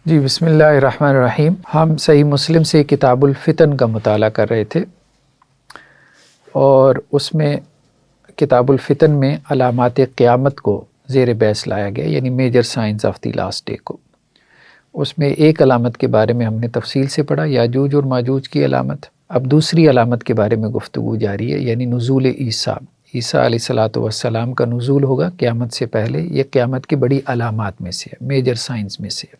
جی بسم اللہ الرحمن الرحیم۔ ہم صحیح مسلم سے کتاب الفتن کا مطالعہ کر رہے تھے اور اس میں کتاب الفتن میں علامات قیامت کو زیر بحث لایا گیا، یعنی major signs of the last day کو۔ اس میں ایک علامت کے بارے میں ہم نے تفصیل سے پڑھا، یاجوج اور ماجوج کی علامت۔ اب دوسری علامت کے بارے میں گفتگو جاری ہے، یعنی نزول عیسیٰ علیہ الصلاۃ والسلام کا نزول ہوگا قیامت سے پہلے۔ یہ قیامت کی بڑی علامات میں سے ہے، میجر سائنز میں سے ہے۔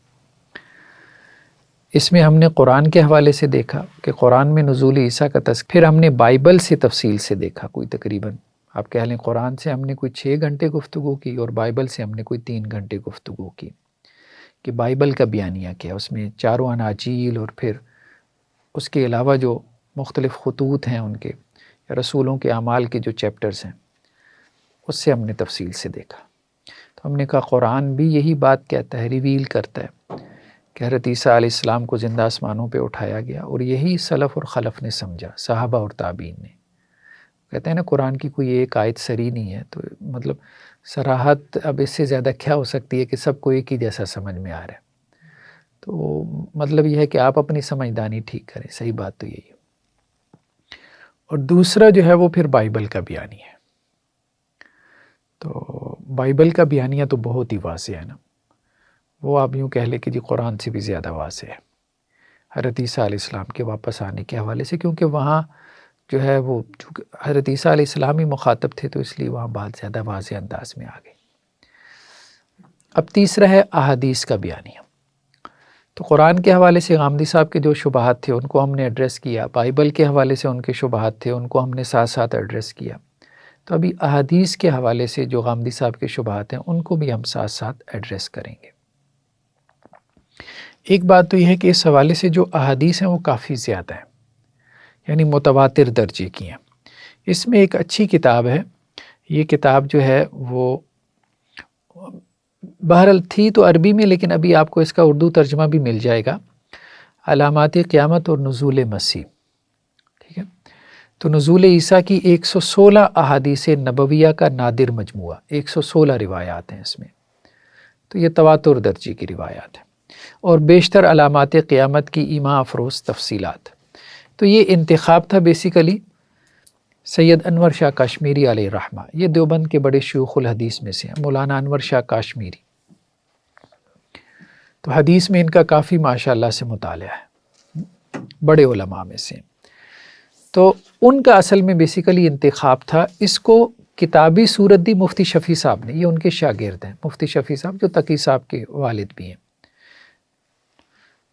اس میں ہم نے قرآن کے حوالے سے دیکھا کہ قرآن میں نزول عیسیٰ کا تذکرہ، پھر ہم نے بائبل سے تفصیل سے دیکھا، کوئی تقریباً آپ کہہ لیں قرآن سے ہم نے کوئی 6 گھنٹے گفتگو کی اور بائبل سے ہم نے کوئی 3 گھنٹے گفتگو کی کہ بائبل کا بیانیہ کیا، اس میں چاروں اناجیل اور پھر اس کے علاوہ جو مختلف خطوط ہیں ان کے، رسولوں کے اعمال کے جو چیپٹرز ہیں، اس سے ہم نے تفصیل سے دیکھا۔ تو ہم نے کہا قرآن بھی یہی بات کہتا ہے، ریویل کرتا ہے کہ حضرت عیسیٰ علیہ السلام کو زندہ آسمانوں پہ اٹھایا گیا، اور یہی سلف اور خلف نے سمجھا، صحابہ اور تابعین نے۔ کہتے ہیں نا قرآن کی کوئی ایک آیت سری نہیں ہے، تو مطلب صراحت اب اس سے زیادہ کیا ہو سکتی ہے کہ سب کو ایک ہی جیسا سمجھ میں آ رہا ہے۔ تو مطلب یہ ہے کہ آپ اپنی سمجھدانی ٹھیک کریں، صحیح بات تو یہی ہے۔ اور دوسرا جو ہے وہ پھر بائبل کا بیانیہ ہے۔ تو بائبل کا بیانیہ تو بہت ہی واضح ہے نا، وہ آپ یوں کہہ لیں کہ جی قرآن سے بھی زیادہ واضح ہے حضرت عیسیٰ علیہ السلام کے واپس آنے کے حوالے سے، کیونکہ وہاں جو ہے وہ چونکہ حضرت عیسیٰ علیہ السلام ہی مخاطب تھے، تو اس لیے وہاں بات زیادہ واضح انداز میں آ گئی۔ اب تیسرا ہے احادیث کا بیانیہ۔ تو قرآن کے حوالے سے غامدی صاحب کے جو شبہات تھے ان کو ہم نے ایڈریس کیا، بائبل کے حوالے سے ان کے شبہات تھے ان کو ہم نے ساتھ ساتھ ایڈریس کیا۔ تو ابھی احادیث کے حوالے سے جو غامدی صاحب کے شبہات ہیں ان کو بھی ہم ساتھ ساتھ ایڈریس کریں گے۔ ایک بات تو یہ ہے کہ اس حوالے سے جو احادیث ہیں وہ کافی زیادہ ہیں، یعنی متواتر درجے کی ہیں۔ اس میں ایک اچھی کتاب ہے، یہ کتاب جو ہے وہ بہرحال تھی تو عربی میں، لیکن ابھی آپ کو اس کا اردو ترجمہ بھی مل جائے گا، علامات قیامت اور نزول مسیح۔ ٹھیک ہے، تو نزول عیسیٰ کی 116 احادیث نبویہ کا نادر مجموعہ، 116 روایات ہیں اس میں، تو یہ تواتر درجے کی روایات ہیں، اور بیشتر علامات قیامت کی ایمان افروز تفصیلات۔ تو یہ انتخاب تھا بیسیکلی سید انور شاہ کاشمیری علیہ الرحمہ، یہ دیوبند کے بڑے شیوخ الحدیث میں سے ہیں، مولانا انور شاہ کاشمیری۔ تو حدیث میں ان کا کافی ماشاءاللہ سے مطالعہ ہے، بڑے علماء میں سے۔ تو ان کا اصل میں بیسیکلی انتخاب تھا، اس کو کتابی صورت دی مفتی شفیع صاحب نے، یہ ان کے شاگرد ہیں، مفتی شفیع صاحب جو تقی صاحب کے والد بھی ہیں،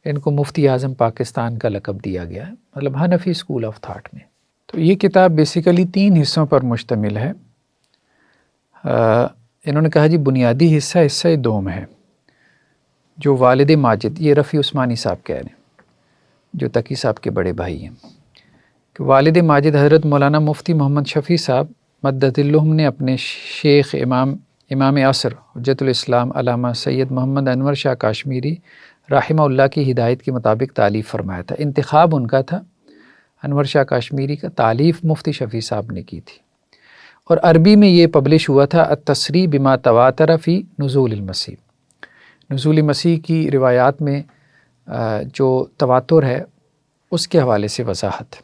ان کو مفتی اعظم پاکستان کا لقب دیا گیا ہے، مطلب حنفی اسکول آف تھاٹ میں۔ تو یہ کتاب بیسیکلی 3 حصوں پر مشتمل ہے۔ انہوں نے کہا جی بنیادی حصہ دوم ہے، جو والد ماجد، یہ رفیع عثمانی صاحب کہہ رہے ہیں جو تقی صاحب کے بڑے بھائی ہیں، کہ والد ماجد حضرت مولانا مفتی محمد شفیع صاحب مدد اللہم نے اپنے شیخ امام عصر حجت الاسلام علامہ سید محمد انور شاہ کاشمیری رحمہ اللہ کی ہدایت کے مطابق تالیف فرمایا تھا۔ انتخاب ان کا تھا، انور شاہ کاشمیری کا، تالیف مفتی شفیع صاحب نے کی تھی، اور عربی میں یہ پبلش ہوا تھا التصریح بما تواتر فی نزول المسیح۔ نزول مسیح کی روایات میں جو تواتر ہے اس کے حوالے سے وضاحت۔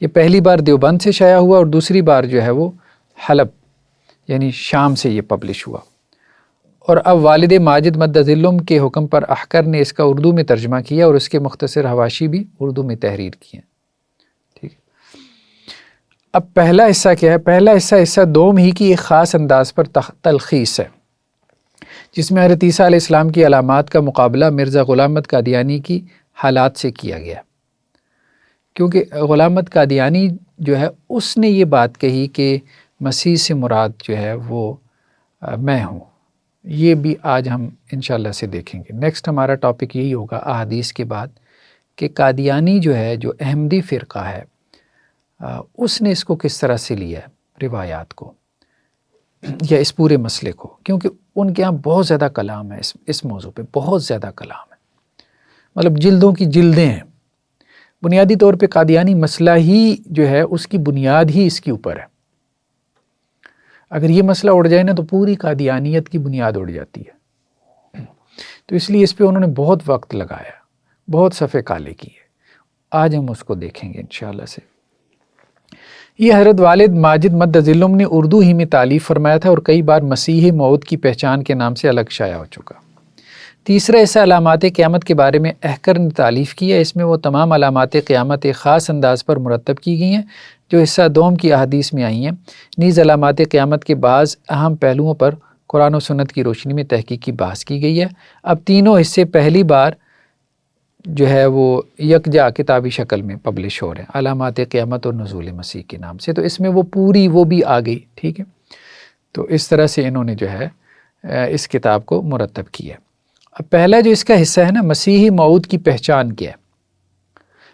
یہ پہلی بار دیوبند سے شائع ہوا، اور دوسری بار جو ہے وہ حلب یعنی شام سے یہ پبلش ہوا، اور اب والد ماجد مدد اللہم کے حکم پر احکر نے اس کا اردو میں ترجمہ کیا، اور اس کے مختصر حواشی بھی اردو میں تحریر کی ہیں۔ ٹھیک، اب پہلا حصہ کیا ہے؟ پہلا حصہ دوم ہی کی ایک خاص انداز پر تلخیص ہے، جس میں حضرت عیسیٰ علیہ السلام کی علامات کا مقابلہ مرزا غلام احمد قادیانی کی حالات سے کیا گیا، کیونکہ غلام احمد قادیانی جو ہے اس نے یہ بات کہی کہ مسیح سے مراد جو ہے وہ میں ہوں۔ یہ بھی آج ہم انشاءاللہ سے دیکھیں گے۔ نیکسٹ ہمارا ٹاپک یہی ہوگا احادیث کے بعد، کہ قادیانی جو ہے، جو احمدی فرقہ ہے، اس نے اس کو کس طرح سے لیا ہے، روایات کو یا اس پورے مسئلے کو، کیونکہ ان کے ہاں بہت زیادہ کلام ہے اس موضوع پہ، بہت زیادہ کلام ہے، مطلب جلدوں کی جلدیں ہیں۔ بنیادی طور پہ قادیانی مسئلہ ہی جو ہے اس کی بنیاد ہی اس کے اوپر ہے۔ اگر یہ مسئلہ اڑ جائے نا تو پوری قادیانیت کی بنیاد اڑ جاتی ہے۔ تو اس لیے اس پہ انہوں نے بہت وقت لگایا، بہت صفحے کالے کیے. آج ہم اس کو دیکھیں گے انشاءاللہ سے. یہ حضرت والد ماجد مد ظلم نے اردو ہی میں تالیف فرمایا تھا اور کئی بار مسیح موعود کی پہچان کے نام سے الگ شائع ہو چکا. تیسرا حصہ علامات قیامت کے بارے میں احکر نے تالیف کی ہے. اس میں وہ تمام علامات قیامت ایک خاص انداز پر مرتب کی گئی ہیں جو حصہ دوم کی احادیث میں آئی ہیں. نیز علامات قیامت کے بعض اہم پہلوؤں پر قرآن و سنت کی روشنی میں تحقیق کی بحث کی گئی ہے. اب تینوں حصے پہلی بار جو ہے وہ یکجا کتابی شکل میں پبلش ہو رہے ہیں، علامات قیامت اور نزول مسیح کے نام سے. تو اس میں وہ پوری وہ بھی آ گئی. ٹھیک ہے، تو اس طرح سے انہوں نے جو ہے اس کتاب کو مرتب کیا. اب پہلا جو اس کا حصہ ہے نا، مسیحی موعود کی پہچان کیا ہے.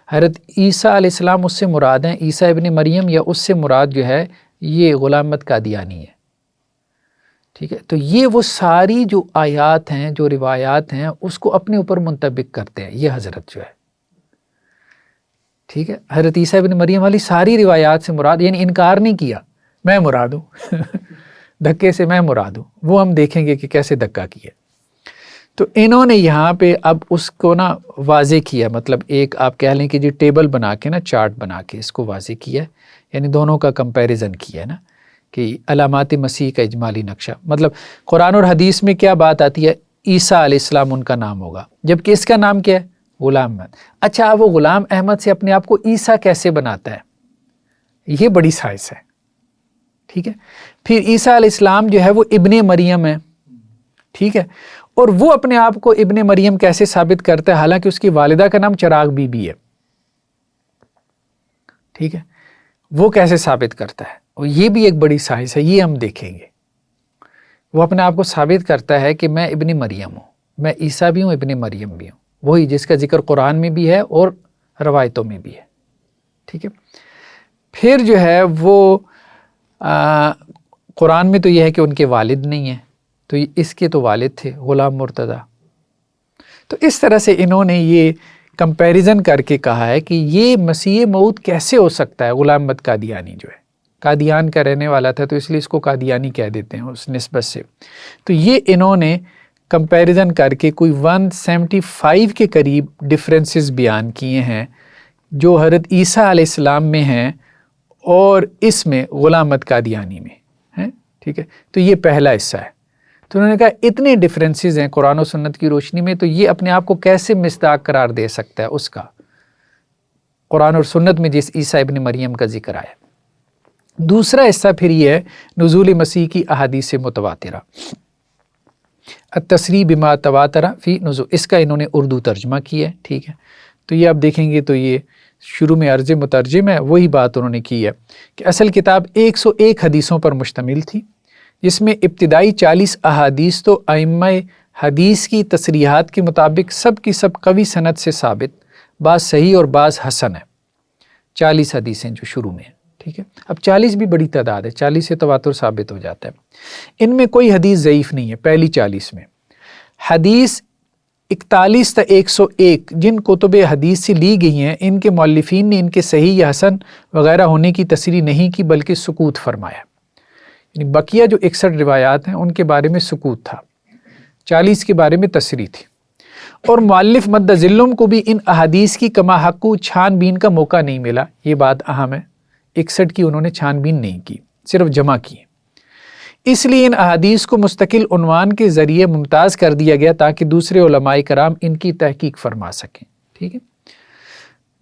حضرت عیسیٰ علیہ السلام اس سے مراد ہیں، عیسیٰ ابن مریم، یا اس سے مراد جو ہے یہ غلام احمد قادیانی ہے. ٹھیک ہے، تو یہ وہ ساری جو آیات ہیں، جو روایات ہیں، اس کو اپنے اوپر منطبق کرتے ہیں یہ حضرت جو ہے. ٹھیک ہے، حضرت عیسیٰ ابن مریم والی ساری روایات سے مراد، یعنی انکار نہیں کیا میں مراد ہوں دھکے سے میں مراد ہوں. وہ ہم دیکھیں گے کہ کیسے دھکا کیا. تو انہوں نے یہاں پہ اب اس کو نا واضح کیا، مطلب ایک آپ کہہ لیں کہ جی ٹیبل بنا کے نا، چارٹ بنا کے اس کو واضح کیا ہے، یعنی دونوں کا کمپیریزن کیا ہے نا، کہ علامات مسیح کا اجمالی نقشہ. مطلب قرآن اور حدیث میں کیا بات آتی ہے، عیسیٰ علیہ السلام ان کا نام ہوگا، جبکہ اس کا نام کیا ہے، غلام احمد. اچھا، وہ غلام احمد سے اپنے آپ کو عیسیٰ کیسے بناتا ہے، یہ بڑی سائنس ہے. ٹھیک ہے، پھر عیسیٰ علیہ السلام جو ہے وہ ابن مریم ہے. ٹھیک ہے، اور وہ اپنے آپ کو ابن مریم کیسے ثابت کرتا ہے، حالانکہ اس کی والدہ کا نام چراغ بی بی ہے. ٹھیک ہے، وہ کیسے ثابت کرتا ہے، اور یہ بھی ایک بڑی سائنس ہے، یہ ہم دیکھیں گے. وہ اپنے آپ کو ثابت کرتا ہے کہ میں ابن مریم ہوں، میں عیسیٰ بھی ہوں، ابن مریم بھی ہوں، وہی جس کا ذکر قرآن میں بھی ہے اور روایتوں میں بھی ہے. ٹھیک ہے، پھر جو ہے وہ قرآن میں تو یہ ہے کہ ان کے والد نہیں ہیں، تو اس کے تو والد تھے غلام مرتضیٰ. تو اس طرح سے انہوں نے یہ کمپیریزن کر کے کہا ہے کہ یہ مسیح موعود کیسے ہو سکتا ہے. غلام احمد قادیانی جو ہے قادیان کا رہنے والا تھا، تو اس لیے اس کو قادیانی کہہ دیتے ہیں اس نسبت سے. تو یہ انہوں نے کمپیریزن کر کے کوئی 175 کے قریب ڈفرینسز بیان کیے ہیں جو حضرت عیسیٰ علیہ السلام میں ہیں اور اس میں غلام احمد قادیانی میں ہیں. ٹھیک ہے، تو یہ پہلا حصہ ہے. تو انہوں نے کہا اتنے ڈفرینسز ہیں قرآن و سنت کی روشنی میں، تو یہ اپنے آپ کو کیسے مصداق قرار دے سکتا ہے اس کا، قرآن اور سنت میں جس عیسیٰ ابن مریم کا ذکر آیا. دوسرا حصہ پھر یہ ہے نزول مسیح کی احادیث متواترہ، التصریح بما تواتر فی نزول، اس کا انہوں نے اردو ترجمہ کیا ہے. ٹھیک ہے، تو یہ آپ دیکھیں گے تو یہ شروع میں عرض مترجم ہے، وہی بات انہوں نے کی ہے کہ اصل کتاب 101 حدیثوں پر مشتمل تھی، جس میں ابتدائی 40 احادیث تو ائمہ حدیث کی تصریحات کے مطابق سب کی سب قوی سند سے ثابت، بعض صحیح اور بعض حسن ہے. 40 حدیثیں جو شروع میں ہیں. ٹھیک ہے، اب 40 بھی بڑی تعداد ہے، 40 سے تواتر ثابت ہو جاتا ہے. ان میں کوئی حدیث ضعیف نہیں ہے. پہلی 40 میں حدیث 41 تا 101 جن کتب حدیث سے لی گئی ہیں، ان کے مؤلفین نے ان کے صحیح یا حسن وغیرہ ہونے کی تصریح نہیں کی، بلکہ سکوت فرمایا. یعنی بقیہ جو 61 روایات ہیں ان کے بارے میں سکوت تھا، 40 کے بارے میں تصریح تھی. اور مؤلف مد ظلم کو بھی ان احادیث کی کما حقو چھان بین کا موقع نہیں ملا. یہ بات اہم ہے، 61 کی انہوں نے چھان بین نہیں کی، صرف جمع کی. اس لیے ان احادیث کو مستقل عنوان کے ذریعے ممتاز کر دیا گیا تاکہ دوسرے علماء کرام ان کی تحقیق فرما سکیں. ٹھیک ہے،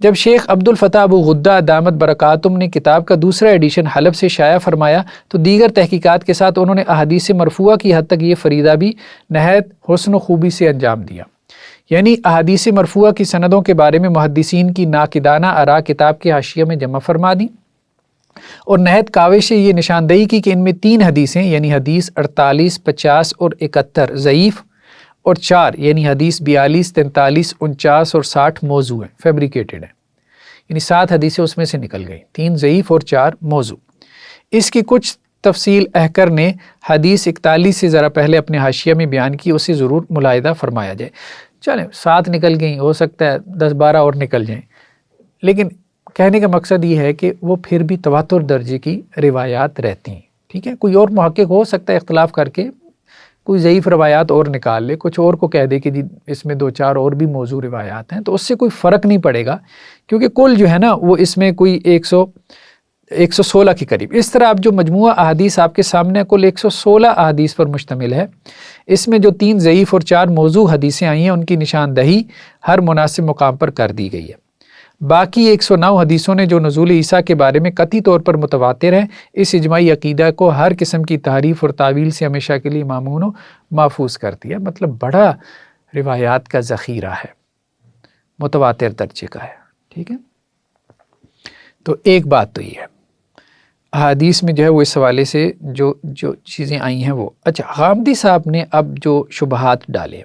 جب شیخ عبد الفتاح ابو غدہ دامت برکاتہم نے کتاب کا دوسرا ایڈیشن حلب سے شائع فرمایا تو دیگر تحقیقات کے ساتھ انہوں نے احادیث مرفوعہ کی حد تک یہ فریضہ بھی نہایت حسن و خوبی سے انجام دیا. یعنی احادیث مرفوعہ کی سندوں کے بارے میں محدثین کی ناقدانہ آراء کتاب کے حاشیہ میں جمع فرما دی، اور نہایت کاوش سے یہ نشاندہی کی کہ ان میں 3 حدیثیں یعنی حدیث 48، 50 اور 71 ضعیف، اور 4 یعنی حدیث 42، 43، 49 اور 60 موضوع ہیں، فیبریکیٹڈ ہیں. یعنی 7 حدیثیں اس میں سے نکل گئی، 3 ضعیف اور 4 موضوع. اس کی کچھ تفصیل احکر نے حدیث 41 سے ذرا پہلے اپنے حاشیہ میں بیان کی، اسے ضرور ملاحظہ فرمایا جائے. چلیں 7 نکل گئیں، ہو سکتا ہے 10-12 اور نکل جائیں، لیکن کہنے کا مقصد یہ ہے کہ وہ پھر بھی تواتر درجے کی روایات رہتی ہیں. ٹھیک ہے، کوئی اور محقق ہو سکتا ہے اختلاف کر کے کوئی ضعیف روایات اور نکال لے، کچھ اور کو کہہ دے کہ جی اس میں 2-4 اور بھی موضوع روایات ہیں، تو اس سے کوئی فرق نہیں پڑے گا، کیونکہ کل جو ہے نا وہ اس میں کوئی 116 کے قریب، اس طرح اب جو مجموعہ احادیث آپ کے سامنے کل 116 احادیث پر مشتمل ہے، اس میں جو 3 ضعیف اور 4 موضوع حدیثیں آئی ہیں ان کی نشاندہی ہر مناسب مقام پر کر دی گئی ہے۔ باقی 109 حدیثوں نے جو نزول عیسیٰ کے بارے میں قطعی طور پر متواتر ہیں، اس اجماعی عقیدہ کو ہر قسم کی تحریف اور تعویل سے ہمیشہ کے لیے مامون و محفوظ کر دیا۔ مطلب بڑا روایات کا ذخیرہ ہے، متواتر درجے کا ہے، ٹھیک ہے۔ تو ایک بات تو یہ ہے احادیث میں جو ہے وہ اس حوالے سے جو چیزیں آئی ہیں وہ اچھا۔ غامدی صاحب نے اب جو شبہات ڈالے،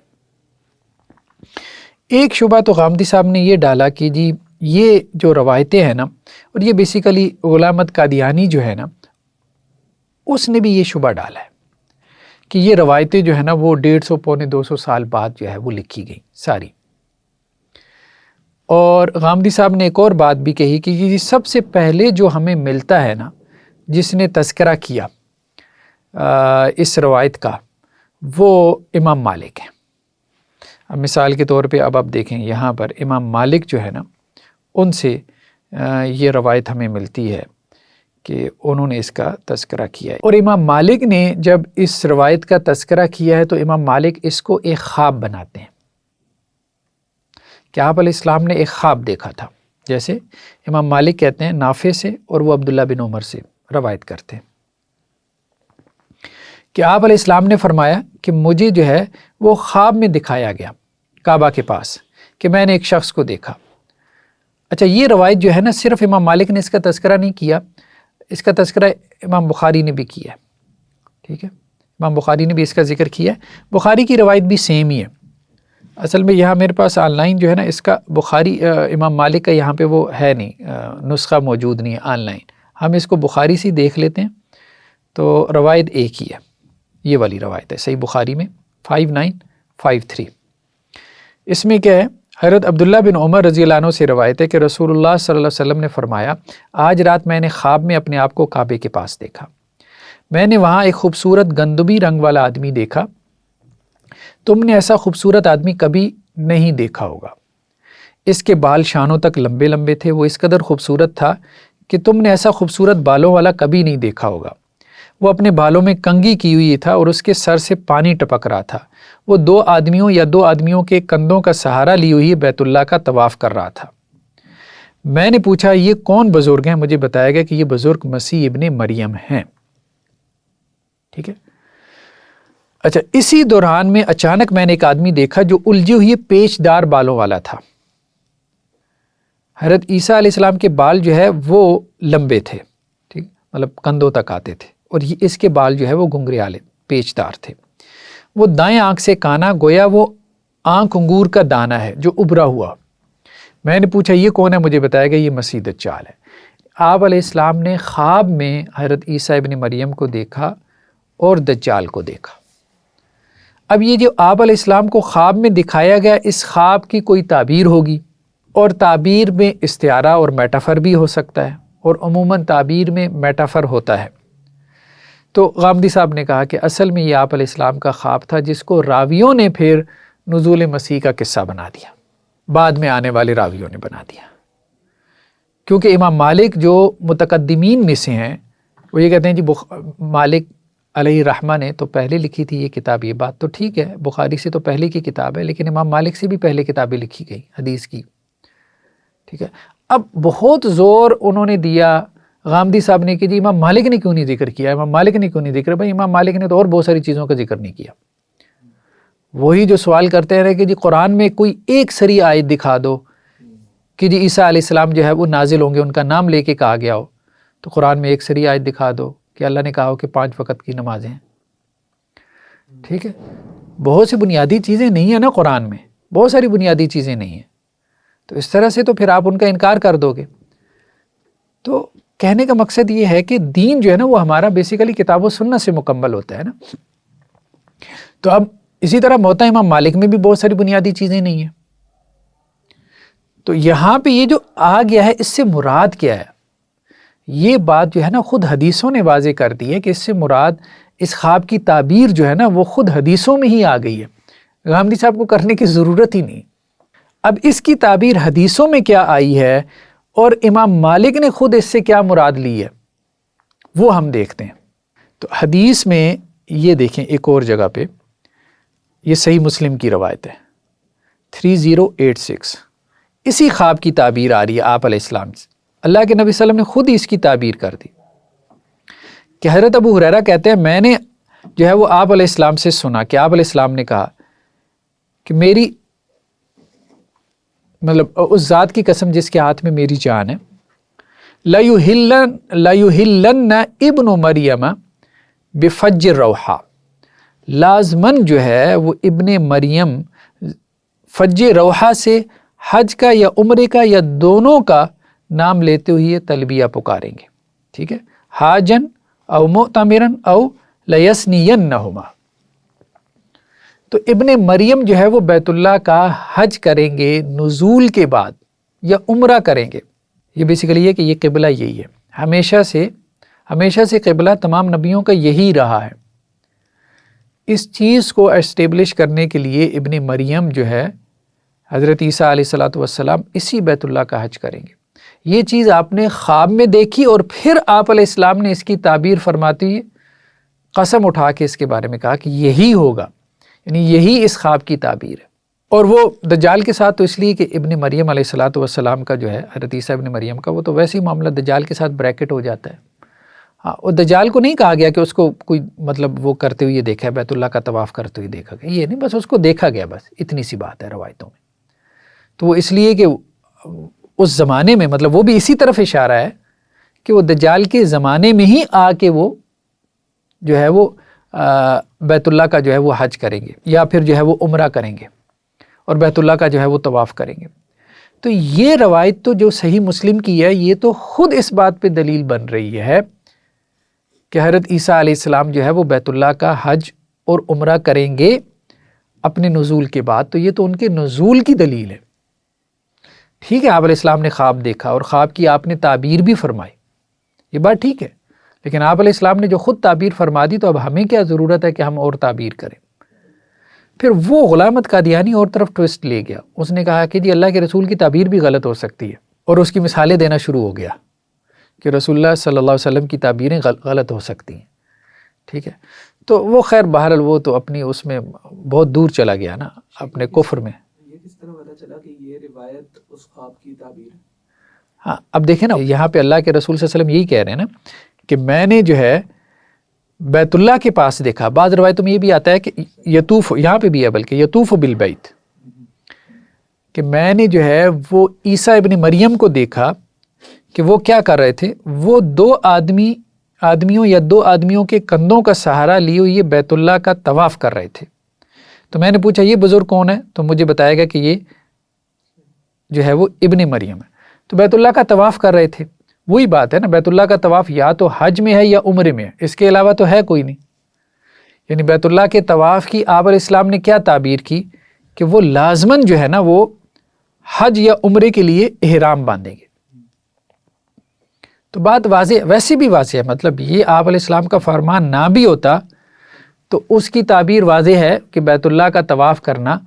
ایک شبہ تو غامدی صاحب نے یہ ڈالا کہ جی یہ جو روایتیں ہیں نا، اور یہ بیسیکلی غلام احمد قادیانی جو ہے نا اس نے بھی یہ شبہ ڈالا ہے کہ یہ روایتیں جو ہے نا وہ 150-200 سال بعد جو ہے وہ لکھی گئی ساری۔ اور غامدی صاحب نے ایک اور بات بھی کہی کہ یہ سب سے پہلے جو ہمیں ملتا ہے نا جس نے تذکرہ کیا اس روایت کا وہ امام مالک ہے۔ اب مثال کے طور پہ اب آپ دیکھیں یہاں پر امام مالک جو ہے نا ان سے یہ روایت ہمیں ملتی ہے کہ انہوں نے اس کا تذکرہ کیا ہے، اور امام مالک نے جب اس روایت کا تذکرہ کیا ہے تو امام مالک اس کو ایک خواب بناتے ہیں کہ آپ علیہ السلام نے ایک خواب دیکھا تھا، جیسے امام مالک کہتے ہیں نافع سے اور وہ عبداللہ بن عمر سے روایت کرتے ہیں کہ آپ علیہ السلام نے فرمایا کہ مجھے جو ہے وہ خواب میں دکھایا گیا کعبہ کے پاس کہ میں نے ایک شخص کو دیکھا۔ اچھا یہ روایت جو ہے نا صرف امام مالک نے اس کا تذکرہ نہیں کیا، اس کا تذکرہ امام بخاری نے بھی کیا ہے، ٹھیک ہے، امام بخاری نے بھی اس کا ذکر کیا ہے۔ بخاری کی روایت بھی سیم ہی ہے، اصل میں یہاں میرے پاس آن لائن جو ہے نا اس کا بخاری امام مالک کا یہاں پہ وہ ہے نہیں، نسخہ موجود نہیں ہے آن لائن، ہم اس کو بخاری سے دیکھ لیتے ہیں تو روایت ایک ہی ہے، یہ والی روایت ہے صحیح بخاری میں 5953۔ اس میں کیا ہے، حضرت عبداللہ بن عمر رضی اللہ عنہ سے روایت ہے کہ رسول اللہ صلی اللہ علیہ وسلم نے فرمایا آج رات میں نے خواب میں اپنے آپ کو کعبے کے پاس دیکھا، میں نے وہاں ایک خوبصورت گندمی رنگ والا آدمی دیکھا، تم نے ایسا خوبصورت آدمی کبھی نہیں دیکھا ہوگا، اس کے بال شانوں تک لمبے لمبے تھے، وہ اس قدر خوبصورت تھا کہ تم نے ایسا خوبصورت بالوں والا کبھی نہیں دیکھا ہوگا، وہ اپنے بالوں میں کنگھی کی ہوئی تھا اور اس کے سر سے پانی ٹپک رہا تھا، وہ 2 آدمیوں کے کندھوں کا سہارا لی ہوئی بیت اللہ کا طواف کر رہا تھا۔ میں نے پوچھا یہ کون بزرگ ہیں؟ مجھے بتایا گیا کہ یہ بزرگ مسیح ابن مریم ہیں، ٹھیک ہے۔ اچھا اسی دوران میں اچانک میں نے ایک آدمی دیکھا جو الجھے ہوئے پیچ دار بالوں والا تھا۔ حضرت عیسیٰ علیہ السلام کے بال جو ہے وہ لمبے تھے، ٹھیک، مطلب کندھوں تک آتے تھے، اور اس کے بال جو ہے وہ گھنگریالے پیچ دار تھے، وہ دائیں آنکھ سے کانا گویا وہ آنکھ انگور کا دانہ ہے جو ابھرا ہوا۔ میں نے پوچھا یہ کون ہے؟ مجھے بتایا گیا یہ مسیح دجال ہے۔ آپ علیہ السلام نے خواب میں حضرت عیسیٰ ابن مریم کو دیکھا اور دجال کو دیکھا۔ اب یہ جو آپ علیہ السلام کو خواب میں دکھایا گیا، اس خواب کی کوئی تعبیر ہوگی، اور تعبیر میں استعارہ اور میٹافر بھی ہو سکتا ہے، اور عموماً تعبیر میں میٹافر ہوتا ہے۔ تو غامدی صاحب نے کہا کہ اصل میں یہ آپ علیہ السلام کا خواب تھا جس کو راویوں نے پھر نزول مسیح کا قصہ بنا دیا، بعد میں آنے والے راویوں نے بنا دیا، کیونکہ امام مالک جو متقدمین میں سے ہیں وہ یہ کہتے ہیں جی مالک علیہ الرحمہ نے تو پہلے لکھی تھی یہ کتاب، یہ بات تو ٹھیک ہے، بخاری سے تو پہلے کی کتاب ہے، لیکن امام مالک سے بھی پہلے کتابیں لکھی گئی حدیث کی، ٹھیک ہے۔ اب بہت زور انہوں نے دیا غامدی صاحب نے کہ جی امام مالک نے کیوں نہیں ذکر کیا، امام مالک نے کیوں نہیں ذکر، بھائی امام مالک نے تو اور بہت ساری چیزوں کا ذکر نہیں کیا۔ وہی جو سوال کرتے رہے کہ جی قرآن میں کوئی ایک سری آیت دکھا دو کہ جی عیسیٰ علیہ السلام جو ہے وہ نازل ہوں گے، ان کا نام لے کے کہا گیا ہو، تو قرآن میں ایک سری آیت دکھا دو کہ اللہ نے کہا ہو کہ 5 وقت کی نمازیں ہیں، ٹھیک ہے۔ بہت سی بنیادی چیزیں نہیں ہیں نا قرآن میں، بہت ساری بنیادی چیزیں نہیں ہیں، تو اس طرح سے تو پھر آپ ان کا انکار کر دو گے۔ تو کہنے کا مقصد یہ ہے کہ دین جو ہے نا وہ ہمارا بیسیکلی کتاب و سنت سے مکمل ہوتا ہے نا۔ تو اب اسی طرح موطا امام مالک میں بھی بہت ساری بنیادی چیزیں نہیں ہیں، تو یہاں پہ یہ جو آ گیا ہے اس سے مراد کیا ہے؟ یہ بات جو ہے نا خود حدیثوں نے واضح کر دی ہے کہ اس سے مراد اس خواب کی تعبیر جو ہے نا وہ خود حدیثوں میں ہی آ گئی ہے، غامدی صاحب کو کرنے کی ضرورت ہی نہیں۔ اب اس کی تعبیر حدیثوں میں کیا آئی ہے اور امام مالک نے خود اس سے کیا مراد لی ہے وہ ہم دیکھتے ہیں۔ تو حدیث میں یہ دیکھیں ایک اور جگہ پہ، یہ صحیح مسلم کی روایت ہے 3086، اسی خواب کی تعبیر آ رہی ہے آپ علیہ السلام سے، اللہ کے نبی صلی اللہ علیہ وسلم نے خود ہی اس کی تعبیر کر دی کہ حضرت ابو ہریرہ کہتے ہیں میں نے جو ہے وہ آپ علیہ السلام سے سنا کہ آپ علیہ السلام نے کہا کہ میری مطلب اس ذات کی قسم جس کے ہاتھ میں میری جان ہے، لَيُحِلَّنَّ ابن مریم بفج الروحا، لازمن جو ہے وہ ابن مریم فج روحا سے حج کا یا عمرے کا یا دونوں کا نام لیتے ہوئے تلبیہ پکاریں گے، ٹھیک ہے، حاجن او معتمرن او لیسنینہما۔ تو ابن مریم جو ہے وہ بیت اللہ کا حج کریں گے نزول کے بعد یا عمرہ کریں گے۔ یہ بیسیکلی یہ کہ یہ قبلہ یہی ہے، ہمیشہ سے قبلہ تمام نبیوں کا یہی رہا ہے۔ اس چیز کو اسٹیبلش کرنے کے لیے ابن مریم جو ہے حضرت عیسیٰ علیہ الصلوۃ والسلام اسی بیت اللہ کا حج کریں گے۔ یہ چیز آپ نے خواب میں دیکھی اور پھر آپ علیہ السلام نے اس کی تعبیر فرماتے ہوئے قسم اٹھا کے اس کے بارے میں کہا کہ یہی ہوگا، یعنی یہی اس خواب کی تعبیر ہے۔ اور وہ دجال کے ساتھ تو اس لیے کہ ابن مریم علیہ الصلوۃ والسلام کا جو ہے حضرت عیسیٰ ابن مریم کا وہ تو ویسے ہی معاملہ دجال کے ساتھ بریکٹ ہو جاتا ہے۔ ہاں، اور دجال کو نہیں کہا گیا کہ اس کو کوئی مطلب وہ کرتے ہوئے دیکھا ہے، بیت اللہ کا طواف کرتے ہوئے دیکھا گیا، یہ نہیں، بس اس کو دیکھا گیا، بس اتنی سی بات ہے روایتوں میں۔ تو وہ اس لیے کہ اس زمانے میں مطلب وہ بھی اسی طرف اشارہ ہے کہ وہ دجال کے زمانے میں ہی آ کے وہ جو ہے وہ بیت اللہ کا جو ہے وہ حج کریں گے یا پھر جو ہے وہ عمرہ کریں گے اور بیت اللہ کا جو ہے وہ طواف کریں گے۔ تو یہ روایت تو جو صحیح مسلم کی ہے یہ تو خود اس بات پہ دلیل بن رہی ہے کہ حضرت عیسیٰ علیہ السلام جو ہے وہ بیت اللہ کا حج اور عمرہ کریں گے اپنے نزول کے بعد، تو یہ تو ان کے نزول کی دلیل ہے۔ ٹھیک ہے، آپ علیہ السلام نے خواب دیکھا اور خواب کی آپ نے تعبیر بھی فرمائی، یہ بات ٹھیک ہے، لیکن آپ علیہ السلام نے جو خود تعبیر فرما دی تو اب ہمیں کیا ضرورت ہے کہ ہم اور تعبیر کریں؟ پھر وہ غلام احمد قادیانی اور طرف ٹوسٹ لے گیا، اس نے کہا کہ جی اللہ کے رسول کی تعبیر بھی غلط ہو سکتی ہے، اور اس کی مثالیں دینا شروع ہو گیا کہ رسول اللہ صلی اللہ علیہ وسلم کی تعبیریں غلط ہو سکتی ہیں۔ ٹھیک ہے، تو وہ خیر بہرحال وہ تو اپنی اس میں بہت دور چلا گیا نا اپنے کفر میں۔ یہ کس طرح پتہ چلا کہ یہ روایت اس خواب کی تعبیر ہے؟ ہاں، اب دیکھیں نا یہاں پہ اللہ کے رسول صلی اللہ علیہ وسلم یہی کہہ رہے ہیں نا کہ میں نے جو ہے بیت اللہ کے پاس دیکھا، بعض روایتوں میں یہ بھی آتا ہے کہ یطوف، یہاں پہ بھی ہے بلکہ یطوف بالبیت، کہ میں نے جو ہے وہ عیسیٰ ابن مریم کو دیکھا کہ وہ کیا کر رہے تھے، وہ دو آدمیوں کے کندھوں کا سہارا لیے ہوئے بیت اللہ کا طواف کر رہے تھے۔ تو میں نے پوچھا یہ بزرگ کون ہے؟ تو مجھے بتایا گیا کہ یہ جو ہے وہ ابن مریم ہے۔ تو بیت اللہ کا طواف کر رہے تھے، وہی بات ہے نا، بیت اللہ کا طواف یا تو حج میں ہے یا عمرے میں ہے، اس کے علاوہ تو ہے کوئی نہیں۔ یعنی بیت اللہ کے طواف کی آپ علیہ السلام نے کیا تعبیر کی کہ وہ لازماً جو ہے نا وہ حج یا عمرے کے لیے احرام باندھیں گے۔ تو بات واضح، ویسے بھی واضح ہے، مطلب یہ آپ علیہ السلام کا فرمان نہ بھی ہوتا تو اس کی تعبیر واضح ہے کہ بیت اللہ کا طواف کرنا،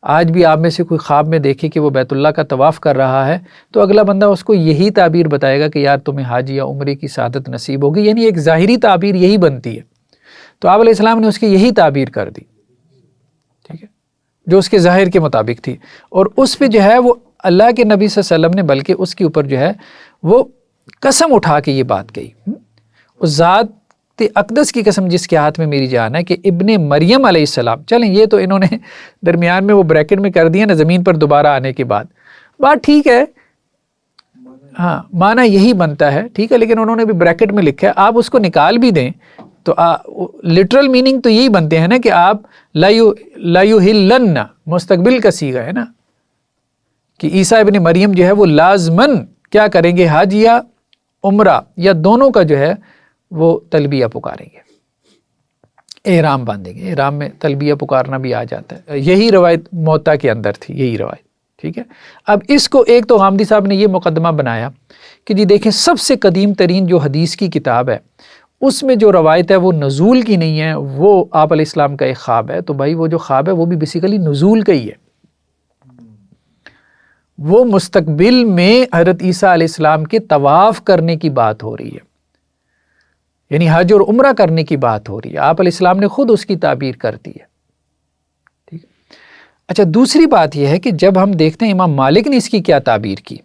آج بھی آپ میں سے کوئی خواب میں دیکھے کہ وہ بیت اللہ کا طواف کر رہا ہے تو اگلا بندہ اس کو یہی تعبیر بتائے گا کہ یار تمہیں حج یا عمرے کی سعادت نصیب ہوگی، یعنی ایک ظاہری تعبیر یہی بنتی ہے۔ تو آپ علیہ السلام نے اس کی یہی تعبیر کر دی، ٹھیک ہے، جو اس کے ظاہر کے مطابق تھی، اور اس پہ جو ہے وہ اللہ کے نبی صلی اللہ علیہ وسلم نے بلکہ اس کے اوپر جو ہے وہ قسم اٹھا کے یہ بات کہی، اس ذات اقدس کی قسم جس کے ہاتھ میں میری جان ہے کہ ابن مریم علیہ السلام، چلیں یہ تو انہوں نے درمیان میں وہ بریکٹ میں کر دیا نا زمین پر دوبارہ آنے کے بعد، بات ٹھیک ہے، ہاں معنی یہی بنتا ہے، ٹھیک ہے، لیکن انہوں نے بھی بریکٹ میں لکھا ہے، آپ اس کو نکال بھی دیں تو لٹرل میننگ تو یہی بنتے ہیں نا کہ آپ لا یحلن، مستقبل کا صیغہ ہے نا کہ عیسیٰ ابن مریم جو ہے وہ لازماً کیا کریں گے، حج یا عمرہ یا دونوں کا جو ہے وہ تلبیہ پکاریں گے، احرام باندھیں گے۔ احرام میں تلبیہ پکارنا بھی آ جاتا ہے، یہی روایت موطا کے اندر تھی، یہی روایت، ٹھیک ہے۔ اب اس کو ایک تو غامدی صاحب نے یہ مقدمہ بنایا کہ جی دیکھیں سب سے قدیم ترین جو حدیث کی کتاب ہے اس میں جو روایت ہے وہ نزول کی نہیں ہے، وہ آپ علیہ السلام کا ایک خواب ہے، تو بھائی وہ جو خواب ہے وہ بھی بیسیکلی نزول کا ہی ہے، وہ مستقبل میں حضرت عیسیٰ علیہ السلام کے طواف کرنے کی بات ہو رہی ہے، یعنی حج اور عمرہ کرنے کی بات ہو رہی ہے، آپ علیہ السلام نے خود اس کی تعبیر کر دی ہے، ٹھیک ہے۔ اچھا، دوسری بات یہ ہے کہ جب ہم دیکھتے ہیں امام مالک نے اس کی کیا تعبیر کی،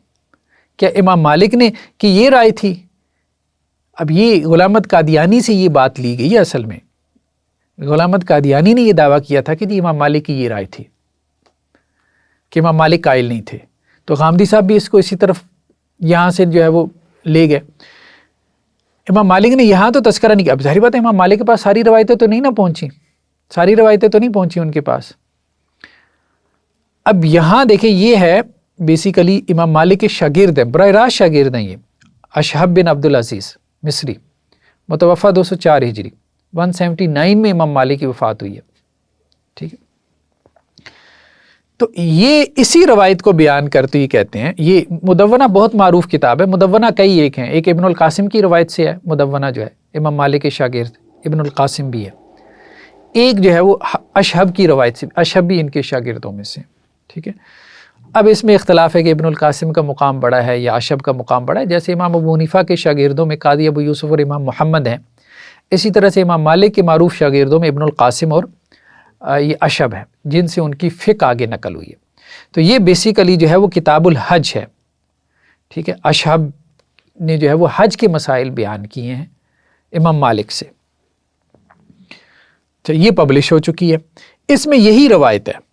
کیا امام مالک نے کہ یہ رائے تھی؟ اب یہ غلام احمد قادیانی سے یہ بات لی گئی ہے، اصل میں غلام احمد قادیانی نے یہ دعویٰ کیا تھا کہ جی امام مالک کی یہ رائے تھی کہ امام مالک قائل نہیں تھے، تو غامدی صاحب بھی اس کو اسی طرف یہاں سے جو ہے وہ لے گئے۔ امام مالک نے یہاں تو تذکرہ نہیں کیا، اب ظاہر بات ہے امام مالک کے پاس ساری روایتیں تو نہیں نہ پہنچی، ساری روایتیں تو نہیں پہنچی ان کے پاس۔ اب یہاں دیکھیں یہ ہے بیسیکلی امام مالک کے شاگرد ہیں، براہ راست شاگرد ہیں یہ، اشہب بن عبد العزیز مصری، متوفہ 204 ہجری، 179 میں امام مالک کی وفات ہوئی ہے، ٹھیک ہے۔ تو یہ اسی روایت کو بیان کرتے ہی کہتے ہیں، یہ مدونہ بہت معروف کتاب ہے، مدونہ کئی ایک ہیں، ایک ابن القاسم کی روایت سے ہے مدونہ جو ہے، امام مالک کے شاگرد ابن القاسم بھی ہے، ایک جو ہے وہ اشہب کی روایت سے، اشہب بھی ان کے شاگردوں میں سے، ٹھیک ہے۔ اب اس میں اختلاف ہے کہ ابن القاسم کا مقام بڑا ہے یا اشہب کا مقام بڑا ہے، جیسے امام ابو حنیفہ کے شاگردوں میں قاضی ابو یوسف اور امام محمد ہیں، اسی طرح سے امام مالک کے معروف شاگردوں میں ابن القاسم اور یہ اشہب ہے، جن سے ان کی فقہ آگے نقل ہوئی ہے۔ تو یہ بیسیکلی جو ہے وہ کتاب الحج ہے، ٹھیک ہے۔ اشہب نے جو ہے وہ حج کے مسائل بیان کیے ہیں امام مالک سے، تو یہ پبلش ہو چکی ہے، اس میں یہی روایت ہے،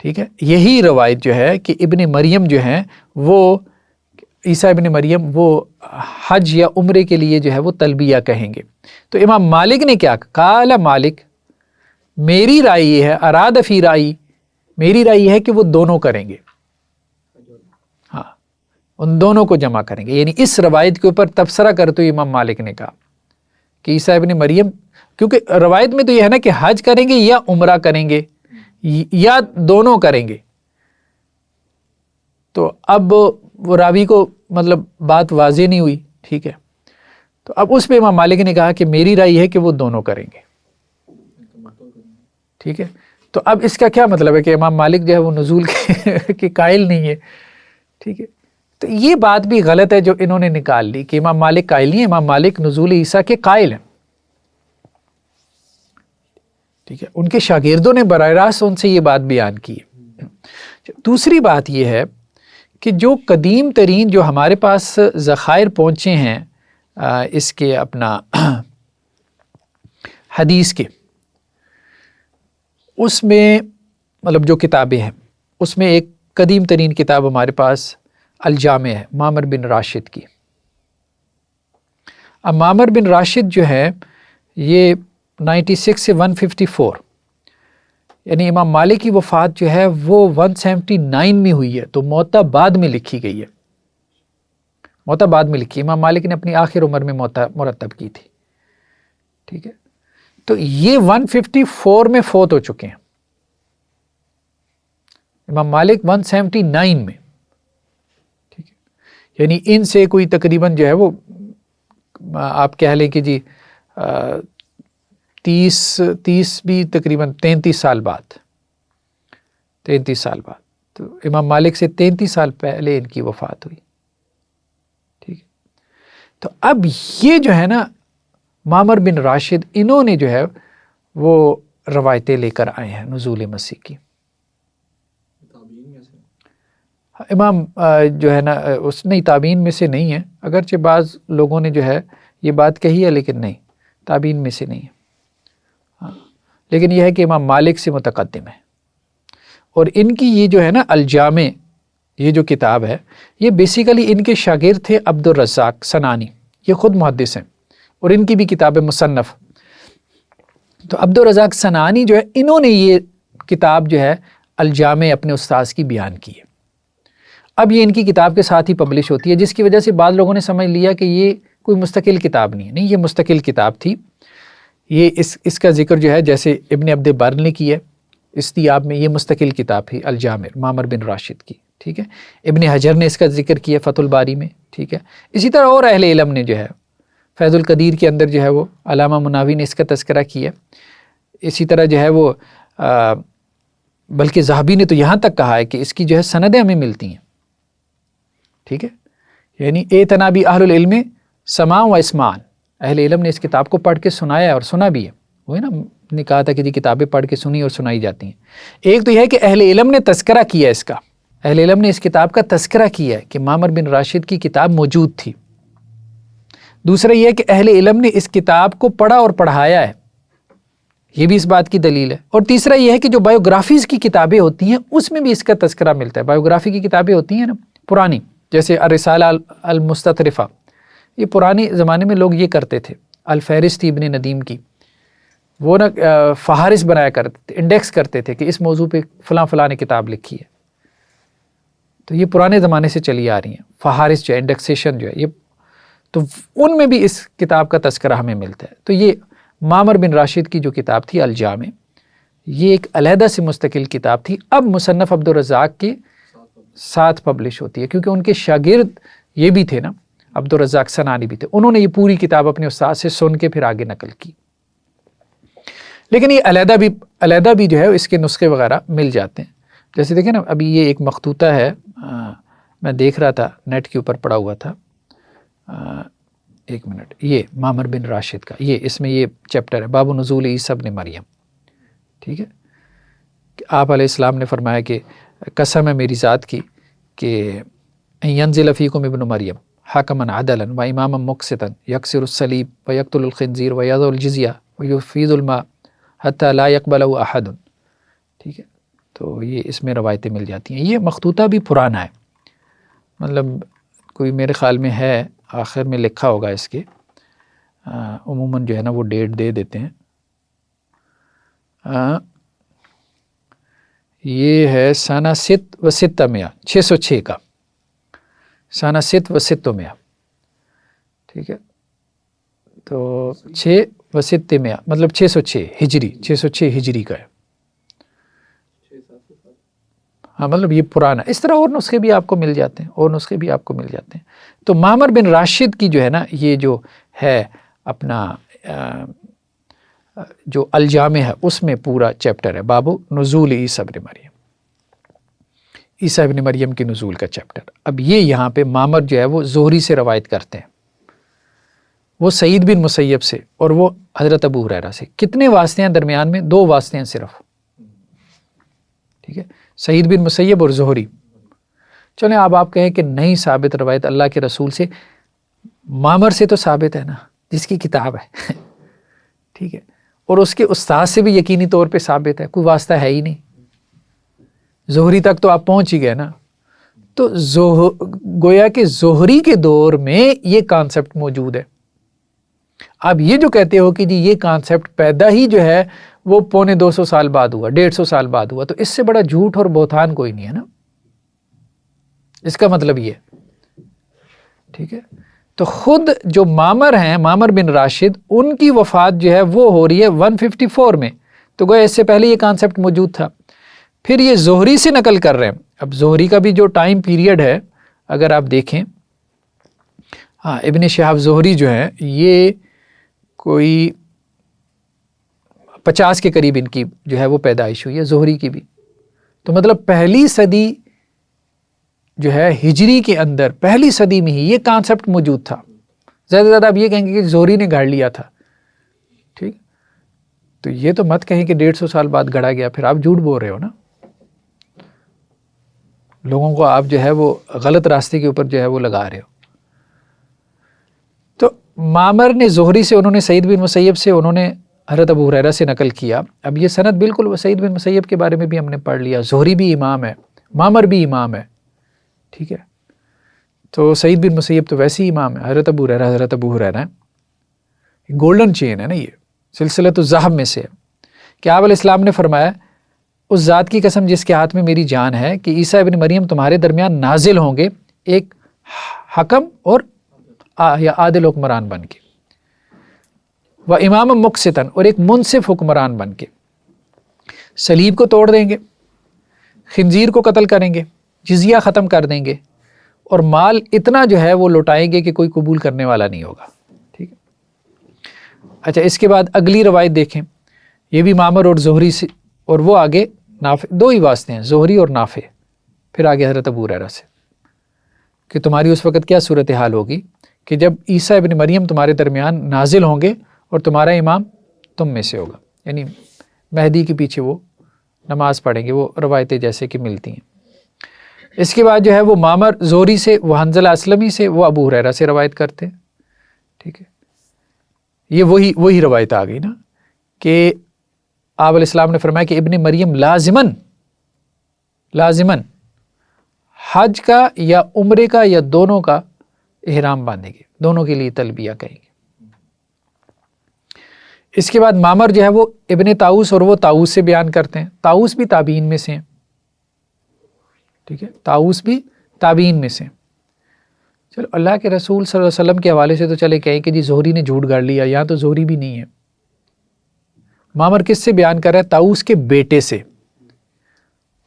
ٹھیک ہے، یہی روایت جو ہے کہ ابن مریم جو ہیں وہ عیسیٰ ابن مریم وہ حج یا عمرے کے لیے جو ہے وہ تلبیہ کہیں گے، تو امام مالک نے کیا کہا، قال مالک، میری رائے یہ ہے، اراد فی رائی، میری رائے یہ ہے کہ وہ دونوں کریں گے، ہاں ان دونوں کو جمع کریں گے، یعنی اس روایت کے اوپر تبصرہ کرتے ہوئے امام مالک نے کہا کہ عیسیٰ ابن مریم، کیونکہ روایت میں تو یہ ہے نا کہ حج کریں گے یا عمرہ کریں گے یا دونوں کریں گے، تو اب وہ راوی کو مطلب بات واضح نہیں ہوئی، ٹھیک ہے، تو اب اس پہ امام مالک نے کہا کہ میری رائے ہے کہ وہ دونوں کریں گے، ٹھیک ہے۔ تو اب اس کا کیا مطلب ہے کہ امام مالک جو ہے وہ نزول کے قائل نہیں ہے، ٹھیک ہے۔ تو یہ بات بھی غلط ہے جو انہوں نے نکال لی کہ امام مالک قائل نہیں ہے، امام مالک نزول عیسیٰ کے قائل ہیں، ٹھیک ہے، ان کے شاگردوں نے براہ راست ان سے یہ بات بیان کی ہے۔ دوسری بات یہ ہے کہ جو قدیم ترین جو ہمارے پاس ذخائر پہنچے ہیں اس کے اپنا حدیث کے، اس میں مطلب جو کتابیں ہیں اس میں ایک قدیم ترین کتاب ہمارے پاس الجامع ہے معمر بن راشد کی۔ اب معمر بن راشد جو ہے یہ 96 سے 154، یعنی امام مالک کی وفات جو ہے وہ 179 میں ہوئی ہے، تو موتہ بعد میں لکھی گئی ہے، موتہ بعد میں لکھی، امام مالک نے اپنی آخر عمر میں موتہ مرتب کی تھی، ٹھیک ہے۔ تو یہ 154 میں فوت ہو چکے ہیں، امام مالک 179 میں، ٹھیک ہے، یعنی ان سے کوئی تقریباً جو ہے وہ آپ کہہ لیں کہ جی 30 بھی تقریباً 33 سال بعد، 33 سال بعد، تو امام مالک سے 33 سال پہلے ان کی وفات ہوئی، ٹھیک ہے۔ تو اب یہ جو ہے نا معمر بن راشد، انہوں نے جو ہے وہ روایتیں لے کر آئے ہیں نزول مسیح کی، امام جو ہے نا اس نے تابعین میں سے نہیں ہے، اگرچہ بعض لوگوں نے جو ہے یہ بات کہی ہے لیکن نہیں، تابعین میں سے نہیں ہے، ہاں، لیکن یہ ہے کہ امام مالک سے متقدم ہے۔ اور ان کی یہ جو ہے نا الجامع، یہ جو کتاب ہے یہ بیسیکلی ان کے شاگرد تھے عبد الرزاق صنعانی، یہ خود محدث ہیں اور ان کی بھی کتاب مصنف، تو عبد الرزاق صنعانی جو ہے انہوں نے یہ کتاب جو ہے الجامع اپنے استاذ کی بیان کی ہے۔ اب یہ ان کی کتاب کے ساتھ ہی پبلش ہوتی ہے، جس کی وجہ سے بعض لوگوں نے سمجھ لیا کہ یہ کوئی مستقل کتاب نہیں ہے، نہیں، یہ مستقل کتاب تھی، یہ اس کا ذکر جو ہے جیسے ابن عبد بر نے کی ہے استیاب میں، یہ مستقل کتاب تھی الجامع معمر بن راشد کی، ٹھیک ہے۔ ابن حجر نے اس کا ذکر کیا فتح الباری میں، ٹھیک ہے۔ اسی طرح اور اہل علم نے جو ہے فیض القدیر کے اندر جو ہے وہ علامہ مناوی نے اس کا تذکرہ کیا. اسی طرح جو ہے وہ بلکہ ذہبی نے تو یہاں تک کہا ہے کہ اس کی جو ہے سندیں ہمیں ملتی ہیں. ٹھیک ہے، یعنی اعتنا بھی اہل العلم سماع و اسمان، اہل علم نے اس کتاب کو پڑھ کے سنایا ہے اور سنا بھی ہے. وہ ہے نا، نے کہا تھا کہ جی کتابیں پڑھ کے سنی اور سنائی جاتی ہیں. ایک تو یہ ہے کہ اہل علم نے تذکرہ کیا اس کا، اہل علم نے اس کتاب کا تذکرہ کیا ہے کہ معمر بن راشد کی کتاب موجود تھی. دوسرا یہ ہے کہ اہل علم نے اس کتاب کو پڑھا اور پڑھایا ہے، یہ بھی اس بات کی دلیل ہے. اور تیسرا یہ ہے کہ جو بایوگرافیز کی کتابیں ہوتی ہیں اس میں بھی اس کا تذکرہ ملتا ہے. بایوگرافی کی کتابیں ہوتی ہیں نا پرانی، جیسے الرسالہ المستطرفہ، یہ پرانے زمانے میں لوگ یہ کرتے تھے. الفہرست ابن ندیم کی وہ نا فہارس بنایا کرتے تھے، انڈیکس کرتے تھے کہ اس موضوع پہ فلاں فلاں نے کتاب لکھی ہے. تو یہ پرانے زمانے سے چلی آ رہی ہیں فہارس جو ہے، انڈیکسیشن جو ہے یہ، تو ان میں بھی اس کتاب کا تذکرہ ہمیں ملتا ہے. تو یہ معمر بن راشد کی جو کتاب تھی الجامع، یہ ایک علیحدہ سے مستقل کتاب تھی. اب مصنف عبد الرزاق کے ساتھ پبلش ہوتی ہے، کیونکہ ان کے شاگرد یہ بھی تھے نا، عبد الرزاق سنانی بھی تھے، انہوں نے یہ پوری کتاب اپنے استاد سے سن کے پھر آگے نقل کی. لیکن یہ علیحدہ بھی جو ہے اس کے نسخے وغیرہ مل جاتے ہیں. جیسے دیکھیں نا، ابھی یہ ایک مخطوطہ ہے، میں دیکھ رہا تھا نیٹ کے اوپر پڑا ہوا تھا، ایک منٹ، یہ معمر بن راشد کا، یہ اس میں یہ چیپٹر ہے باب نزول عیسی ابن مریم. ٹھیک ہے، کہ آپ علیہ السلام نے فرمایا کہ قسم ہے میری ذات کی کہ ینزل فیکم ابن مریم حکما عدلا و اماما مقسطا یکسر الصلیب و یقتل الخنزیر و یضع الجزیہ و یفیض الماء حتی لا یقبلہ احد. ٹھیک ہے، تو یہ اس میں روایتیں مل جاتی ہیں. یہ مخطوطہ بھی پرانا ہے، مطلب کوئی میرے خیال میں ہے آخر میں لکھا ہوگا اس کے، عموماً جو ہے نا وہ ڈیٹ دے دیتے ہیں. یہ ہے سنہ 606 606 کا، سنہ 606. ٹھیک ہے، تو 606 مطلب 606 ہجری، 606 ہجری کا ہے. ہاں مطلب یہ پرانا. اس طرح اور نسخے بھی آپ کو مل جاتے ہیں، تو معمر بن راشد کی جو ہے نا یہ جو ہے اپنا جو الجامع ہے اس میں پورا چیپٹر ہے باب نزول عیسی ابن مریم، عیسی ابن مریم کی نزول کا چیپٹر. اب یہ یہاں پہ معمر جو ہے وہ زہری سے روایت کرتے ہیں، وہ سعید بن مسیب سے اور وہ حضرت ابو ہریرہ سے. کتنے واسطے ہیں درمیان میں؟ 2 واسطے ہیں صرف. ٹھیک ہے، سعید بن مسیب اور زہری. چلیں اب آپ کہیں کہ نہیں ثابت روایت اللہ کے رسول سے، معمر سے تو ثابت ہے نا جس کی کتاب ہے. ٹھیک ہے، اور اس کے استاد سے بھی یقینی طور پہ ثابت ہے، کوئی واسطہ ہے ہی نہیں. زہری تک تو آپ پہنچ ہی گئے نا. تو گویا کہ زہری کے دور میں یہ کانسیپٹ موجود ہے. اب یہ جو کہتے ہو کہ جی یہ کانسیپٹ پیدا ہی جو ہے وہ 250 سال بعد ہوا، 150 سال بعد ہوا، تو اس سے بڑا جھوٹ اور بہتان کوئی نہیں ہے نا. اس کا مطلب یہ ہے. ٹھیک ہے، تو خود جو معمر ہیں، معمر بن راشد، ان کی وفات جو ہے وہ ہو رہی ہے 154 میں. تو گویا اس سے پہلے یہ کانسیپٹ موجود تھا. پھر یہ زہری سے نقل کر رہے ہیں. اب زہری کا بھی جو ٹائم پیریڈ ہے اگر آپ دیکھیں، ہاں ابن شہاب زہری جو ہے یہ کوئی 50 کے قریب ان کی جو ہے وہ پیدائش ہوئی ہے، زہری کی بھی. تو مطلب پہلی صدی جو ہے ہجری کے اندر، پہلی صدی میں ہی یہ کانسیپٹ موجود تھا. زیادہ سے زیادہ آپ یہ کہیں گے کہ زہری نے گھڑ لیا تھا. ٹھیک، تو یہ تو مت کہیں کہ 150 سال بعد گھڑا گیا، پھر آپ جھوٹ بول رہے ہو نا. لوگوں کو آپ جو ہے وہ غلط راستے کے اوپر جو ہے وہ لگا رہے ہو. تو معمر نے زہری سے، انہوں نے سعید بن مسیب سے، انہوں نے حضرت ابو ہریرہ سے نقل کیا. اب یہ سند بالکل سعید بن مسیب کے بارے میں بھی ہم نے پڑھ لیا، زہری بھی امام ہے، معمر بھی امام ہے. ٹھیک ہے، تو سعید بن مسیب تو ویسے ہی امام ہے. حضرت ابو ہریرہ ہے. گولڈن چین ہے نا، یہ سلسلۃ الذہب میں سے ہے کہ آپ علیہ السلام نے فرمایا اس ذات کی قسم جس کے ہاتھ میں میری جان ہے کہ عیسیٰ ابن مریم تمہارے درمیان نازل ہوں گے ایک حکم اور یا عادل حکمران بن کے، و امام مقسطن، اور ایک منصف حکمران بن کے. صلیب کو توڑ دیں گے، خنزیر کو قتل کریں گے، جزیہ ختم کر دیں گے، اور مال اتنا جو ہے وہ لوٹائیں گے کہ کوئی قبول کرنے والا نہیں ہوگا. ٹھیک ہے، اچھا اس کے بعد اگلی روایت دیکھیں، یہ بھی معمر اور زہری سے، اور وہ آگے نافع، دو ہی واسطے ہیں زہری اور نافع، پھر آگے حضرت ابو ہریرہ سے، کہ تمہاری اس وقت کیا صورتحال ہوگی کہ جب عیسیٰ ابن مریم تمہارے درمیان نازل ہوں گے اور تمہارا امام تم میں سے ہوگا، یعنی مہدی کے پیچھے وہ نماز پڑھیں گے، وہ روایتیں جیسے کہ ملتی ہیں۔ اس کے بعد جو ہے وہ معمر زہری سے، وہ حنظلہ اسلمی سے، وہ ابو ہریرہ سے روایت کرتے ہیں، ٹھیک ہے۔ یہ وہی روایت آ گئی نا کہ آپ علیہ السلام نے فرمایا کہ ابن مریم لازماً حج کا یا عمرے کا یا دونوں کا احرام باندھیں گے، دونوں کے لیے تلبیہ کہیں گے۔ اس کے بعد معمر جو ہے وہ ابن طاؤس، اور وہ طاؤس سے بیان کرتے ہیں، طاؤس بھی تابعین میں سے ہیں، ٹھیک ہے، طاؤس بھی تابعین میں سے ہیں۔ چلو اللہ کے رسول صلی اللہ علیہ وسلم کے حوالے سے تو چلے کہیں کہ جی زہری نے جھوٹ گاڑ لیا، یہاں تو زہری بھی نہیں ہے۔ معمر کس سے بیان کر رہا ہے؟ طاؤس کے بیٹے سے،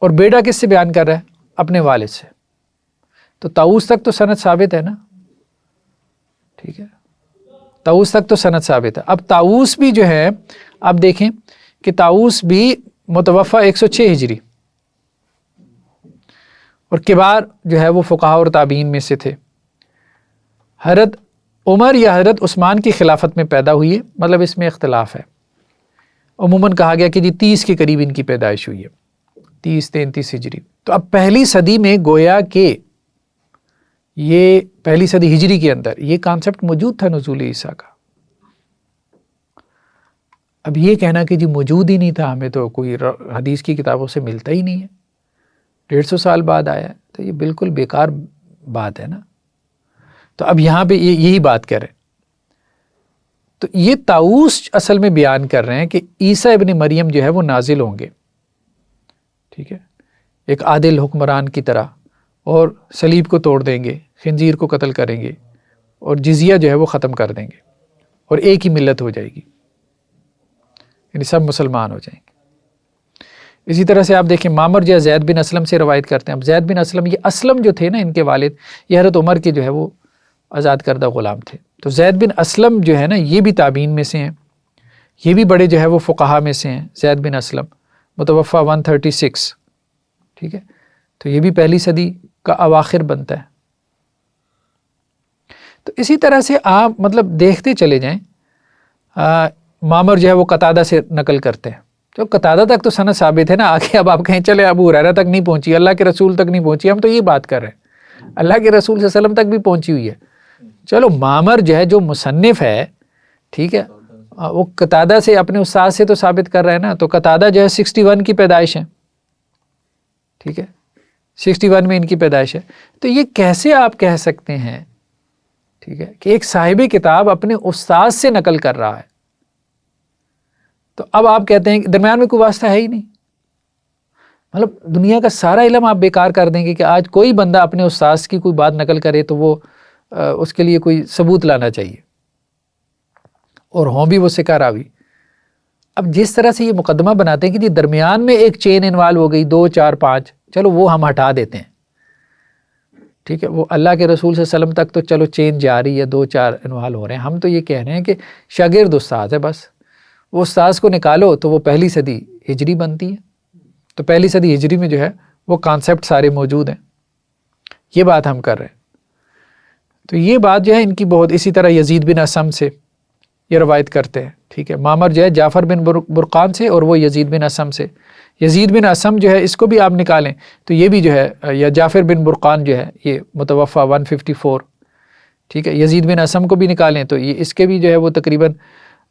اور بیٹا کس سے بیان کر رہا ہے؟ اپنے والد سے، تو طاؤس تک تو سند ثابت ہے نا، ٹھیک ہے، طاؤس تک تو سند ثابت ہے۔ اب طاؤس بھی جو ہے، اب دیکھیں کہ طاؤس بھی متوفی 106 ہجری، اور کبار جو ہے وہ فقہاء اور تابعین میں سے تھے۔ حضرت عمر یا حضرت عثمان کی خلافت میں پیدا ہوئی ہے، مطلب اس میں اختلاف ہے، عموماً کہا گیا کہ جی 30 کے قریب ان کی پیدائش ہوئی ہے، 30-33 ہجری۔ تو اب پہلی صدی میں گویا کہ یہ پہلی صدی ہجری کے اندر یہ کانسیپٹ موجود تھا نزول عیسیٰ کا۔ اب یہ کہنا کہ جی موجود ہی نہیں تھا، ہمیں تو کوئی حدیث کی کتابوں سے ملتا ہی نہیں ہے، 150 سال بعد آیا ہے، تو یہ بالکل بیکار بات ہے نا۔ تو اب یہاں پہ یہی بات کر رہے ہیں، تو یہ طاؤس اصل میں بیان کر رہے ہیں کہ عیسیٰ ابن مریم جو ہے وہ نازل ہوں گے، ٹھیک ہے، ایک عادل حکمران کی طرح، اور صلیب کو توڑ دیں گے، خنزیر کو قتل کریں گے، اور جزیہ جو ہے وہ ختم کر دیں گے، اور ایک ہی ملت ہو جائے گی، یعنی سب مسلمان ہو جائیں گے۔ اسی طرح سے آپ دیکھیں معمر جو ہے زید بن اسلم سے روایت کرتے ہیں۔ اب زید بن اسلم، یہ اسلم جو تھے نا ان کے والد، یہ حضرت عمر کے جو ہے وہ آزاد کردہ غلام تھے، تو زید بن اسلم جو ہے نا یہ بھی تابعین میں سے ہیں، یہ بھی بڑے جو ہے وہ فقہا میں سے ہیں۔ زید بن اسلم متوفی 136، ٹھیک ہے، تو یہ بھی پہلی صدی کا اواخر بنتا ہے۔ تو اسی طرح سے آپ مطلب دیکھتے چلے جائیں، معمر جو ہے وہ قتادہ سے نقل کرتے ہیں، تو قتادہ تک تو سند ثابت ہے نا، آگے اب آپ کہیں چلے ابو ہریرہ تک نہیں پہنچی، اللہ کے رسول تک نہیں پہنچی، ہم تو یہ بات کر رہے ہیں اللہ کے رسول صلی اللہ علیہ وسلم تک بھی پہنچی ہوئی ہے۔ چلو معمر جو ہے جو مصنف ہے، ٹھیک ہے، وہ قتادہ سے اپنے استاد سے تو ثابت کر رہا ہے نا، تو قتادہ جو ہے 61 کی پیدائش ہے، ٹھیک ہے، 61 میں ان کی پیدائش ہے۔ تو یہ کیسے آپ کہہ سکتے ہیں، ٹھیک ہے، کہ ایک صاحب کتاب اپنے استاد سے نقل کر رہا ہے، تو اب آپ کہتے ہیں کہ درمیان میں کوئی واسطہ ہے ہی نہیں، مطلب دنیا کا سارا علم آپ بیکار کر دیں گے کہ آج کوئی بندہ اپنے استاد کی کوئی بات نقل کرے تو وہ اس کے لیے کوئی ثبوت لانا چاہیے، اور ہوں بھی وہ سکہ راوی۔ اب جس طرح سے یہ مقدمہ بناتے ہیں کہ جی درمیان میں ایک چین انوالو ہو گئی، 2 4 5، چلو وہ ہم ہٹا دیتے ہیں، ٹھیک ہے، وہ اللہ کے رسول صلی اللہ علیہ وسلم تک تو چلو چین جاری ہے، 2 4 انوال ہو رہے ہیں، ہم تو یہ کہہ رہے ہیں کہ شاگرد استاد ہے، بس وہ استاذ کو نکالو تو وہ پہلی صدی ہجری بنتی ہے، تو پہلی صدی ہجری میں جو ہے وہ کانسیپٹ سارے موجود ہیں، یہ بات ہم کر رہے ہیں۔ تو یہ بات جو ہے ان کی بہت، اسی طرح یزید بن اسم سے یہ روایت کرتے ہیں، ٹھیک ہے، معمر جو ہے جعفر بن برقان سے، اور وہ یزید بن اسم سے۔ یزید بن اسم جو ہے اس کو بھی آپ نکالیں تو یہ بھی جو ہے، یا جعفر بن برقان جو ہے یہ متوفی 154، ٹھیک ہے، یزید بن اسم کو بھی نکالیں تو یہ اس کے بھی جو ہے وہ تقریباً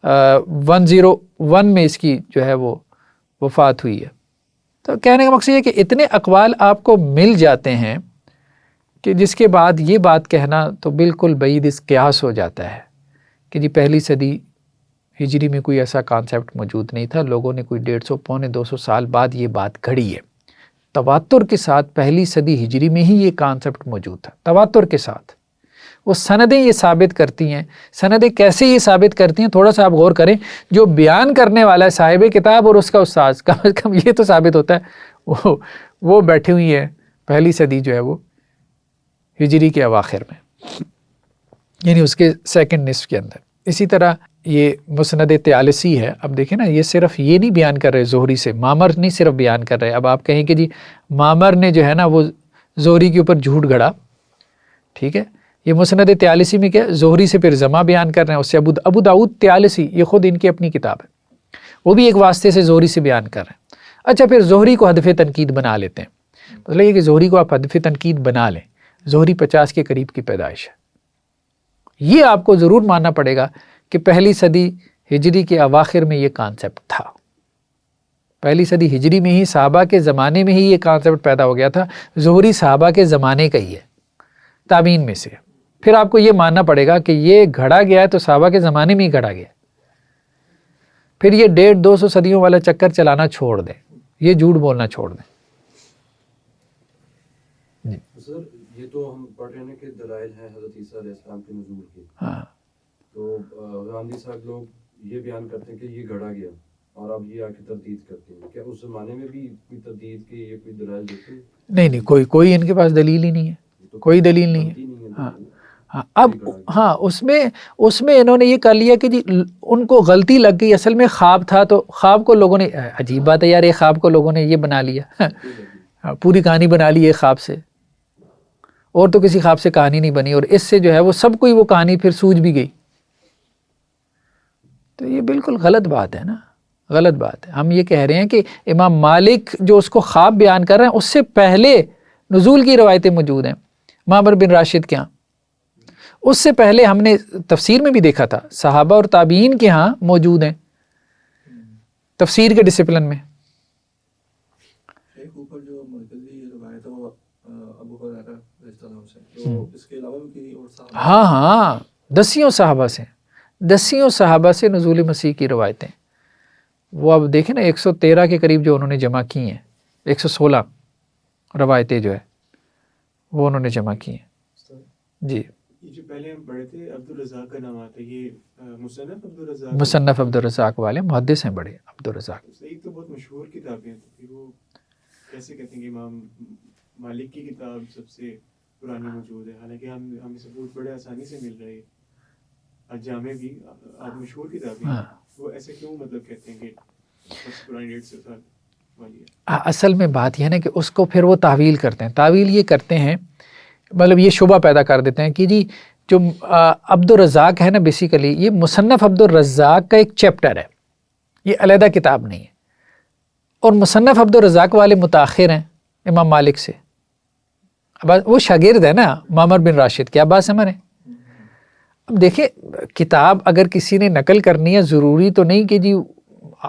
101 میں اس کی جو ہے وہ وفات ہوئی ہے۔ تو کہنے کا مقصد یہ کہ اتنے اقوال آپ کو مل جاتے ہیں کہ جس کے بعد یہ بات کہنا تو بالکل بعید اس قیاس ہو جاتا ہے کہ جی پہلی صدی ہجری میں کوئی ایسا کانسیپٹ موجود نہیں تھا، لوگوں نے کوئی 150 پونے 200 سال بعد یہ بات گھڑی ہے۔ تواتر کے ساتھ پہلی صدی ہجری میں ہی یہ کانسیپٹ موجود تھا، تواتر کے ساتھ۔ وہ سندیں یہ ثابت کرتی ہیں، سندیں کیسے یہ ثابت کرتی ہیں، تھوڑا سا آپ غور کریں، جو بیان کرنے والا ہے صاحب کتاب اور اس کا استاذ، کم از کم یہ تو ثابت ہوتا ہے وہ بیٹھی ہوئی ہے پہلی صدی جو ہے وہ ہجری کے اواخر میں، یعنی اس کے سیکنڈ نصف کے اندر۔ اسی طرح یہ مسند طیالسی ہے. اب دیکھیں نا یہ صرف یہ نہیں بیان کر رہے زہری سے، معمر نہیں صرف بیان کر رہے. اب آپ کہیں کہ جی معمر نے جو ہے نا وہ زہری کے اوپر جھوٹ گھڑا، ٹھیک ہے. یہ مسند طیالسی میں کیا زہری سے پھر زما بیان کر رہے ہیں، اس سے ابو داؤد طیالسی یہ خود ان کی اپنی کتاب ہے، وہ بھی ایک واسطے سے زہری سے بیان کر رہے ہیں. اچھا پھر زہری کو ہدف تنقید بنا لیتے ہیں. مطلب یہ کہ زہری کو آپ ہدف تنقید بنا لیں. زہری 50 کے قریب کی پیدائش ہے. یہ آپ کو ضرور ماننا پڑے گا کہ پہلی صدی ہجری کے اواخر میں یہ کانسیپٹ تھا. پہلی صدی ہجری میں ہی صحابہ کے زمانے میں ہی یہ کانسیپٹ پیدا ہو گیا تھا. زہری صحابہ کے زمانے کا ہی ہے، تابعین میں سے. پھر آپ کو یہ ماننا پڑے گا کہ یہ گھڑا گیا ہے تو صحابہ کے زمانے میں ہی گھڑا گیا. پھر یہ 150-200 صدیوں والا چکر چلانا چھوڑ دیں، یہ جھوٹ بولنا چھوڑ دیں. سر یہ تو ہم پڑھ رہے ہیں کہ دلائل ہیں حضرت عیسیٰ علیہ السلام کے نزول کے. ہاں تو غامدی صاحب لوگ یہ بیان کرتے ہیں کہ یہ گھڑا گیا اور اب یہ آ کے تردید کرتے ہیں. کیا اس زمانے میں بھی کوئی تردید کے یہ کوئی دلائل دیتے ہیں؟ نہیں کوئی ان کے پاس دلیل ہی نہیں ہے، کوئی دلیل نہیں ہے. ہاں اب ہاں اس میں انہوں نے یہ کر لیا کہ جی ان کو غلطی لگ گئی، اصل میں خواب تھا. تو خواب کو لوگوں نے، عجیب بات ہے یار، یہ خواب کو لوگوں نے یہ بنا لیا، پوری کہانی بنا لی ایک خواب سے. اور تو کسی خواب سے کہانی نہیں بنی، اور اس سے جو ہے وہ سب کوئی وہ کہانی پھر سوج بھی گئی. تو یہ بالکل غلط بات ہے نا، غلط بات ہے. ہم یہ کہہ رہے ہیں کہ امام مالک جو اس کو خواب بیان کر رہے ہیں اس سے پہلے نزول کی روایتیں موجود ہیں معمر بن راشد کے ہاں. اس سے پہلے ہم نے تفسیر میں بھی دیکھا تھا صحابہ اور تابعین کے ہاں موجود ہیں تفسیر کے ڈسپلن میں. اوپر جو مرکزی روایت ہے وہ ابو ہریرہ رضی اللہ عنہ سے، تو اس کے علاوہ بھی اور صحابہ، ہاں دسیوں صحابہ سے نزول مسیح کی روایتیں. وہ اب دیکھیں نا 113 کے قریب جو انہوں نے جمع کی ہیں، 116 روایتیں جو ہے وہ انہوں نے جمع کی ہیں. جی یہ جو پہلے ہم پڑھے تھے عبدالرزاق کا نام آتا ہے، یہ مصنف عبدالرزاق والے محدث ہیں بڑے عبدالرزاق. ایک تو بہت مشہور کتابیں ہیں، تو پھر وہ کیسے کہتے ہیں کہ امام مالک کی کتاب سب سے پرانی موجود ہے، حالانکہ ہمیں ثبوت بڑے آسانی سے مل رہے ہیں. جامع بھی آپ مشہور کتابیں ہیں، وہ ایسے کیوں مطلب کہتے ہیں کہ سب سے پرانی 150 سال والی ہے؟ اصل میں بات یہ ہے نا کہ اس کو پھر وہ تعویل کرتے ہیں. تعویل یہ کرتے ہیں، مطلب یہ شبہ پیدا کر دیتے ہیں کہ جی جو عبدالرزاق ہے نا، بیسیکلی یہ مصنف عبدالرزاق کا ایک چیپٹر ہے، یہ علیحدہ کتاب نہیں ہے. اور مصنف عبدالرزاق والے متاخر ہیں امام مالک سے. اب وہ شاگرد ہے نا معمر بن راشد کے. اب بات سمجھ رہے ہیں؟ اب دیکھیں کتاب اگر کسی نے نقل کرنی ہے، ضروری تو نہیں کہ جی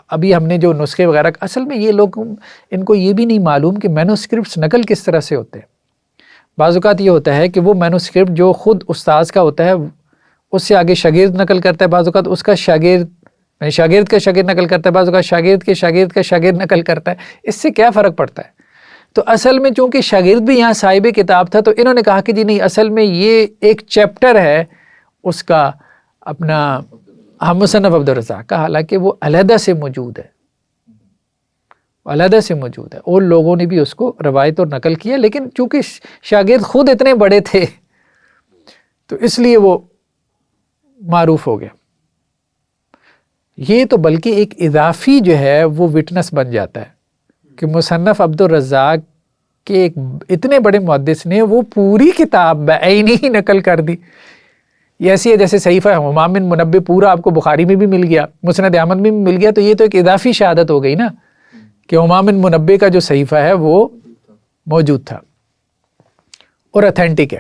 ابھی ہم نے جو نسخے وغیرہ، اصل میں یہ لوگ ان کو یہ بھی نہیں معلوم کہ مینوسکرپٹس نقل کس طرح سے ہوتے ہیں. بعض اوقات یہ ہوتا ہے کہ وہ مینوسکرپٹ جو خود استاذ کا ہوتا ہے اس سے آگے شاگرد نقل کرتا ہے، بعض اوقات اس کا شاگرد کا شاگرد نقل کرتا ہے، بعض اوقات شاگرد کے شاگرد کا شاگرد نقل کرتا ہے. اس سے کیا فرق پڑتا ہے؟ تو اصل میں چونکہ شاگرد بھی یہاں صاحب کتاب تھا، تو انہوں نے کہا کہ جی نہیں، اصل میں یہ ایک چیپٹر ہے اس کا اپنا مصنف عبدالرزاق کا، حالانکہ وہ علیحدہ سے موجود ہے، اور لوگوں نے بھی اس کو روایت اور نقل کیا. لیکن چونکہ شاگرد خود اتنے بڑے تھے تو اس لیے وہ معروف ہو گیا. یہ تو بلکہ ایک اضافی جو ہے وہ وٹنس بن جاتا ہے کہ مصنف عبدالرزاق کے ایک اتنے بڑے محدث نے وہ پوری کتاب بعینی ہی نقل کر دی. یہ ایسی ہے جیسے صحیفہ حمام بن منبہ پورا آپ کو بخاری میں بھی مل گیا، مسند احمد میں بھی مل گیا. تو یہ تو ایک اضافی شہادت ہو گئی نا کہ حمام بن منبہ کا جو صحیفہ ہے وہ موجود تھا اور اتھینٹک ہے.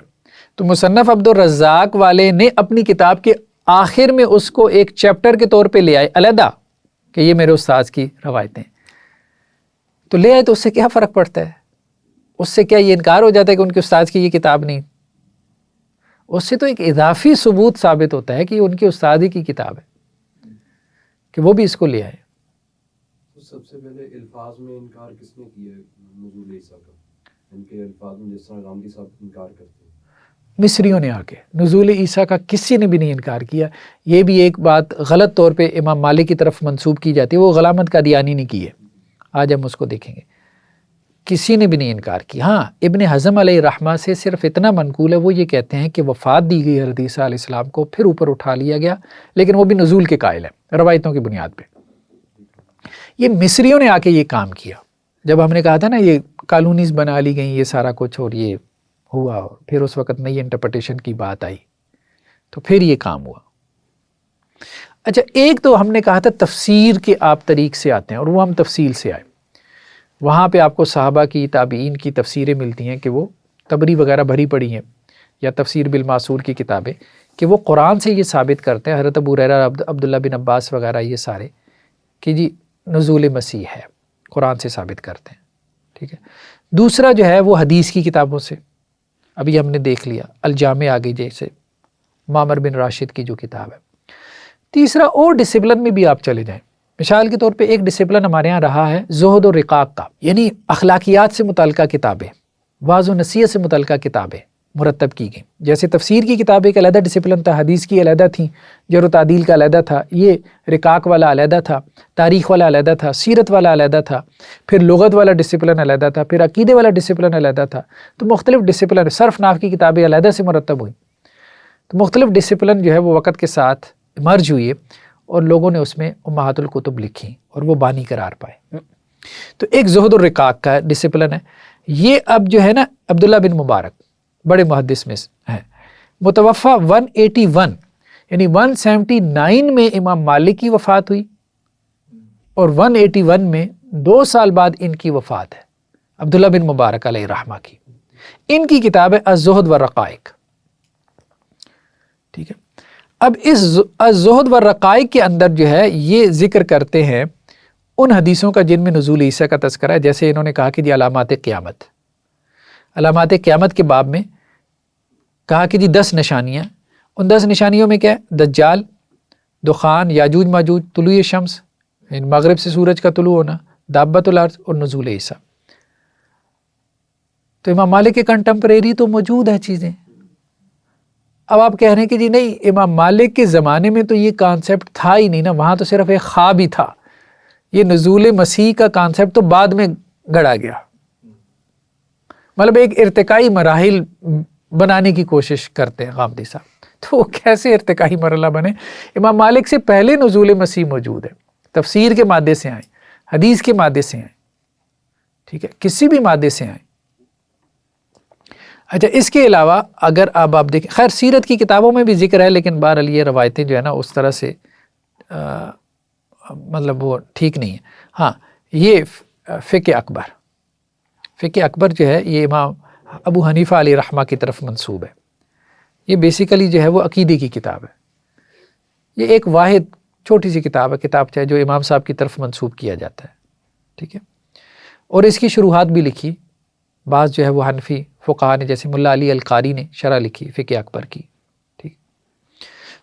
تو مصنف عبدالرزاق والے نے اپنی کتاب کے آخر میں اس کو ایک چیپٹر کے طور پہ لے آئے علیحدہ کہ یہ میرے استاذ کی روایتیں. تو لے آئے تو اس سے کیا فرق پڑتا ہے؟ اس سے کیا یہ انکار ہو جاتا ہے کہ ان کے استاذ کی یہ کتاب نہیں؟ اس سے تو ایک اضافی ثبوت ثابت ہوتا ہے کہ یہ ان کے استاد ہی کی کتاب ہے کہ وہ بھی اس کو لے آئے. سب سے پہلے الفاظ میں انکار کس نے کیا ہے نزول عیسیٰ کا؟ ان کے الفاظ میں جس طرح غامدی صاحب انکار کرتے ہیں، مصریوں نے آ کے نزول عیسیٰ کا کسی نے بھی نہیں انکار کیا. یہ بھی ایک بات غلط طور پہ امام مالک کی طرف منسوب کی جاتی ہے، وہ غلامت قادیانی نے کی ہے. آج ہم اس کو دیکھیں گے. کسی نے بھی نہیں انکار کی. ہاں ابن حزم علیہ رحمہ سے صرف اتنا منقول ہے، وہ یہ کہتے ہیں کہ وفات دی گئی حضرت عیسیٰ علیہ السلام کو، پھر اوپر اٹھا لیا گیا، لیکن وہ بھی نزول کے قائل ہے روایتوں کی بنیاد پہ. یہ مصریوں نے آ کے یہ کام کیا. جب ہم نے کہا تھا نا یہ کالونیز بنا لی گئیں، یہ سارا کچھ، اور یہ ہوا، اور پھر اس وقت نئی انٹرپریٹیشن کی بات آئی تو پھر یہ کام ہوا. اچھا ایک تو ہم نے کہا تھا تفسیر کے آپ طریق سے آتے ہیں، اور وہ ہم تفصیل سے آئے. وہاں پہ آپ کو صحابہ کی، تابعین کی تفسیریں ملتی ہیں کہ وہ تبری وغیرہ بھری پڑی ہیں، یا تفسیر بالمعصور کی کتابیں، کہ وہ قرآن سے یہ ثابت کرتے ہیں، حضرت ابو ہریرہ، عبداللہ بن عباس وغیرہ یہ سارے، کہ جی نزول مسیح ہے، قرآن سے ثابت کرتے ہیں. ٹھیک ہے. دوسرا جو ہے وہ حدیث کی کتابوں سے، ابھی ہم نے دیکھ لیا الجامع آگے جیسے معمر بن راشد کی جو کتاب ہے. تیسرا اور ڈسپلن میں بھی آپ چلے جائیں. مثال کے طور پہ ایک ڈسپلن ہمارے ہاں رہا ہے زہد و رقاق کا، یعنی اخلاقیات سے متعلقہ کتابیں، وعظ و نصیحت سے متعلقہ کتابیں مرتب کی گئیں. جیسے تفسیر کی کتابیں ایک علیحدہ ڈسپلن تھا، حدیث کی علیحدہ تھیں، جرح و تعدیل کا علیحدہ تھا، یہ رقاق والا علیحدہ تھا، تاریخ والا علیحدہ تھا، سیرت والا علیحدہ تھا، پھر لغت والا ڈسپلن علیحدہ تھا، پھر عقیدے والا ڈسپلن علیحدہ تھا. تو مختلف ڈسپلن، صرف نحو کی کتابیں علیحدہ سے مرتب ہوئیں. تو مختلف ڈسپلن جو ہے وہ وقت کے ساتھ مرج ہوئے، اور لوگوں نے اس میں امہات الکتب لکھی اور وہ بانی قرار پائے. تو ایک زہد الرقاق کا ڈسپلن ہے. یہ اب جو ہے نا عبداللہ بن مبارک بڑے محدث میں ہیں، متوفہ 181 یعنی 179 میں امام مالک کی وفات ہوئی، اور 181 میں 2 سال بعد ان کی وفات ہے، عبداللہ بن مبارک علیہ رحمہ کی. ان کی کتاب ہے الزہد والرقائق. ٹھیک ہے. اب اس الزہد والرقائق کے اندر جو ہے یہ ذکر کرتے ہیں ان حدیثوں کا جن میں نزول عیسیٰ کا تذکرہ ہے. جیسے انہوں نے کہا کہ جی علامات قیامت، علامات قیامت کے باب میں کہا کہ جی 10 نشانیاں، ان 10 نشانیوں میں کیا ہے؟ دجال، دخان، یاجوج ماجوج، طلوع شمس مغرب سے سورج کا طلوع ہونا، دابۃ الارض، اور نزول عیسیٰ. تو امام مالک کے کنٹمپریری تو موجود ہے چیزیں. اب آپ کہہ رہے ہیں کہ جی نہیں، امام مالک کے زمانے میں تو یہ کانسیپٹ تھا ہی نہیں نا، وہاں تو صرف ایک خواب ہی تھا. یہ نزول مسیح کا کانسیپٹ تو بعد میں گڑا گیا، مطلب ایک ارتقائی مراحل بنانے کی کوشش کرتے ہیں غامدی صاحب. تو کیسے ارتقائی مرحلہ بنے؟ امام مالک سے پہلے نزول مسیح موجود ہے، تفسیر کے مادے سے آئیں، حدیث کے مادے سے آئیں، ٹھیک ہے، کسی بھی مادے سے آئیں. اچھا اس کے علاوہ اگر آپ دیکھیں، خیر سیرت کی کتابوں میں بھی ذکر ہے، لیکن بہرحال یہ روایتیں جو ہے نا اس طرح سے مطلب وہ ٹھیک نہیں ہے. ہاں یہ فقہ اکبر، فقہ اکبر جو ہے یہ امام ابو حنیفہ علیہ رحمہ کی طرف منسوب ہے. یہ بیسیکلی جو ہے وہ عقیدے کی کتاب ہے. یہ ایک واحد چھوٹی سی کتاب ہے، کتاب چاہے جو امام صاحب کی طرف منسوب کیا جاتا ہے. ٹھیک ہے. اور اس کی شروحات بھی لکھی بعض جو ہے وہ حنفی فقہاء نے، جیسے ملا علی القاری نے شرح لکھی فقہ اکبر کی. ٹھیک.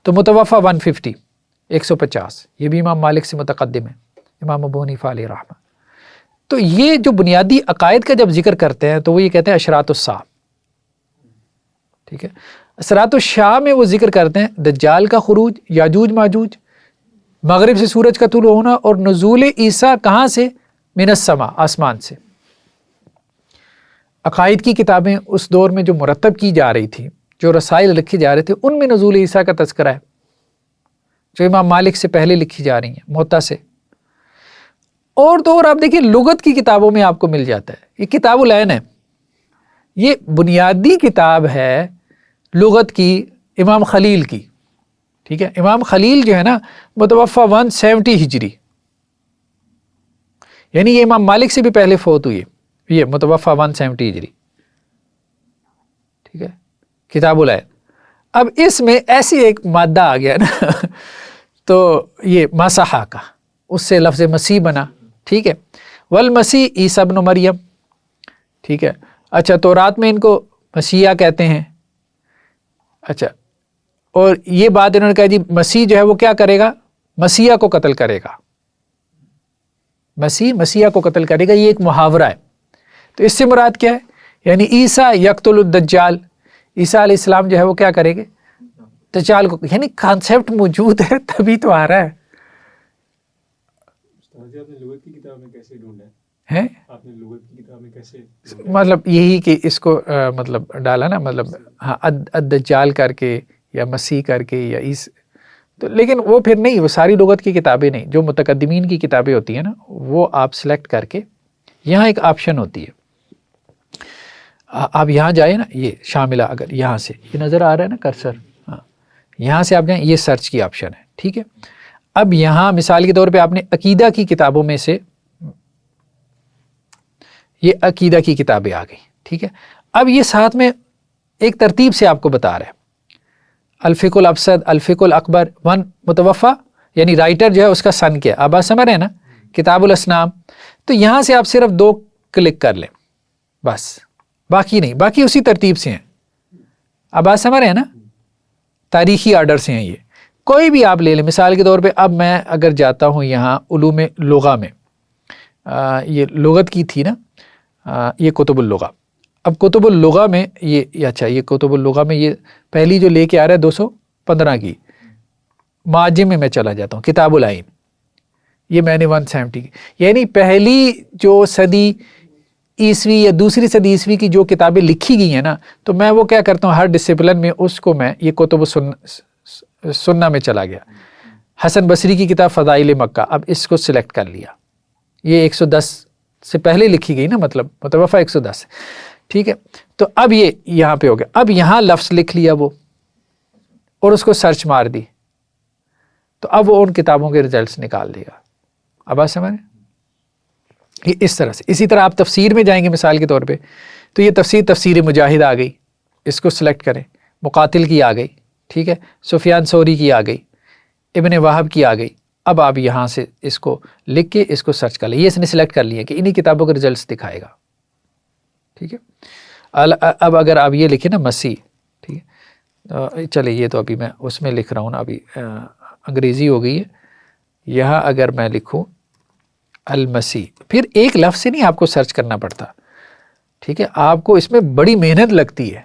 تو متوفہ 150 یہ بھی امام مالک سے متقدم ہے، امام ابو حنیفہ علیہ رحمہ. تو یہ جو بنیادی عقائد کا جب ذکر کرتے ہیں تو وہ یہ کہتے ہیں اشراط الساعہ. ٹھیک ہے. اشراط الساعہ میں وہ ذکر کرتے ہیں دجال کا خروج، یاجوج ماجوج، مغرب سے سورج کا طلوع ہونا، اور نزول عیسیٰ کہاں سے؟ من السماء، آسمان سے. عقائد کی کتابیں اس دور میں جو مرتب کی جا رہی تھی، جو رسائل لکھی جا رہے تھے، ان میں نزول عیسیٰ کا تذکرہ ہے، جو امام مالک سے پہلے لکھی جا رہی ہیں، موطا سے. اور تو اور آپ دیکھیں لغت کی کتابوں میں آپ کو مل جاتا ہے. یہ کتاب العین ہے، یہ بنیادی کتاب ہے لغت کی امام خلیل کی. ٹھیک ہے. امام خلیل جو ہے نا متوفہ 170 ہجری، یعنی یہ امام مالک سے بھی پہلے فوت ہوئی ہے، یہ متوفہ 170 ہجری. ٹھیک ہے. کتاب العین. اب اس میں ایسی ایک مادہ آ گیا نا تو یہ مسحا کا، اس سے لفظ مسیح بنا. ٹھیک ہے. والمسیح عیسیٰ ابن مریم. ٹھیک ہے. اچھا تورات میں ان کو مسیحا کہتے ہیں. اچھا اور یہ بات انہوں نے کہا جی مسیح جو ہے وہ کیا کرے گا؟ مسیحا کو قتل کرے گا. مسیحا کو قتل کرے گا، یہ ایک محاورہ ہے. تو اس سے مراد کیا ہے؟ یعنی عیسیٰ یقتل الدجال، عیسیٰ علیہ السلام جو ہے وہ کیا کرے گے؟ دجال کو. یعنی کانسیپٹ موجود ہے تبھی تو آ رہا ہے. آپ نے لغت کی کتاب میں کیسے ڈھونڈا ہے؟ ہیں. آپ نے لغت کی کتاب میں کیسے مطلب یہی کہ اس کو مطلب ڈالا نا، مطلب ہاں الدجال کر کے یا مسیح کر کے یا تو لیکن وہ پھر نہیں، وہ ساری لغت کی کتابیں نہیں، جو متقدمین کی کتابیں ہوتی ہیں نا وہ آپ سلیکٹ کر کے، یہاں ایک آپشن ہوتی ہے، آپ یہاں جائیں نا، یہ شاملہ، اگر یہاں سے یہ نظر آ رہا ہے نا کرسر، ہاں یہاں سے آپ جائیں، یہ سرچ کی آپشن ہے، ٹھیک ہے. اب یہاں مثال کے طور پہ آپ نے عقیدہ کی کتابوں میں سے، یہ عقیدہ کی کتابیں آ گئی، ٹھیک ہے. اب یہ ساتھ میں ایک ترتیب سے آپ کو بتا رہا ہے، الفقہ الابسط، الفقہ الاکبر، ون متوفا یعنی رائٹر جو ہے اس کا سن کیا، آپ بات سمجھ رہے ہیں نا، کتاب الاسنام. تو یہاں سے آپ صرف 2 کلک کر لیں بس، باقی نہیں، باقی اسی ترتیب سے ہیں، آپ بات سمجھ رہے ہیں نا، تاریخی آرڈر سے ہیں. یہ کوئی بھی آپ لے لیں، مثال کے طور پہ اب میں اگر جاتا ہوں یہاں علوم لغہ میں، یہ لغت کی تھی نا، یہ کتب اللغہ. اب کتب اللغہ میں یہ اچھا، یہ کتب اللغہ میں یہ پہلی جو لے کے آ رہا ہے 215 کی، معجم میں چلا جاتا ہوں، کتاب العین، یہ میں نے 170 کی، یعنی پہلی جو صدی عیسوی یا دوسری صدی عیسوی کی جو کتابیں لکھی گئی ہیں نا، تو میں وہ کیا کرتا ہوں، ہر ڈسپلن میں اس کو میں یہ کتب سنہ میں چلا گیا. حسن بصری کی کتاب فضائل مکہ، اب اس کو سلیکٹ کر لیا، یہ 110 سے پہلے لکھی گئی نا، مطلب متوفہ 110، ٹھیک ہے. تو اب یہ یہاں پہ ہو گیا، اب یہاں لفظ لکھ لیا وہ اور اس کو سرچ مار دی، تو اب وہ ان کتابوں کے ریزلٹس نکال دے گا. اب آپ سمجھ یہ اس طرح سے. اسی طرح آپ تفسیر میں جائیں گے مثال کے طور پہ، تو یہ تفسیر مجاہد آ گئی، اس کو سلیکٹ کریں، مقاتل کی آ گئی، ٹھیک ہے، سفیان ثوری کی آ گئی، ابن وہب کی آ گئی. اب آپ یہاں سے اس کو لکھ کے اس کو سرچ کر لیں، یہ اس نے سلیکٹ کر لیا کہ انہی کتابوں کے ریزلٹس دکھائے گا، ٹھیک ہے. اب اگر آپ یہ لکھیں نا مسیح، ٹھیک ہے، چلے یہ تو ابھی میں اس میں لکھ رہا ہوں نا، ابھی انگریزی ہو گئی ہے. یہاں اگر میں لکھوں المسیح، پھر ایک لفظ سے نہیں آپ کو سرچ کرنا پڑتا، ٹھیک ہے، آپ کو اس میں بڑی محنت لگتی ہے،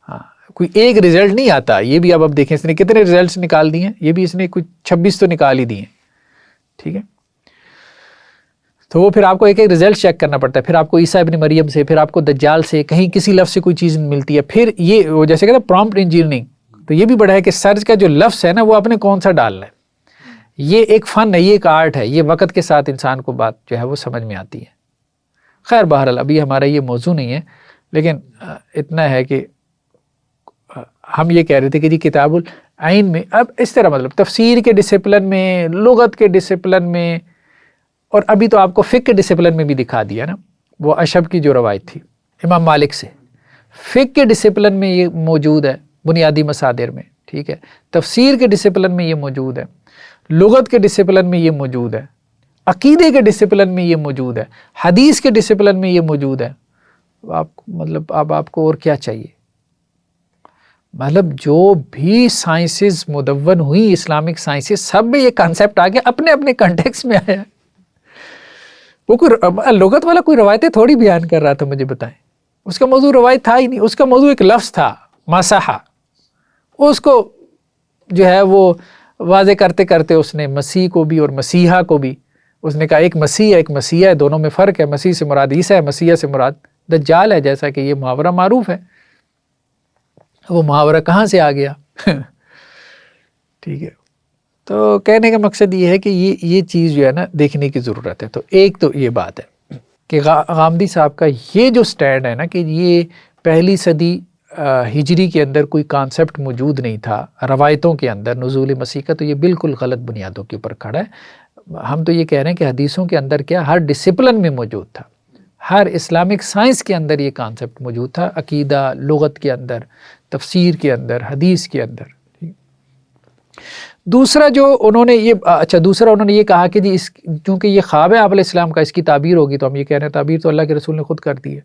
ہاں کوئی ایک رزلٹ نہیں آتا. یہ بھی اب دیکھیں اس نے کتنے رزلٹس نکال دیے ہیں، یہ بھی اس نے کچھ 26 تو نکال ہی دیے ہیں، ٹھیک ہے. تو وہ پھر آپ کو ایک ایک رزلٹ چیک کرنا پڑتا ہے، پھر آپ کو عیسیٰ ابن مریم سے، پھر آپ کو دجال سے، کہیں کسی لفظ سے کوئی چیز ملتی ہے، پھر یہ وہ جیسے کہتے ہیں پرومپٹ انجینئرنگ. تو یہ بھی بڑا ہے کہ سرچ کا جو لفظ ہے نا وہ آپ نے کون سا ڈالنا ہے. یہ ایک فن ہے، یہ ایک آرٹ ہے، یہ وقت کے ساتھ انسان کو بات جو ہے وہ سمجھ میں آتی ہے. خیر بہرحال ابھی ہمارا یہ موضوع نہیں ہے، لیکن اتنا ہے کہ ہم یہ کہہ رہے تھے کہ جی کتاب العین میں اب اس طرح مطلب تفسیر کے ڈسپلن میں، لغت کے ڈسپلن میں، اور ابھی تو آپ کو فقہ کے ڈسپلن میں بھی دکھا دیا نا، وہ اشب کی جو روایت تھی امام مالک سے، فقہ کے ڈسپلن میں یہ موجود ہے بنیادی مصادر میں، ٹھیک ہے، تفسیر کے ڈسپلن میں یہ موجود ہے، لغت کے ڈسپلن میں یہ موجود ہے، عقیدے کے ڈسپلن میں یہ موجود ہے، حدیث کے ڈسپلن میں یہ موجود ہے. آپ مطلب اب آپ کو اور کیا چاہیے؟ مطلب جو بھی سائنسز مدون ہوئی، اسلامک سائنسز، سب میں یہ کانسیپٹ آ گیا، اپنے اپنے کنٹیکس میں آیا. وہ کوئی لغت والا کوئی روایتیں تھوڑی بیان کر رہا تھا، مجھے بتائیں، اس کا موضوع روایت تھا ہی نہیں، اس کا موضوع ایک لفظ تھا مسحا. اس کو جو ہے وہ واضح کرتے کرتے اس نے مسیح کو بھی اور مسیحا کو بھی اس نے کہا ایک مسیح ہے ایک مسیح ہے، دونوں میں فرق ہے، مسیح سے مراد عیسیٰ ہے، مسیحا سے مراد دجال ہے، جیسا کہ یہ محاورہ معروف ہے. وہ محاورہ کہاں سے آ گیا؟ ٹھیک ہے. تو کہنے کا مقصد یہ ہے کہ یہ چیز جو ہے نا دیکھنے کی ضرورت ہے. تو ایک تو یہ بات ہے کہ غامدی صاحب کا یہ جو سٹینڈ ہے نا کہ یہ پہلی صدی ہجری کے اندر کوئی کانسیپٹ موجود نہیں تھا روایتوں کے اندر نزول مسیح کا، تو یہ بالکل غلط بنیادوں کے اوپر کھڑا ہے. ہم تو یہ کہہ رہے ہیں کہ حدیثوں کے اندر کیا ہر ڈسپلن میں موجود تھا، ہر اسلامک سائنس کے اندر یہ کانسیپٹ موجود تھا، عقیدہ، لغت کے اندر، تفسیر کے اندر، حدیث کے اندر. دوسرا جو انہوں نے یہ کہا کہ جی چونکہ یہ خواب ہے آپ علیہ السلام کا، اس کی تعبیر ہوگی، تو ہم یہ کہہ رہے ہیں تعبیر تو اللہ کے رسول نے خود کر دی ہے،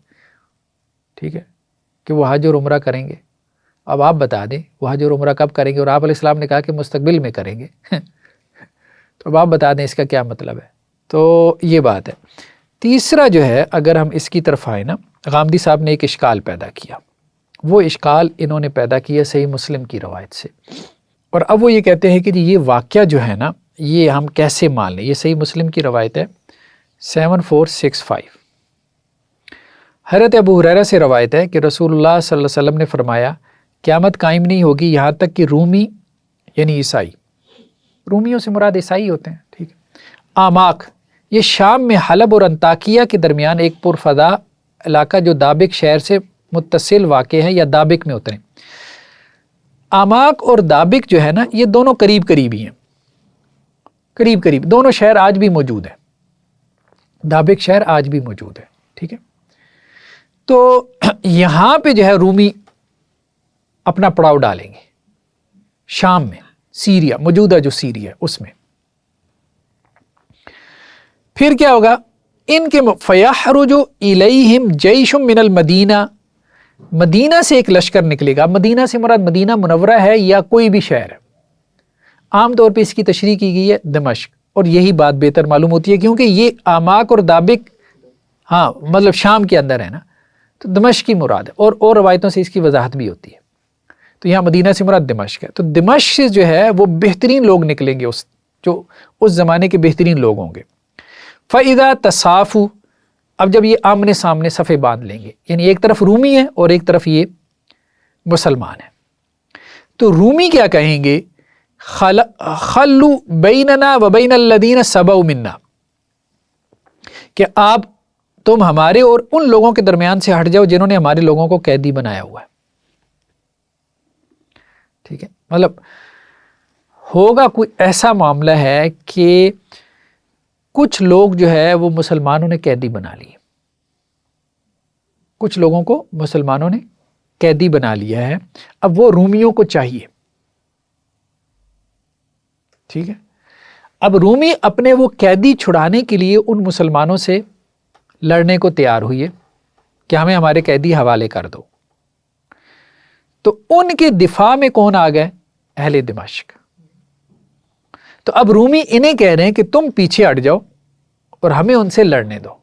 ٹھیک ہے، کہ وہ حج اور عمرہ کریں گے. اب آپ بتا دیں وہ حج اور عمرہ کب کریں گے، اور آپ علیہ السلام نے کہا کہ مستقبل میں کریں گے. تو اب آپ بتا دیں اس کا کیا مطلب ہے. تو یہ بات ہے. تیسرا جو ہے اگر ہم اس کی طرف آئے نا، غامدی صاحب نے ایک اشکال پیدا کیا. وہ اشکال انہوں نے پیدا کیا صحیح مسلم کی روایت سے، اور اب وہ یہ کہتے ہیں کہ جی یہ واقعہ جو ہے نا یہ ہم کیسے مان لیں. یہ صحیح مسلم کی روایت ہے، 7465 حضرت ابو ہریرہ سے روایت ہے کہ رسول اللہ صلی اللہ علیہ وسلم نے فرمایا قیامت قائم نہیں ہوگی یہاں تک کہ رومی یعنی عیسائی، رومیوں سے مراد عیسائی ہوتے ہیں، ٹھیک ہے، آماک یہ شام میں حلب اور انطاکیہ کے درمیان ایک پرفضا علاقہ جو دابق شہر سے متصل واقع ہے یا دابق میں اتریں۔ آماک اور دابق جو ہے نا یہ دونوں قریب قریب ہی ہیں، قریب قریب دونوں شہر آج بھی موجود ہیں، دابق شہر آج بھی موجود ہے، ٹھیک ہے۔ تو یہاں پہ جو ہے رومی اپنا پڑاؤ ڈالیں گے شام میں، سیریا موجودہ جو سیریا ہے اس میں۔ پھر کیا ہوگا؟ ان کے فیخرج الیہم جیش من المدینہ، مدینہ سے ایک لشکر نکلے گا۔ مدینہ سے مراد مدینہ منورہ ہے یا کوئی بھی شہر ہے، عام طور پہ اس کی تشریح کی گئی ہے دمشق، اور یہی بات بہتر معلوم ہوتی ہے کیونکہ یہ آماک اور دابق ہاں مطلب شام کے اندر ہے نا، تو دمشق کی مراد ہے، اور روایتوں سے اس کی وضاحت بھی ہوتی ہے۔ تو یہاں مدینہ سے مراد دمشق ہے، تو دمشق سے جو ہے وہ بہترین لوگ نکلیں گے، اس زمانے کے بہترین لوگ ہوں گے۔ فَإِذَا تَصَافُوا، اب جب یہ آمنے سامنے صفے باندھ لیں گے، یعنی ایک طرف رومی ہے اور ایک طرف یہ مسلمان ہے، تو رومی کیا کہیں گے؟ خلو بیننا وبین الذین سبوا منا، کہ آپ تم ہمارے اور ان لوگوں کے درمیان سے ہٹ جاؤ جنہوں نے ہمارے لوگوں کو قیدی بنایا ہوا ہے، ٹھیک ہے۔ مطلب ہوگا کوئی ایسا معاملہ ہے کہ کچھ لوگ جو ہے وہ مسلمانوں نے قیدی بنا لیے، کچھ لوگوں کو مسلمانوں نے قیدی بنا لیا ہے، اب وہ رومیوں کو چاہیے، ٹھیک ہے۔ اب رومی اپنے وہ قیدی چھڑانے کے لیے ان مسلمانوں سے لڑنے کو تیار ہوئی ہے کہ ہمیں ہمارے قیدی حوالے کر دو، تو ان کے دفاع میں کون آ گئے؟ اہل دمشق۔ تو اب رومی انہیں کہہ رہے ہیں کہ تم پیچھے ہٹ جاؤ اور ہمیں ان سے لڑنے دو،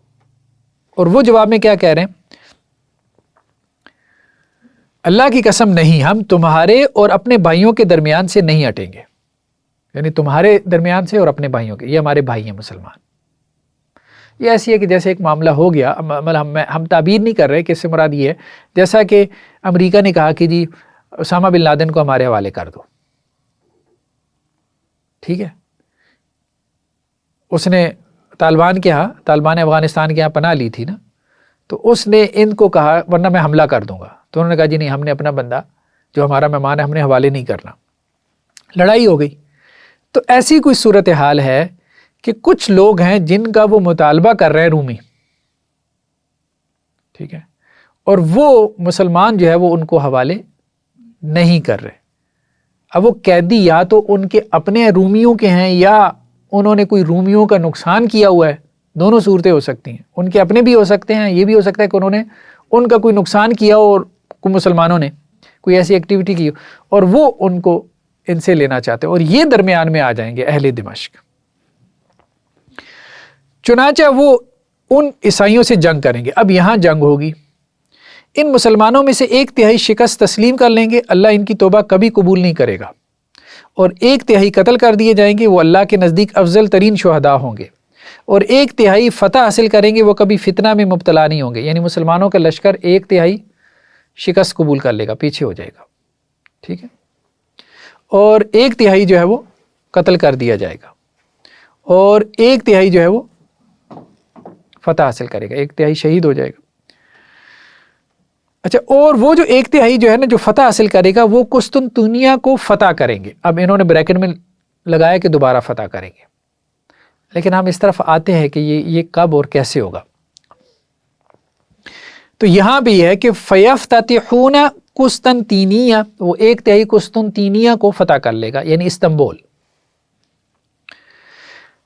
اور وہ جواب میں کیا کہہ رہے ہیں؟ اللہ کی قسم نہیں، ہم تمہارے اور اپنے بھائیوں کے درمیان سے نہیں ہٹیں گے، یعنی تمہارے درمیان سے اور اپنے بھائیوں کے، یہ ہمارے بھائی ہیں مسلمان۔ یہ ایسی ہے کہ جیسے ایک معاملہ ہو گیا، ہم تعبیر نہیں کر رہے کہ اس سے مراد یہ ہے جیسا کہ امریکہ نے کہا کہ جی اسامہ بن لادن کو ہمارے حوالے کر دو، ٹھیک ہے، اس نے طالبان کے ہاں، طالبان افغانستان کے ہاں پناہ لی تھی نا، تو اس نے ان کو کہا ورنہ میں حملہ کر دوں گا، تو انہوں نے کہا جی نہیں، ہم نے اپنا بندہ جو ہمارا مہمان ہے ہم نے حوالے نہیں کرنا، لڑائی ہو گئی۔ تو ایسی کوئی صورتحال ہے کہ کچھ لوگ ہیں جن کا وہ مطالبہ کر رہے ہیں رومی، ٹھیک ہے، اور وہ مسلمان جو ہے وہ ان کو حوالے نہیں کر رہے۔ اب وہ قیدی یا تو ان کے اپنے رومیوں کے ہیں یا انہوں نے کوئی رومیوں کا نقصان کیا ہوا ہے، دونوں صورتیں ہو سکتی ہیں، ان کے اپنے بھی ہو سکتے ہیں، یہ بھی ہو سکتا ہے کہ انہوں نے ان کا کوئی نقصان کیا ہو اور کوئی مسلمانوں نے کوئی ایسی ایکٹیویٹی کی ہو اور وہ ان کو ان سے لینا چاہتے ہیں، اور یہ درمیان میں آ جائیں گے اہل دمشق۔ چنانچہ وہ ان عیسائیوں سے جنگ کریں گے۔ اب یہاں جنگ ہوگی، ان مسلمانوں میں سے 1/3 شکست تسلیم کر لیں گے، اللہ ان کی توبہ کبھی قبول نہیں کرے گا، اور 1/3 قتل کر دیے جائیں گے، وہ اللہ کے نزدیک افضل ترین شہداء ہوں گے، اور 1/3 فتح حاصل کریں گے، وہ کبھی فتنہ میں مبتلا نہیں ہوں گے، یعنی مسلمانوں کا لشکر 1/3 شکست قبول کر لے گا، پیچھے ہو جائے گا، ٹھیک ہے، اور 1/3 جو ہے وہ قتل کر دیا جائے گا، اور 1/3 جو ہے وہ فتح حاصل کرے گا، 1/3 شہید ہو جائے گا۔ اچھا، اور وہ جو 1/3 جو ہے نا جو فتح حاصل کرے گا وہ قسطنطنیہ کو فتح کریں گے۔ اب انہوں نے بریکٹ میں لگایا کہ دوبارہ فتح کریں گے، لیکن ہم اس طرف آتے ہیں کہ یہ کب اور کیسے ہوگا۔ تو یہاں بھی ہے کہ فیفتتحون قسطنطینیہ، وہ 1/3 قسطنطینیہ کو فتح کر لے گا، یعنی استنبول۔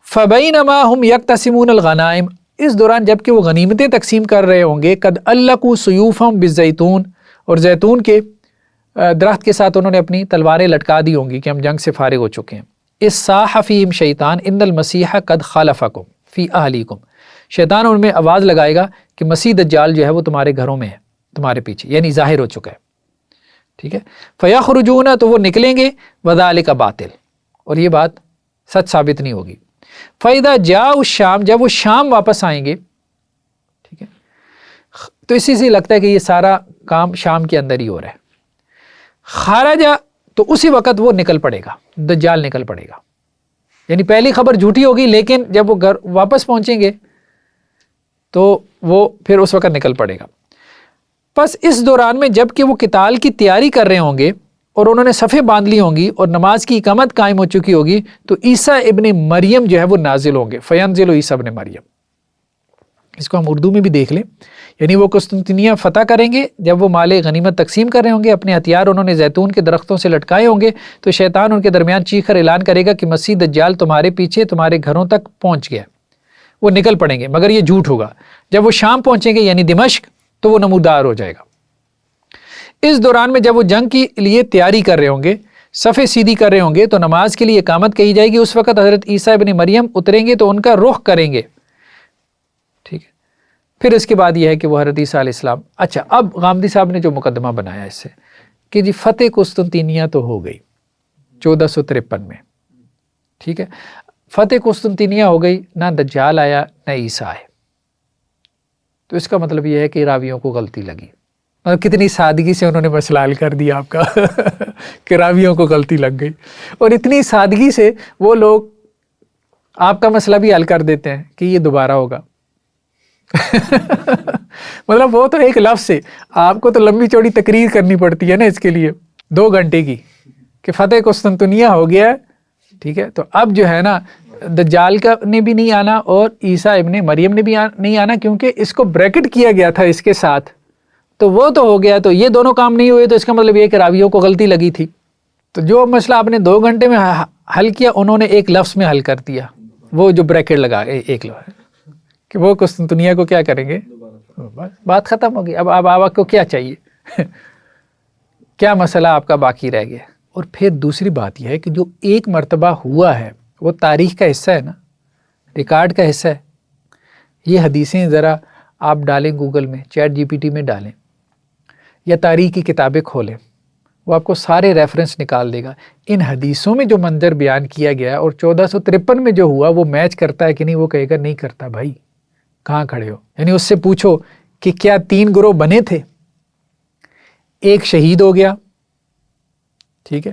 فبینما ہم یقتسمون الغنائم، اس دوران جب کہ وہ غنیمتیں تقسیم کر رہے ہوں گے، قد علقوا سیوفہم بالزیتون، اور زیتون کے درخت کے ساتھ انہوں نے اپنی تلواریں لٹکا دی ہوں گی کہ ہم جنگ سے فارغ ہو چکے ہیں۔ اس صاح فیہم شیطان ان المسیح قد خالفکم فی اہلیکم، شیطان ان میں آواز لگائے گا کہ مسیح دجال جو ہے وہ تمہارے گھروں میں ہے، تمہارے پیچھے، یعنی ظاہر ہو چکا ہے، ٹھیک ہے۔ فیخرجون، تو وہ نکلیں گے، وذالک باطل، اور یہ بات سچ ثابت نہیں ہوگی۔ فَإِذَا جَاءُوا الشَّامَ، جب وہ شام واپس آئیں گے، ٹھیک ہے، تو اسی سے لگتا ہے کہ یہ سارا کام شام کے اندر ہی ہو رہا ہے. خارجہ، تو اسی وقت وہ نکل پڑے گا، دجال نکل پڑے گا. یعنی پہلی خبر جھوٹی ہوگی، لیکن جب وہ گھر واپس پہنچیں گے تو وہ پھر اس وقت نکل پڑے گا. پس اس دوران میں جب کہ وہ قتال کی تیاری کر رہے ہوں گے اور انہوں نے صفیں باندھ لی ہوں گی اور نماز کی اقامت قائم ہو چکی ہوگی، تو عیسیٰ ابن مریم جو ہے وہ نازل ہوں گے. فینزل عیسیٰ ابن مریم، اس کو ہم اردو میں بھی دیکھ لیں. یعنی وہ قسطنطنیہ فتح کریں گے. جب وہ مال غنیمت تقسیم کر رہے ہوں گے، اپنے ہتھیار انہوں نے زیتون کے درختوں سے لٹکائے ہوں گے، تو شیطان ان کے درمیان چیخ کر اعلان کرے گا کہ مسیح دجال تمہارے پیچھے تمہارے گھروں تک پہنچ گیا. وہ نکل پڑیں گے، مگر یہ جھوٹ ہوگا. جب وہ شام پہنچیں گے یعنی دمشق، تو وہ نمودار ہو جائے گا. اس دوران میں جب وہ جنگ کے لیے تیاری کر رہے ہوں گے، صفیں سیدھی کر رہے ہوں گے، تو نماز کے لیے اقامت کہی جائے گی. اس وقت حضرت عیسیٰ ابن مریم اتریں گے تو ان کا رخ کریں گے. ٹھیک ہے. پھر اس کے بعد یہ ہے کہ وہ حضرت عیسیٰ علیہ السلام. اچھا، اب غامدی صاحب نے جو مقدمہ بنایا اس سے کہ جی فتح قسطنطنیہ تو ہو گئی 1453 میں. ٹھیک ہے، فتح قسطنطنیہ ہو گئی، نہ دجال آیا نہ عیسیٰ آئے. تو اس کا مطلب یہ ہے کہ راویوں کو غلطی لگی. مطلب کتنی سادگی سے انہوں نے مسئلہ حل کر دیا آپ کا کہ راویوں کو غلطی لگ گئی. اور اتنی سادگی سے وہ لوگ آپ کا مسئلہ بھی حل کر دیتے ہیں کہ یہ دوبارہ ہوگا. مطلب وہ تو ایک لفظ سے آپ کو تو لمبی چوڑی تقریر کرنی پڑتی ہے نا اس کے لیے 2 گھنٹے کی کہ فتح قسطنطنیہ ہو گیا ہے. ٹھیک ہے، تو اب جو ہے نا دجال کا نے بھی نہیں آنا اور عیسیٰ ابن مریم نے بھی نہیں آنا، کیونکہ اس کو بریکٹ کیا گیا تھا اس کے ساتھ. تو وہ تو ہو گیا، تو یہ دونوں کام نہیں ہوئے، تو اس کا مطلب یہ کہ راویوں کو غلطی لگی تھی. تو جو مسئلہ آپ نے 2 گھنٹے میں حل کیا، انہوں نے ایک لفظ میں حل کر دیا. وہ جو بریکٹ لگا ایک لفظ کہ وہ قسطنطنیہ کو کیا کریں گے، بات ختم ہو گئی. اب آپ کو کیا چاہیے؟ کیا مسئلہ آپ کا باقی رہ گیا؟ اور پھر دوسری بات یہ ہے کہ جو ایک مرتبہ ہوا ہے وہ تاریخ کا حصہ ہے نا، ریکارڈ کا حصہ ہے. یہ حدیثیں ذرا آپ ڈالیں گوگل میں، چیٹ جی پی ٹی میں ڈالیں یا تاریخ کی کتابیں کھولیں، وہ آپ کو سارے ریفرنس نکال دے گا. ان حدیثوں میں جو منظر بیان کیا گیا اور 1453 میں جو ہوا وہ میچ کرتا ہے کہ نہیں؟ وہ کہے گا نہیں کرتا. بھائی کہاں کھڑے ہو؟ یعنی اس سے پوچھو کہ کیا 3 گروہ بنے تھے؟ ایک شہید ہو گیا، ٹھیک ہے،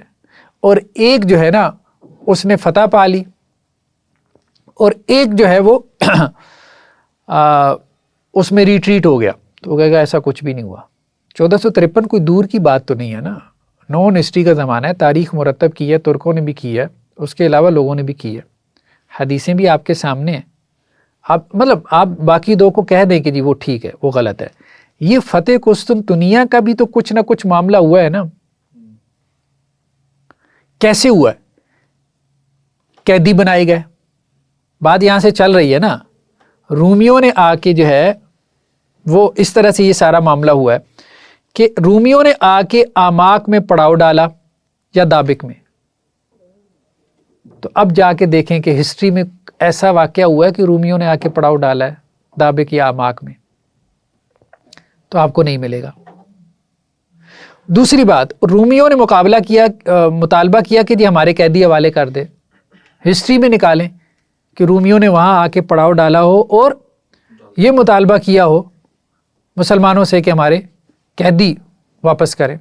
اور ایک جو ہے نا اس نے فتح پا لی، اور ایک جو ہے وہ اس میں ریٹریٹ ہو گیا. تو وہ کہے گا ایسا کچھ بھی نہیں ہوا. 1453 کوئی دور کی بات تو نہیں ہے نا، نون ہسٹری کا زمانہ ہے. تاریخ مرتب کی ہے، ترکوں نے بھی کی ہے، اس کے علاوہ لوگوں نے بھی کی ہے. حدیثیں بھی آپ کے سامنے ہیں. آپ باقی 2 کو کہہ دیں کہ جی وہ ٹھیک ہے، وہ غلط ہے. یہ فتح قسطنطنیہ کا بھی تو کچھ نہ کچھ معاملہ ہوا ہے نا. کیسے ہوا ہے؟ قیدی بنائے گئے. بات یہاں سے چل رہی ہے نا. رومیوں نے آ کے جو ہے وہ اس طرح سے یہ سارا معاملہ ہوا ہے کہ رومیوں نے آ کے آماک میں پڑاؤ ڈالا یا دابق میں. تو اب جا کے دیکھیں کہ ہسٹری میں ایسا واقعہ ہوا ہے کہ رومیوں نے آ کے پڑاؤ ڈالا ہے دابق یا آماک میں، تو آپ کو نہیں ملے گا. دوسری بات، رومیوں نے مطالبہ کیا کہ جی ہمارے قیدی حوالے کر دے. ہسٹری میں نکالیں کہ رومیوں نے وہاں آ کے پڑاؤ ڈالا ہو اور یہ مطالبہ کیا ہو مسلمانوں سے کہ ہمارے قیدی واپس کریں.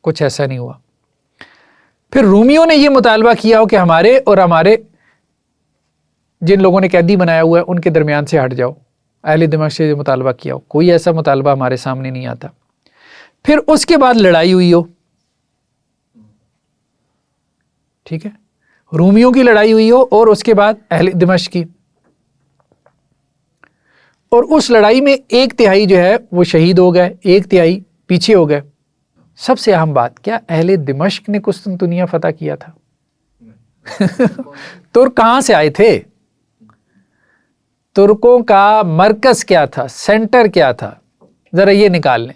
کچھ ایسا نہیں ہوا. پھر رومیوں نے یہ مطالبہ کیا ہو کہ ہمارے اور ہمارے جن لوگوں نے قیدی بنایا ہوا ہے ان کے درمیان سے ہٹ جاؤ. اہل دمشق سے مطالبہ کیا ہو، کوئی ایسا مطالبہ ہمارے سامنے نہیں آتا. پھر اس کے بعد لڑائی ہوئی ہو، ٹھیک ہے، رومیوں کی لڑائی ہوئی ہو اور اس کے بعد اہل دمشق کی، اور اس لڑائی میں 1/3 جو ہے وہ شہید ہو گئے، 1/3 پیچھے ہو گئے. سب سے اہم بات، کیا اہل دمشق نے قسطنطنیہ فتح کیا تھا؟ ترک کہاں سے آئے تھے؟ ترکوں کا مرکز کیا تھا، سینٹر کیا تھا؟ ذرا یہ نکال لیں.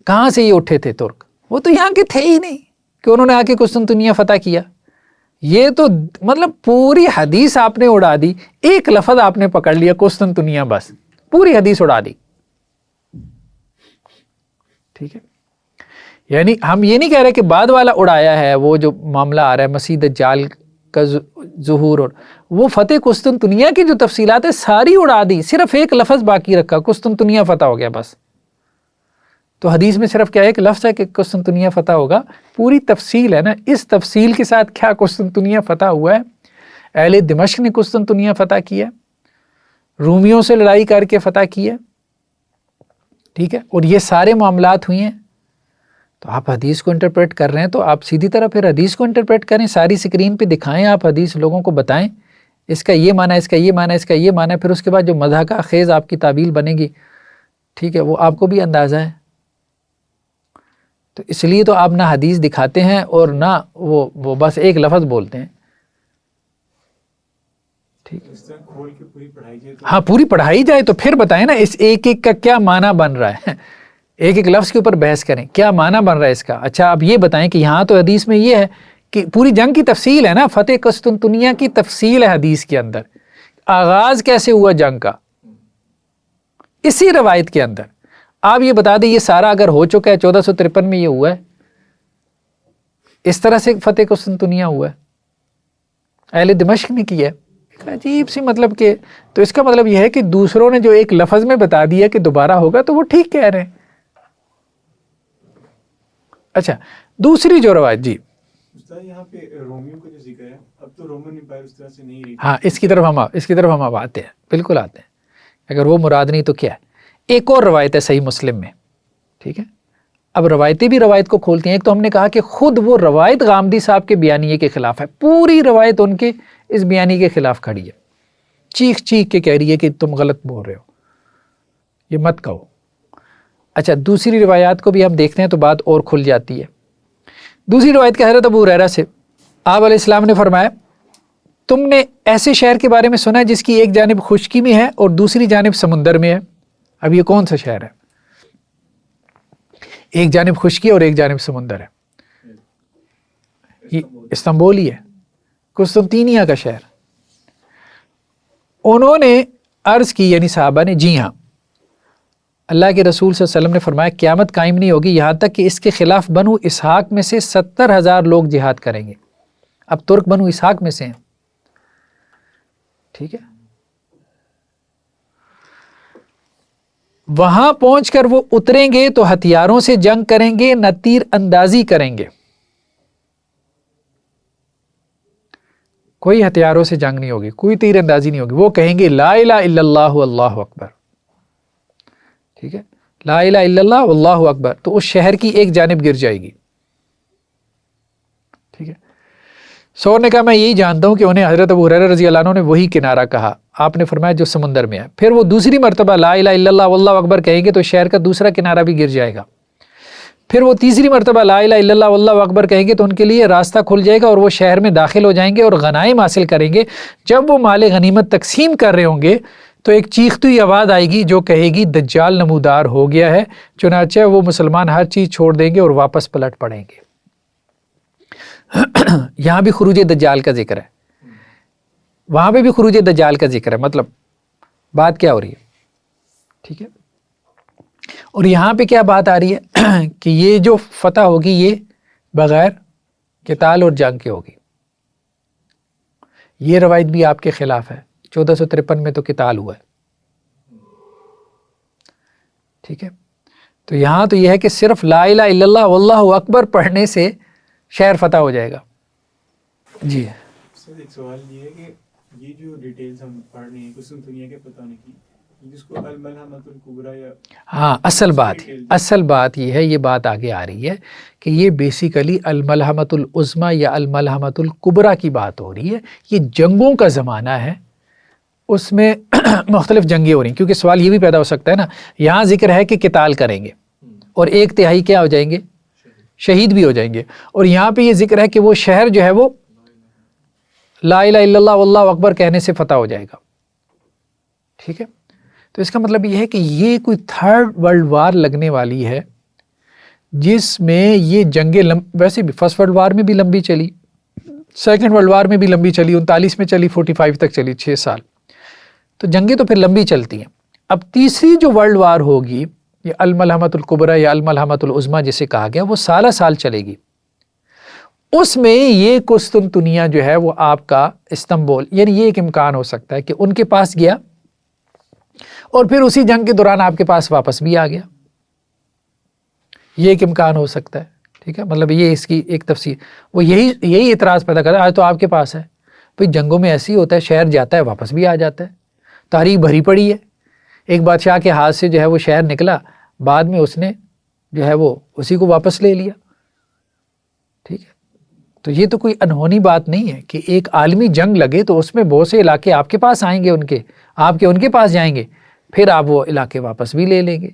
کہاں سے یہ اٹھے تھے ترک؟ وہ تو یہاں کے تھے ہی نہیں کہ انہوں نے آ کے قسطنطنیہ فتح کیا. یہ تو مطلب پوری حدیث آپ نے اڑا دی. ایک لفظ آپ نے پکڑ لیا قسطنطنیہ، بس پوری حدیث اڑا دی. ٹھیک ہے، یعنی ہم یہ نہیں کہہ رہے کہ بعد والا اڑایا ہے. وہ جو معاملہ آ رہا ہے مسیح دجال کا ظہور، اور وہ فتح قسطنطنیہ کی جو تفصیلات ہے ساری اڑا دی، صرف ایک لفظ باقی رکھا، قسطنطنیہ فتح ہو گیا بس۔ تو حدیث میں صرف کیا ایک لفظ ہے کہ قسطنطنیہ فتح ہوگا، پوری تفصیل ہے نا، اس تفصیل کے ساتھ کیا قسطنطنیہ فتح ہوا ہے، اہل دمشق نے قسطنطنیہ فتح کیا، رومیوں سے لڑائی کر کے فتح کیا، ٹھیک ہے، اور یہ سارے معاملات ہوئے ہیں۔ تو آپ حدیث کو انٹرپریٹ کر رہے ہیں تو آپ سیدھی طرح پھر حدیث کو انٹرپریٹ کریں، ساری سکرین پہ دکھائیں، آپ حدیث لوگوں کو بتائیں اس کا یہ معنی، اس کا یہ معنی، اس کا یہ معنی، پھر اس کے بعد جو مضحکہ خیز آپ کی تعبیل بنے گی، ٹھیک ہے، وہ آپ کو بھی اندازہ ہے۔ تو اس لیے تو آپ نہ حدیث دکھاتے ہیں اور نہ وہ بس ایک لفظ بولتے ہیں، ٹھیک ہے، اس طرح کھول کے پوری پڑھائی جائے تو ہاں پوری پڑھائی جائے تو پھر بتائیں نا اس ایک ایک کا کیا معنی بن رہا ہے، ایک ایک لفظ کے اوپر بحث کریں کیا معنی بن رہا ہے اس کا۔ اچھا آپ یہ بتائیں کہ یہاں تو حدیث میں یہ ہے کہ پوری جنگ کی تفصیل ہے نا، فتح قسطنطنیہ کی تفصیل ہے حدیث کے اندر، آغاز کیسے ہوا جنگ کا اسی روایت کے اندر۔ آپ یہ بتا دیں یہ سارا اگر ہو چکا ہے 1453 میں یہ ہوا ہے، اس طرح سے فتح قسطنطنیہ ہوا ہے، اہل دمشق نے کیا ہے، عجیب سی مطلب کہ، تو اس کا مطلب یہ ہے کہ دوسروں نے جو ایک لفظ میں بتا دیا کہ دوبارہ ہوگا تو وہ ٹھیک کہہ رہے ہیں۔ اچھا دوسری جو روایت، جی استاد یہاں پہ رومیوں کا جو ذکر ہے، اب تو رومن امپائر اس طرح سے نہیں رہی، ہاں اس کی طرف ہم اب آتے ہیں، بالکل آتے ہیں، اگر وہ مراد نہیں تو کیا ہے۔ ایک اور روایت ہے صحیح مسلم میں، ٹھیک ہے، اب روایتیں بھی روایت کو کھولتی ہیں۔ ایک تو ہم نے کہا کہ خود وہ روایت غامدی صاحب کے بیانیے کے خلاف ہے، پوری روایت ان کے اس بیانیے کے خلاف کھڑی ہے، چیخ چیخ کے کہہ رہی ہے کہ تم غلط بول رہے ہو، یہ مت کہو۔ اچھا دوسری روایات کو بھی ہم دیکھتے ہیں تو بات اور کھل جاتی ہے۔ دوسری روایت کہ حضرت ابو ہریرہ سے آپ علیہ السلام نے فرمایا تم نے ایسے شہر کے بارے میں سنا ہے جس کی ایک جانب خشکی میں ہے اور دوسری جانب سمندر میں ہے۔ اب یہ کون سا شہر ہے؟ ایک جانب خشکی اور ایک جانب سمندر ہے، یہ استنبول ہی ہے، قسطنطنیہ کا شہر۔ انہوں نے عرض کی، یعنی صحابہ نے، جی ہاں، اللہ کے رسول صلی اللہ علیہ وسلم نے فرمایا قیامت قائم نہیں ہوگی یہاں تک کہ اس کے خلاف بنو اسحاق میں سے 70,000 لوگ جہاد کریں گے۔ اب ترک بنو اسحاق میں سے ہیں، ٹھیک ہے، وہاں پہنچ کر وہ اتریں گے تو ہتھیاروں سے جنگ کریں گے نہ تیر اندازی کریں گے، کوئی ہتھیاروں سے جنگ نہیں ہوگی، کوئی تیر اندازی نہیں ہوگی، وہ کہیں گے لا الہ الا اللہ اللہ اکبر، ٹھیک ہے، لا الہ الا اللہ اللہ اکبر، تو اس شہر کی ایک جانب گر جائے گی، ٹھیک ہے۔ سور نے کہا میں یہی جانتا ہوں کہ انہیں حضرت ابو ہریرہ رضی اللہ عنہ نے وہی کنارہ کہا، آپ نے فرمایا جو سمندر میں ہے۔ پھر وہ دوسری مرتبہ لا الہ الا اللہ واللہ اکبر کہیں گے تو شہر کا دوسرا کنارہ بھی گر جائے گا۔ پھر وہ تیسری مرتبہ لا الہ الا اللہ واللہ اکبر کہیں گے تو ان کے لیے راستہ کھل جائے گا اور وہ شہر میں داخل ہو جائیں گے اور غنائم حاصل کریں گے۔ جب وہ مال غنیمت تقسیم کر رہے ہوں گے تو ایک چیختی ہوئی آواز آئے گی جو کہے گی دجال نمودار ہو گیا ہے، چنانچہ وہ مسلمان ہر چیز چھوڑ دیں گے اور واپس پلٹ پڑیں گے۔ یہاں بھی خروج دجال کا ذکر ہے، وہاں پہ بھی خروج دجال کا ذکر ہے، مطلب بات کیا ہو رہی ہے، ٹھیک ہے۔ اور یہاں پہ کیا بات آ رہی ہے کہ یہ جو فتح ہوگی یہ بغیر قتال اور جنگ کے ہوگی۔ یہ روایت بھی آپ کے خلاف ہے، 1453 میں تو قتال ہوا ہے، ٹھیک ہے۔ تو یہاں تو یہ ہے کہ صرف لا الہ الا اللہ واللہ اکبر پڑھنے سے شہر فتح ہو جائے گا۔ جی سر ایک سوال یہ ہے کہ یہ جو ڈیٹیلز ہم پڑھ رہے ہیں قسطنطنیہ کے پتہ نہیں کی، جس کو الملحمۃ الکبریٰ یا ہاں اصل بات یہ ہے، یہ بات آگے آ رہی ہے کہ یہ بیسیکلی الملحمۃ العظمیٰ یا الملحمۃ الکبریٰ کی بات ہو رہی ہے۔ یہ جنگوں کا زمانہ ہے، اس میں مختلف جنگیں ہو رہی ہیں، کیونکہ سوال یہ بھی پیدا ہو سکتا ہے نا، یہاں ذکر ہے کہ قتال کریں گے اور 1/3 کیا ہو جائیں گے، شہید بھی ہو جائیں گے، اور یہاں پہ یہ ذکر ہے کہ وہ شہر جو ہے وہ لا الہ الا اللہ واللہ اکبر کہنے سے فتح ہو جائے گا، ٹھیک ہے۔ تو اس کا مطلب یہ ہے کہ یہ کوئی 3rd ورلڈ وار لگنے والی ہے جس میں یہ جنگیں ویسے بھی 1st ورلڈ وار میں بھی لمبی چلی، 2nd ورلڈ وار میں بھی لمبی چلی، 39 میں چلی، 45 تک چلی، 6 سال، تو جنگیں تو پھر لمبی چلتی ہیں۔ اب تیسری جو ورلڈ وار ہوگی یہ الملحمۃ الکبریٰ یا الملحمۃ العظمیٰ جسے کہا گیا، وہ سالہ سال چلے گی، اس میں یہ قسطنطنیہ جو ہے وہ آپ کا استنبول، یعنی یہ ایک امکان ہو سکتا ہے کہ ان کے پاس گیا اور پھر اسی جنگ کے دوران آپ کے پاس واپس بھی آ گیا، یہ ایک امکان ہو سکتا ہے. ٹھیک ہے، مطلب یہ اس کی ایک تفسیر. وہ یہی اعتراض پیدا کرتا ہے آج تو آپ کے پاس ہے. بھئی جنگوں میں ایسی ہوتا ہے، شہر جاتا ہے واپس بھی آ جاتا ہے، تاریخ بھری پڑی ہے. ایک بادشاہ کے ہاتھ سے جو ہے وہ شہر نکلا، بعد میں اس نے جو ہے وہ اسی کو واپس لے لیا. ٹھیک ہے، تو یہ تو کوئی انہونی بات نہیں ہے کہ ایک عالمی جنگ لگے تو اس میں بہت سے علاقے آپ کے پاس آئیں گے، آپ کے ان کے پاس جائیں گے، پھر آپ وہ علاقے واپس بھی لے لیں گے.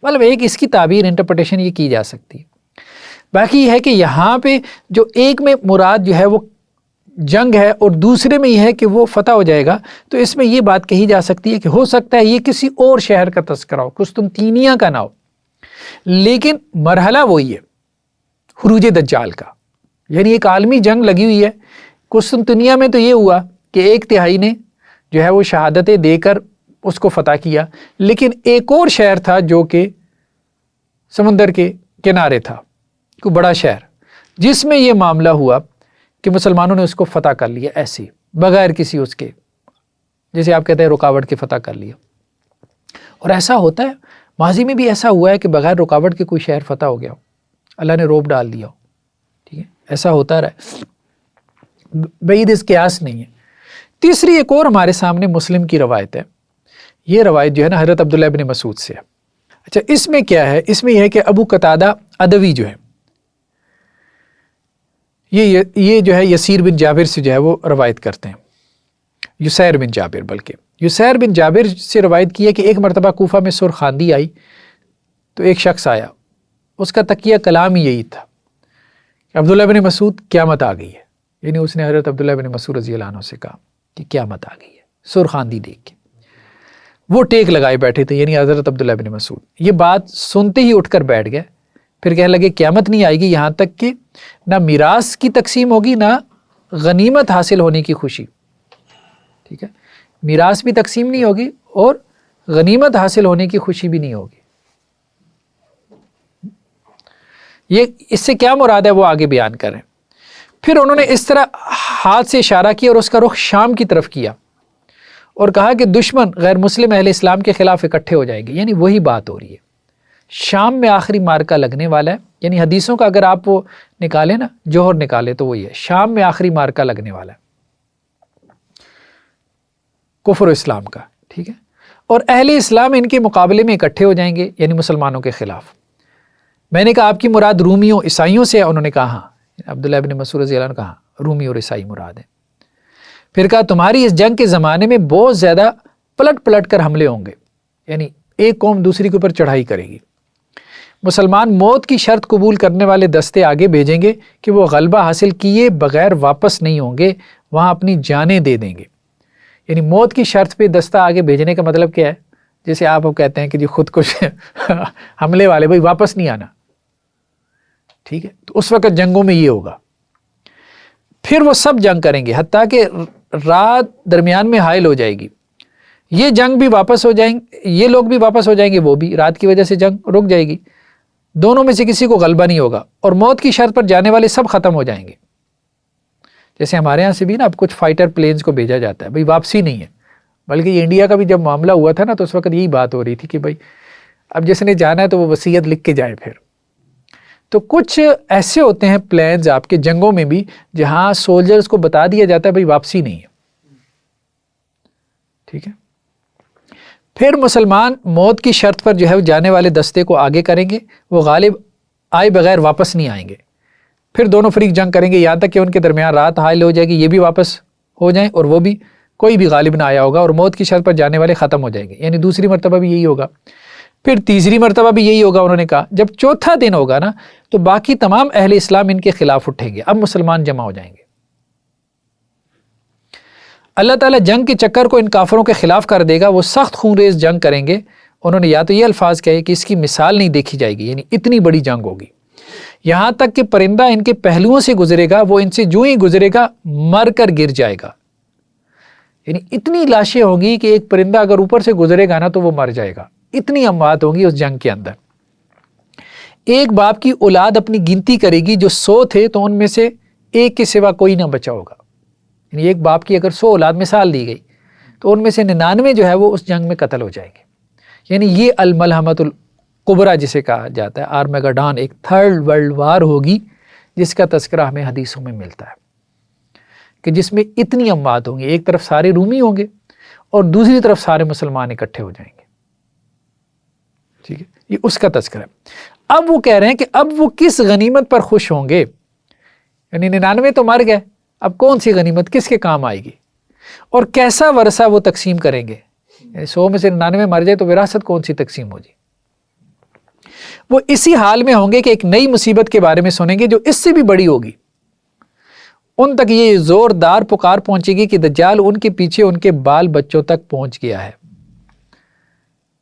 مطلب ایک اس کی تعبیر انٹرپریٹیشن یہ کی جا سکتی ہے. باقی یہ ہے کہ یہاں پہ جو ایک میں مراد جو ہے وہ جنگ ہے اور دوسرے میں یہ ہے کہ وہ فتح ہو جائے گا، تو اس میں یہ بات کہی جا سکتی ہے کہ ہو سکتا ہے یہ کسی اور شہر کا تذکرہ ہو، قسطنطنیہ کا نہ ہو، لیکن مرحلہ وہی ہے خروج دجال کا. یعنی ایک عالمی جنگ لگی ہوئی ہے. قسطنطنیہ میں تو یہ ہوا کہ 1/3 نے جو ہے وہ شہادتیں دے کر اس کو فتح کیا، لیکن ایک اور شہر تھا جو کہ سمندر کے کنارے تھا، کوئی بڑا شہر، جس میں یہ معاملہ ہوا کہ مسلمانوں نے اس کو فتح کر لیا ایسے بغیر کسی اس کے، جیسے آپ کہتے ہیں رکاوٹ کے فتح کر لیا. اور ایسا ہوتا ہے، ماضی میں بھی ایسا ہوا ہے کہ بغیر رکاوٹ کے کوئی شہر فتح ہو گیا ہو، اللہ نے روب ڈال دیا ہو. ٹھیک ہے، ایسا ہوتا رہا ہے، بعید اس قیاس نہیں ہے. تیسری ایک اور ہمارے سامنے مسلم کی روایت ہے. یہ روایت جو ہے نا حضرت عبداللہ بن مسعود سے ہے. اچھا، اس میں کیا ہے؟ اس میں یہ ہے کہ ابو قتادہ ادوی جو ہے یہ جو ہے یسیر بن جابر سے جو ہے وہ روایت کرتے ہیں، یسیر بن جابر، بلکہ یسیر بن جابر سے روایت کی ہے کہ ایک مرتبہ کوفہ میں سرخ آندھی آئی تو ایک شخص آیا، اس کا تکیہ کلام ہی یہی تھا کہ عبداللہ بن مسعود قیامت آ گئی ہے. یعنی اس نے حضرت عبداللہ بن مسعود رضی اللہ عنہ سے کہا کہ قیامت آ گئی ہے سرخ آندھی دیکھ کے. وہ ٹیک لگائے بیٹھے تھے، یعنی حضرت عبداللہ بن مسعود. یہ بات سنتے ہی اٹھ کر بیٹھ گئے، پھر کہنے لگے قیامت نہیں آئے گی یہاں تک کہ نہ میراث کی تقسیم ہوگی نہ غنیمت حاصل ہونے کی خوشی. ٹھیک ہے، میراث بھی تقسیم نہیں ہوگی اور غنیمت حاصل ہونے کی خوشی بھی نہیں ہوگی. یہ اس سے کیا مراد ہے وہ آگے بیان کریں. پھر انہوں نے اس طرح ہاتھ سے اشارہ کیا اور اس کا رخ شام کی طرف کیا اور کہا کہ دشمن غیر مسلم اہل اسلام کے خلاف اکٹھے ہو جائیں گے. یعنی وہی بات ہو رہی ہے، شام میں آخری مارکا لگنے والا ہے. یعنی حدیثوں کا اگر آپ وہ نکالیں نا، جوہر نکالے تو وہی ہے، شام میں آخری مارکا لگنے والا ہے کفر و اسلام کا. ٹھیک ہے، اور اہل اسلام ان کے مقابلے میں اکٹھے ہو جائیں گے، یعنی مسلمانوں کے خلاف. میں نے کہا آپ کی مراد رومیوں عیسائیوں سے ہے؟ انہوں نے کہا ہاں. عبداللہ بن مسعود رضی اللہ عنہ نے کہا رومی اور عیسائی مراد ہیں. پھر کہا تمہاری اس جنگ کے زمانے میں بہت زیادہ پلٹ کر حملے ہوں گے، یعنی ایک قوم دوسری کے اوپر چڑھائی کرے گی. مسلمان موت کی شرط قبول کرنے والے دستے آگے بھیجیں گے کہ وہ غلبہ حاصل کیے بغیر واپس نہیں ہوں گے، وہاں اپنی جانیں دے دیں گے. یعنی موت کی شرط پہ دستہ آگے بھیجنے کا مطلب کیا ہے؟ جیسے آپ کہتے ہیں کہ جی خود کش حملے والے بھائی واپس نہیں آنا. ٹھیک ہے، تو اس وقت جنگوں میں یہ ہوگا. پھر وہ سب جنگ کریں گے حتیٰ کہ رات درمیان میں حائل ہو جائے گی. یہ جنگ بھی واپس ہو جائیں گے، یہ لوگ بھی واپس ہو جائیں گے، وہ بھی رات کی وجہ سے جنگ رک جائے گی. دونوں میں سے کسی کو غلبہ نہیں ہوگا اور موت کی شرط پر جانے والے سب ختم ہو جائیں گے. جیسے ہمارے یہاں سے بھی نا اب کچھ فائٹر پلینز کو بھیجا جاتا ہے، بھائی واپسی نہیں ہے. بلکہ یہ انڈیا کا بھی جب معاملہ ہوا تھا نا تو اس وقت یہی بات ہو رہی تھی کہ بھائی اب جس نے جانا ہے تو وہ وصیت لکھ کے جائے. پھر تو کچھ ایسے ہوتے ہیں پلانز آپ کے جنگوں میں بھی جہاں سولجرز کو بتا دیا جاتا ہے بھائی واپسی نہیں ہے. ٹھیک ہے، پھر مسلمان موت کی شرط پر جو ہے جانے والے دستے کو آگے کریں گے، وہ غالب آئے بغیر واپس نہیں آئیں گے. پھر دونوں فریق جنگ کریں گے یہاں تک کہ ان کے درمیان رات حائل ہو جائے گی، یہ بھی واپس ہو جائیں اور وہ بھی کوئی بھی غالب نہ آیا ہوگا اور موت کی شرط پر جانے والے ختم ہو جائیں گے. یعنی دوسری مرتبہ بھی یہی ہوگا، پھر تیسری مرتبہ بھی یہی ہوگا. انہوں نے کہا جب چوتھا دن ہوگا نا تو باقی تمام اہل اسلام ان کے خلاف اٹھیں گے، اب مسلمان جمع ہو جائیں گے. اللہ تعالیٰ جنگ کے چکر کو ان کافروں کے خلاف کر دے گا، وہ سخت خونریز جنگ کریں گے. انہوں نے یا تو یہ الفاظ کہے کہ اس کی مثال نہیں دیکھی جائے گی، یعنی اتنی بڑی جنگ ہوگی، یہاں تک کہ پرندہ ان کے پہلوؤں سے گزرے گا، وہ ان سے جو ہی گزرے گا مر کر گر جائے گا. یعنی اتنی لاشیں ہوں گی کہ ایک پرندہ اگر اوپر سے گزرے گا نا تو وہ مر جائے گا. اتنی اموات ہوں گی اس جنگ کے اندر. ایک باپ کی اولاد اپنی گنتی کرے گی، جو 100 تھے تو ان میں سے ایک کے سوا کوئی نہ بچا ہوگا. یعنی ایک باپ کی اگر 100 اولاد مثال دی گئی تو ان میں سے 99 جو ہے وہ اس جنگ میں قتل ہو جائیں گے. یعنی یہ الملحمۃ الکبریٰ جسے کہا جاتا ہے، آرمیگڈان، ایک 3rd ورلڈ وار ہوگی جس کا تذکرہ ہمیں حدیثوں میں ملتا ہے کہ جس میں اتنی اموات ہوں گی. ایک طرف سارے رومی ہوں گے اور دوسری طرف سارے مسلمان اکٹھے ہو جائیں گے. ٹھیک ہے، یہ اس کا تذکرہ ہے. اب وہ کہہ رہے ہیں کہ اب وہ کس غنیمت پر خوش ہوں گے؟ یعنی 99 تو مر گئے، اب کون سی غنیمت کس کے کام آئے گی اور کیسا ورثہ وہ تقسیم کریں گے؟ یعنی 100 میں سے 99 مر جائے تو وراثت کون سی تقسیم ہو جی؟ وہ اسی حال میں ہوں گے کہ ایک نئی مصیبت کے بارے میں سنیں گے جو اس سے بھی بڑی ہوگی. ان تک یہ زوردار پکار پہنچے گی کہ دجال ان کے پیچھے ان کے بال بچوں تک پہنچ گیا ہے.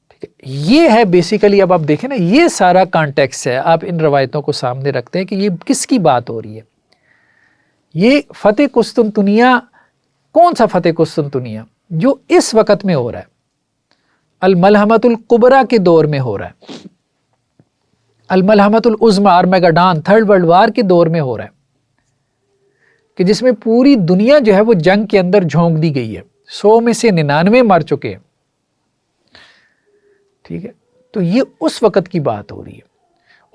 ٹھیک ہے، یہ ہے بیسیکلی. اب آپ دیکھیں نا، یہ سارا کانٹیکس ہے. آپ ان روایتوں کو سامنے رکھتے ہیں کہ یہ کس کی بات ہو رہی ہے. یہ فتح قسطنطنیہ، کون سا فتح قسطنطنیہ؟ جو اس وقت میں ہو رہا ہے، الملحمۃ الکبریٰ کے دور میں ہو رہا ہے، الملحمۃ العظمیٰ، آرمیگڈان، 3rd ورلڈ وار کے دور میں ہو رہا ہے، کہ جس میں پوری دنیا جو ہے وہ جنگ کے اندر جھونک دی گئی ہے. 100 میں سے 99 مر چکے ہیں. ٹھیک ہے، تو یہ اس وقت کی بات ہو رہی ہے.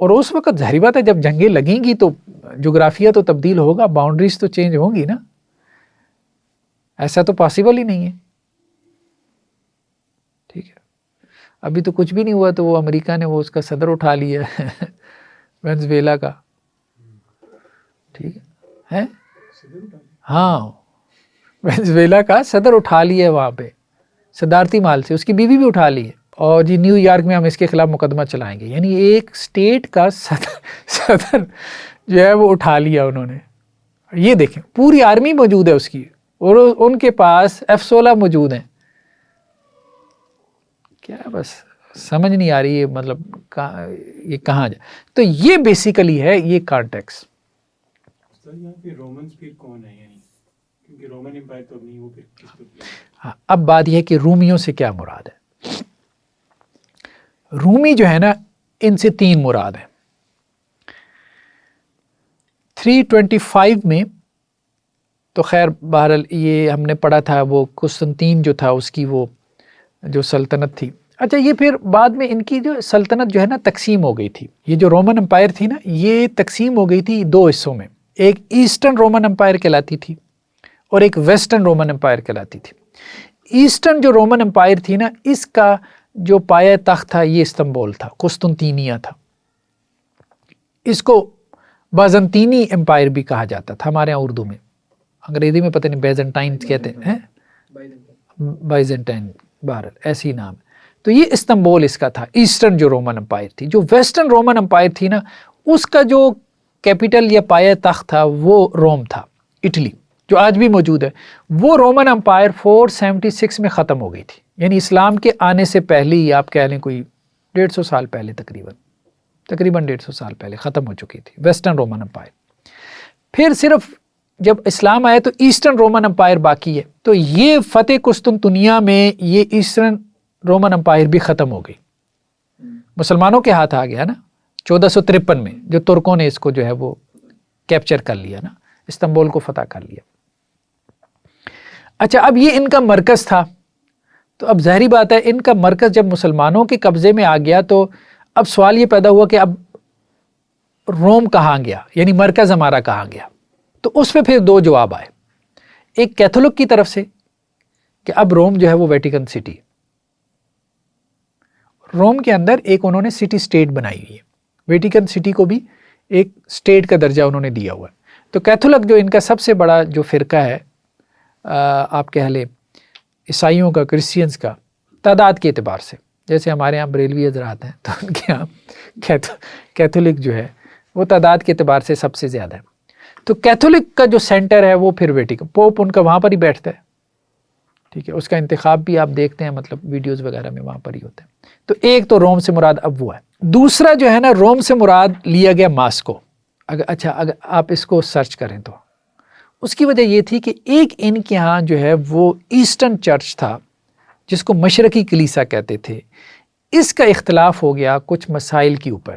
اور اس وقت ظاہری بات ہے جب جنگیں لگیں گی تو جغرافیہ تو تبدیل ہوگا، باؤنڈریز تو چینج ہوں گی نا. ایسا تو پاسبل ہی نہیں ہے. ٹھیک ہے، ابھی تو کچھ بھی نہیں ہوا تو وہ امریکہ نے وہ اس کا صدر اٹھا لیا وینزویلا کا. ٹھیک ہے، ہاں، وینزویلا کا صدر اٹھا لیا ہے وہاں پہ صدارتی مال سے، اس کی بیوی بھی اٹھا لی ہے. اور جی نیو یارک میں ہم اس کے خلاف مقدمہ چلائیں گے. یعنی ایک اسٹیٹ کا صدر جو ہے وہ اٹھا لیا انہوں نے. یہ دیکھیں پوری آرمی موجود ہے اس کی، اور ان کے پاس F-16 موجود ہیں. کیا بس سمجھ نہیں آ رہی ہے، مطلب یہ کہاں جائے. تو یہ بیسیکلی ہے یہ کانٹیکس. یہاں پہ رومنز پھر کون ہے؟ یعنی کیونکہ رومن امپائر تو نہیں، وہ پھر کس کو؟ ہاں، اب بات یہ ہے کہ رومیوں سے کیا مراد ہے. رومی جو ہے نا، ان سے 3 مراد ہیں. 325 میں تو خیر بہرحال یہ ہم نے پڑھا تھا، وہ قسطنطین جو تھا اس کی وہ جو سلطنت تھی. اچھا، یہ پھر بعد میں ان کی جو سلطنت جو ہے نا تقسیم ہو گئی تھی. یہ جو رومن امپائر تھی نا، یہ تقسیم ہو گئی تھی 2 حصوں میں. ایک ایسٹرن رومن امپائر کہلاتی تھی اور ایک ویسٹرن رومن امپائر کہلاتی تھی. ایسٹرن جو رومن امپائر تھی نا، اس کا جو پایہ تخت تھا یہ استنبول تھا، قسطنطینیہ تھا. اس کو بازنطینی امپائر بھی کہا جاتا تھا ہمارے یہاں اردو میں. انگریزی میں پتہ نہیں بیزنٹائن کہتے ہیں، بائزنٹائن، بہرحال ایسی نام. تو یہ استنبول اس کا تھا، ایسٹرن جو رومن امپائر تھی. جو ویسٹرن رومن امپائر تھی نا، اس کا جو کیپٹل یا پایہ تخت تھا وہ روم تھا، اٹلی، جو آج بھی موجود ہے. وہ رومن امپائر 476 میں ختم ہو گئی تھی. یعنی اسلام کے آنے سے پہلے ہی آپ کہہ لیں کوئی 150 سال پہلے، تقریباً 150 سال پہلے ختم ہو چکی تھی ویسٹرن رومن امپائر. پھر صرف جب اسلام آیا تو ایسٹرن رومن امپائر باقی ہے. تو یہ فتح قسطنطنیہ میں یہ ایسٹرن رومن امپائر بھی ختم ہو گئی، مسلمانوں کے ہاتھ آ گیا نا 1453 میں، جو ترکوں نے اس کو جو ہے وہ کیپچر کر لیا نا، استنبول کو فتح کر لیا. اچھا، اب یہ ان کا مرکز تھا. تو اب ظاہری بات ہے ان کا مرکز جب مسلمانوں کے قبضے میں آ گیا تو اب سوال یہ پیدا ہوا کہ اب روم کہاں گیا، یعنی مرکز ہمارا کہاں گیا. تو اس پہ پھر 2 جواب آئے. ایک کیتھولک کی طرف سے کہ اب روم جو ہے وہ ویٹیکن سٹی، روم کے اندر ایک انہوں نے سٹی سٹیٹ بنائی ہوئی ہے. ویٹیکن سٹی کو بھی ایک سٹیٹ کا درجہ انہوں نے دیا ہوا ہے. تو کیتھولک جو ان کا سب سے بڑا جو فرقہ ہے، آپ کہہ لیں عیسائیوں کا، کرسچینز کا، تعداد کے اعتبار سے، جیسے ہمارے یہاں بریلوی حضرات ہیں تو ان کے یہاں کیتھولک جو ہے وہ تعداد کے اعتبار سے سب سے زیادہ ہے. تو کیتھولک کا جو سینٹر ہے وہ پھر ویٹیکن، پوپ ان کا وہاں پر ہی بیٹھتا ہے. ٹھیک ہے، اس کا انتخاب بھی آپ دیکھتے ہیں مطلب ویڈیوز وغیرہ میں وہاں پر ہی ہوتا ہے. تو ایک تو روم سے مراد اب وہ ہے. دوسرا جو ہے نا، روم سے مراد لیا گیا ماسکو. اگر آپ اس کو سرچ کریں تو اس کی وجہ یہ تھی کہ ایک ان کے ہاں جو ہے وہ ایسٹرن چرچ تھا جس کو مشرقی کلیسا کہتے تھے. اس کا اختلاف ہو گیا کچھ مسائل کے اوپر،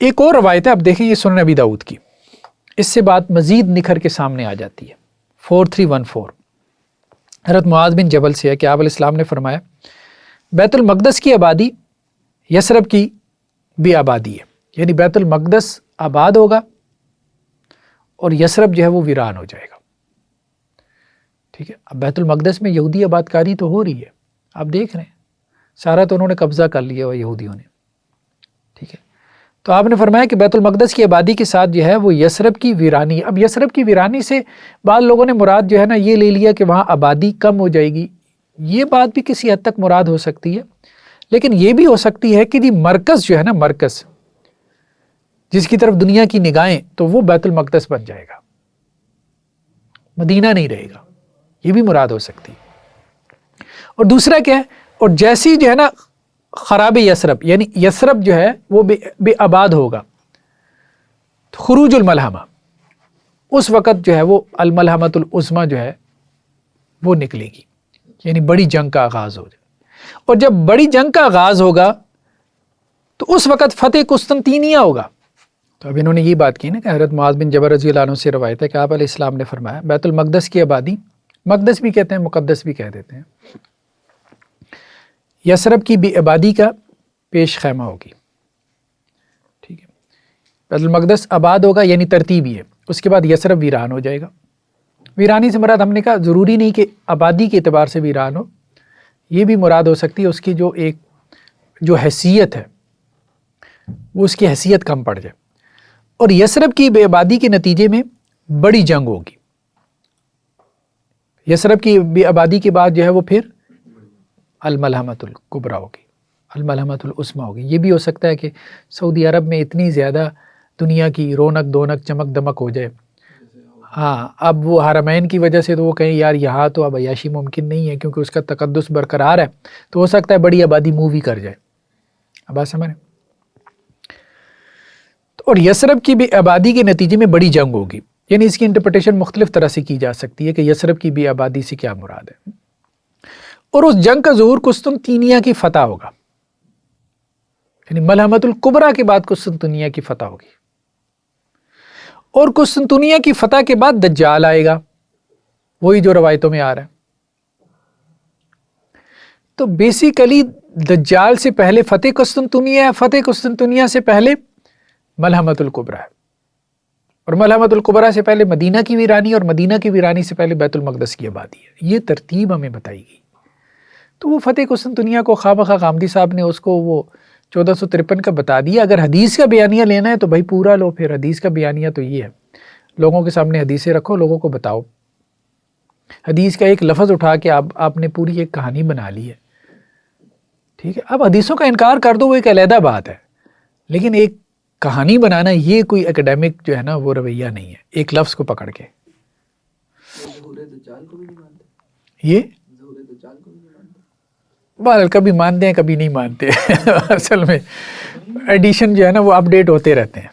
ایک اور روایت ہے، اب دیکھیں یہ سنن ابی داؤد کی، اس سے بات مزید نکھر کے سامنے آ جاتی ہے۔ 4314 حضرت معاذ بن جبل سے ہے کہ آپ علیہ السلام نے فرمایا بیت المقدس کی آبادی یثرب کی بھی آبادی ہے، یعنی بیت المقدس آباد ہوگا اور یثرب جو ہے وہ ویران ہو جائے گا۔ ٹھیک ہے، اب بیت المقدس میں یہودی آباد کاری تو ہو رہی ہے، آپ دیکھ رہے ہیں سارا تو انہوں نے قبضہ کر لیا ہوا یہودیوں نے۔ ٹھیک ہے، تو آپ نے فرمایا کہ بیت المقدس کی آبادی کے ساتھ جو ہے وہ یثرب کی ویرانی۔ اب یثرب کی ویرانی سے بعض لوگوں نے مراد جو ہے نا یہ لے لیا کہ وہاں آبادی کم ہو جائے گی، یہ بات بھی کسی حد تک مراد ہو سکتی ہے، لیکن یہ بھی ہو سکتی ہے کہ مرکز جو ہے نا، مرکز جس کی طرف دنیا کی نگاہیں، تو وہ بیت المقدس بن جائے گا، مدینہ نہیں رہے گا، یہ بھی مراد ہو سکتی ہے۔ اور دوسرا کیا ہے، اور جیسی جو ہے نا خراب یثرب، یعنی یثرب جو ہے وہ بے آباد ہوگا، خروج الملحمہ، اس وقت جو ہے وہ الملحمۃ العظمیٰ جو ہے وہ نکلے گی، یعنی بڑی جنگ کا آغاز ہو جائے۔ اور جب بڑی جنگ کا آغاز ہوگا تو اس وقت فتح قسطنطینیہ ہوگا۔ تو اب انہوں نے یہ بات کی نا کہ حضرت معاذ بن جبل رضی اللہ عنہ سے روایت ہے کہ آپ علیہ السلام نے فرمایا بیت المقدس کی آبادی، مقدس بھی کہتے ہیں مقدس بھی کہہ دیتے ہیں، یثرب کی بھی آبادی کا پیش خیمہ ہوگی۔ ٹھیک ہے، بیت المقدس آباد ہوگا یعنی ترتیب ہی ہے، اس کے بعد یثرب ویران ہو جائے گا۔ ویرانی سے مراد ہم نے کہا ضروری نہیں کہ آبادی کے اعتبار سے ویران ہو، یہ بھی مراد ہو سکتی ہے اس کی جو حیثیت ہے وہ اس کی حیثیت کم پڑ جائے۔ اور یثرب کی بے آبادی کے نتیجے میں بڑی جنگ ہوگی، یثرب کی بے آبادی کے بعد جو ہے وہ پھر الملحمۃ الکبریٰ ہوگی، الملحمۃ العظمیٰ ہوگی۔ یہ بھی ہو سکتا ہے کہ سعودی عرب میں اتنی زیادہ دنیا کی رونق دونق چمک دمک ہو جائے، ہاں اب وہ حرمین کی وجہ سے تو وہ کہیں یار یہاں تو اب عیاشی ممکن نہیں ہے کیونکہ اس کا تقدس برقرار ہے، تو ہو سکتا ہے بڑی آبادی موو کر جائے۔ اب بات سمجھ رہے ہیں؟ اور یثرب کی بھی آبادی کے نتیجے میں بڑی جنگ ہوگی، یعنی اس کی انٹرپریٹیشن مختلف طرح سے کی جا سکتی ہے کہ یثرب کی بھی آبادی سے کیا مراد ہے۔ اور اس جنگ کا ظہور قسطنطینیہ کی فتح ہوگا، یعنی ملحمۃ الکبریٰ کے بعد قسطنطینیہ کی فتح ہوگی، اور قسطنطینیہ کی فتح کے بعد دجال آئے گا، وہی جو روایتوں میں آ رہا ہے۔ تو بیسیکلی دجال سے پہلے فتح قسطنطینیہ ہے، فتح قسطنطینیہ سے پہلے ملحمۃ الکبریٰ ہے، اور ملحمۃ الکبریٰ سے پہلے مدینہ کی ویرانی، اور مدینہ کی ویرانی سے پہلے بیت المقدس کی آبادی ہے۔ یہ ترتیب ہمیں بتائی گئی۔ تو وہ فتح قسطنطینیہ کو خواہ بخواہ غامدی صاحب نے اس کو وہ 1453 کا بتا دیا۔ اگر حدیث کا بیانیہ لینا ہے تو بھائی پورا لو، پھر حدیث کا بیانیہ تو یہ ہے، لوگوں کے سامنے حدیثیں رکھو، لوگوں کو بتاؤ۔ حدیث کا ایک لفظ اٹھا کے آپ نے پوری ایک کہانی بنا لی ہے۔ ٹھیک ہے، اب حدیثوں کا انکار کر دو وہ ایک علیحدہ بات ہے، لیکن ایک کہانی بنانا یہ کوئی اکیڈیمک جو ہے نا وہ رویہ نہیں ہے، ایک لفظ کو پکڑ کے۔ یہ بہرحال کبھی مانتے ہیں کبھی نہیں مانتے اصل میں ایڈیشن جو ہے نا وہ اپ ڈیٹ ہوتے رہتے ہیں،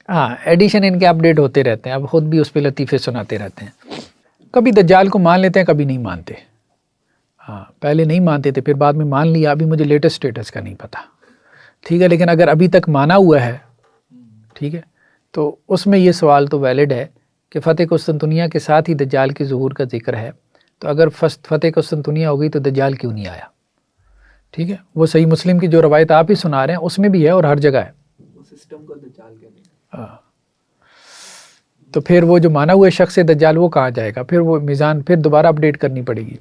ہاں ایڈیشن ان کے اپ ڈیٹ ہوتے رہتے ہیں، اب خود بھی اس پہ لطیفے سناتے رہتے ہیں۔ کبھی دجال کو مان لیتے ہیں کبھی نہیں مانتے، ہاں پہلے نہیں مانتے تھے پھر بعد میں مان لیا، ابھی مجھے لیٹسٹ سٹیٹس کا نہیں پتہ، ٹھیک ہے، لیکن اگر ابھی تک مانا ہوا ہے ٹھیک ہے تو اس میں یہ سوال تو ویلڈ ہے کہ فتح قسطنطینیہ کے ساتھ ہی دجال کے ظہور کا ذکر ہے، تو اگر فتح قسطنطینیہ ہو گئی تو دجال کیوں نہیں آیا؟ ٹھیک ہے، وہ صحیح مسلم کی جو روایت آپ ہی سنا رہے ہیں اس میں بھی ہے اور ہر جگہ ہے، سسٹم کو دجال کہتے ہیں۔ ہاں تو پھر وہ جو مانا ہوا شخص دجال وہ کہاں جائے گا؟ پھر وہ میزان پھر دوبارہ اپ ڈیٹ کرنی پڑے گی۔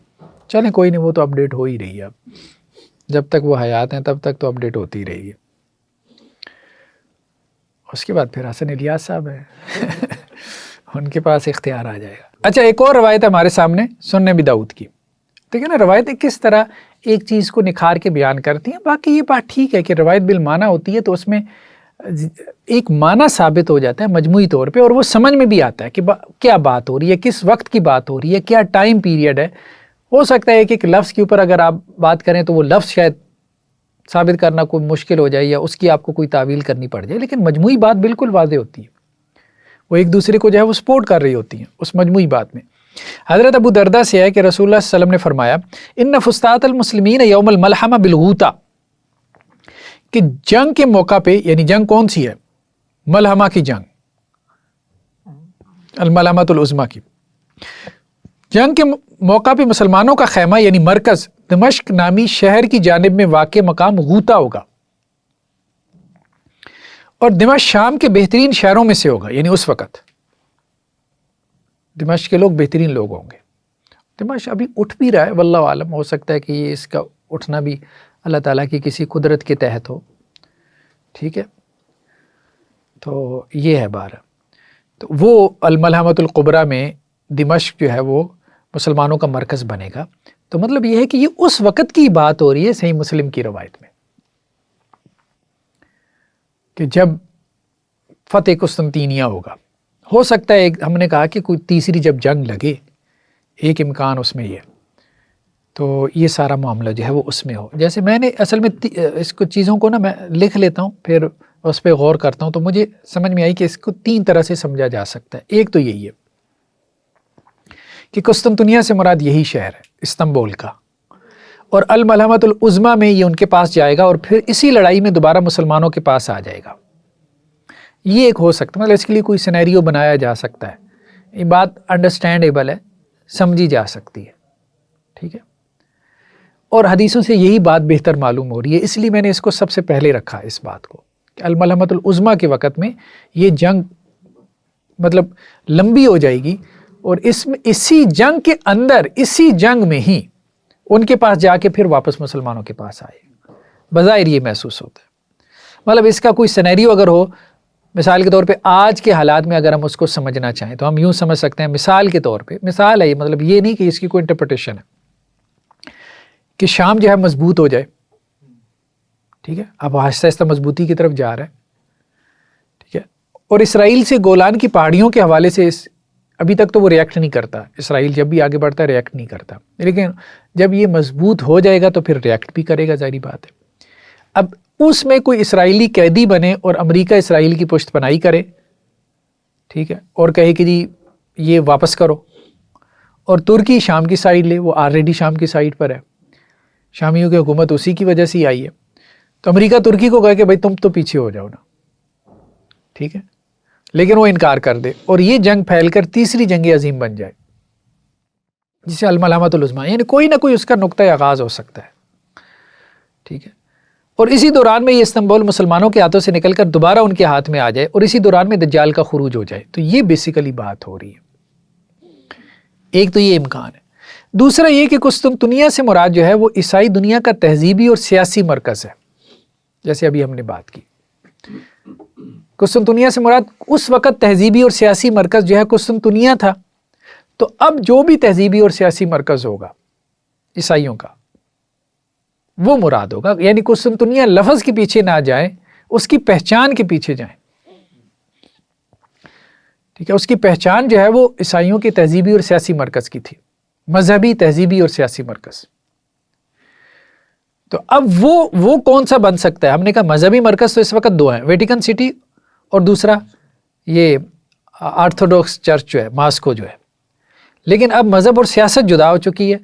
چلیں کوئی نہیں، وہ تو اپ ڈیٹ ہو ہی رہی ہے، اب جب تک وہ حیات ہیں تب تک تو اپ ڈیٹ ہوتی ہی رہی ہے۔ اس کے بعد پھر حسن الیاس صاحب ہیں ان کے پاس اختیار آ جائے گا۔ اچھا ایک اور روایت ہے ہمارے سامنے سنن ابی داؤد کی، ٹھیک ہے نا، روایتیں کس طرح ایک چیز کو نکھار کے بیان کرتی ہیں۔ باقی یہ بات ٹھیک ہے کہ روایت بالمعنی ہوتی ہے تو اس میں ایک معنی ثابت ہو جاتا ہے مجموعی طور پہ، اور وہ سمجھ میں بھی آتا ہے کہ کیا بات ہو رہی ہے، کس وقت کی بات ہو رہی ہے، کیا ٹائم پیریڈ ہے۔ ہو سکتا ہے کہ ایک لفظ کے اوپر اگر آپ بات کریں تو وہ لفظ شاید ثابت کرنا کوئی مشکل ہو جائے یا اس کی آپ کو کوئی تعویل کرنی پڑ جائے، لیکن مجموعی بات بالکل واضح ہوتی ہے، وہ ایک دوسرے کو جو ہے وہ سپورٹ کر رہی ہوتی ہیں اس مجموعی بات میں۔ حضرت ابو دردہ سے ہے کہ رسول اللہ صلی اللہ علیہ وسلم نے فرمایا ان فسطاط المسلمین یوم الملحمہ بالغوطہ، کہ جنگ کے موقع پہ، یعنی جنگ کون سی ہے؟ ملحمہ کی جنگ، الملحمۃ العظمیٰ کی جنگ کے موقع پہ مسلمانوں کا خیمہ یعنی مرکز دمشق نامی شہر کی جانب میں واقع مقام غوطہ ہوگا، اور دمشق شام کے بہترین شہروں میں سے ہوگا، یعنی اس وقت دمشق کے لوگ بہترین لوگ ہوں گے۔ دمشق ابھی اٹھ بھی رہا ہے، واللہ عالم، ہو سکتا ہے کہ یہ اس کا اٹھنا بھی اللہ تعالیٰ کی کسی قدرت کے تحت ہو، ٹھیک ہے، تو یہ ہے بار۔ تو وہ الملحمۃ الکبریٰ میں دمشق جو ہے وہ مسلمانوں کا مرکز بنے گا۔ تو مطلب یہ ہے کہ یہ اس وقت کی بات ہو رہی ہے صحیح مسلم کی روایت میں، کہ جب فتح قسطنطینیہ ہوگا۔ ہو سکتا ہے ہم نے کہا کہ کوئی تیسری جب جنگ لگے، ایک امکان اس میں یہ، تو یہ سارا معاملہ جو ہے وہ اس میں ہو۔ جیسے میں نے اصل میں اس کو چیزوں کو نا میں لکھ لیتا ہوں، پھر اس پہ غور کرتا ہوں، تو مجھے سمجھ میں آئی کہ اس کو 3 طرح سے سمجھا جا سکتا ہے۔ ایک تو یہی ہے کہ قسطنطنیہ سے مراد یہی شہر ہے استنبول کا، اور الملحمۃ العظمیٰ میں یہ ان کے پاس جائے گا، اور پھر اسی لڑائی میں دوبارہ مسلمانوں کے پاس آ جائے گا۔ یہ ایک ہو سکتا ہے، مطلب اس کے لیے کوئی سینیریو بنایا جا سکتا ہے، یہ بات انڈرسٹینڈیبل ہے، سمجھی جا سکتی ہے، ٹھیک ہے، اور حدیثوں سے یہی بات بہتر معلوم ہو رہی ہے، اس لیے میں نے اس کو سب سے پہلے رکھا اس بات کو کہ الملحمۃ العظمیٰ کے وقت میں یہ جنگ مطلب لمبی ہو جائے گی، اور اس میں اسی جنگ کے اندر، اسی جنگ میں ہی ان کے پاس جا کے پھر واپس مسلمانوں کے پاس آئے گا۔ بظاہر یہ محسوس ہوتا ہے، مطلب اس کا کوئی سینیریو اگر ہو، مثال کے طور پہ آج کے حالات میں اگر ہم اس کو سمجھنا چاہیں تو ہم یوں سمجھ سکتے ہیں، مثال کے طور پہ، مثال ہے یہ، مطلب یہ نہیں کہ اس کی کوئی انٹرپریٹیشن ہے، کہ شام جو ہے مضبوط ہو جائے، ٹھیک ہے، اب آہستہ آہستہ مضبوطی کی طرف جا رہا ہے، ٹھیک ہے، اور اسرائیل سے گولان کی پہاڑیوں کے حوالے سے ابھی تک تو وہ ریئیکٹ نہیں کرتا، اسرائیل جب بھی آگے بڑھتا ہے ریئیکٹ نہیں کرتا، لیکن جب یہ مضبوط ہو جائے گا تو پھر ریئیکٹ بھی کرے گا، ظاہری بات ہے۔ اب اس میں کوئی اسرائیلی قیدی بنے اور امریکہ اسرائیل کی پشت پناہی کرے، ٹھیک ہے، اور کہے کہ جی یہ واپس کرو، اور ترکی شام کی سائڈ لے، وہ آلریڈی شام کی سائڈ پر ہے، شامیوں کی حکومت اسی کی وجہ سے ہی آئی ہے، تو امریکہ ترکی کو کہے کہ بھائی تم تو پیچھے ہو جاؤ نا، ٹھیک ہے، لیکن وہ انکار کر دے، اور یہ جنگ پھیل کر تیسری جنگ عظیم بن جائے، جسے الملحمۃ العظمیٰ، یعنی کوئی نہ کوئی اس کا نقطہ آغاز ہو سکتا ہے، ٹھیک ہے، اور اسی دوران میں یہ استنبول مسلمانوں کے ہاتھوں سے نکل کر دوبارہ ان کے ہاتھ میں آ جائے، اور اسی دوران میں دجال کا خروج ہو جائے۔ تو یہ بیسیکلی بات ہو رہی ہے، ایک تو یہ امکان ہے۔ دوسرا یہ کہ قسطنطنیہ سے مراد جو ہے وہ عیسائی دنیا کا تہذیبی اور سیاسی مرکز ہے، جیسے ابھی ہم نے بات کی، قسطنطنیہ سے مراد اس وقت تہذیبی اور سیاسی مرکز جو ہے قسطنطنیہ تھا، تو اب جو بھی تہذیبی اور سیاسی مرکز ہوگا عیسائیوں کا وہ مراد ہوگا، یعنی قسطنطنیہ لفظ کے پیچھے نہ جائیں، اس کی پہچان کے پیچھے جائیں، ٹھیک ہے، اس کی پہچان جو ہے وہ عیسائیوں کے تہذیبی اور سیاسی مرکز کی تھی، مذہبی، تہذیبی اور سیاسی مرکز۔ تو اب وہ کون سا بن سکتا ہے؟ ہم نے کہا مذہبی مرکز تو اس وقت 2 ہیں، ویٹیکن سٹی اور دوسرا یہ آرتھوڈاکس چرچ جو ہے، ماسکو جو ہے، لیکن اب مذہب اور سیاست جدا ہو چکی ہے،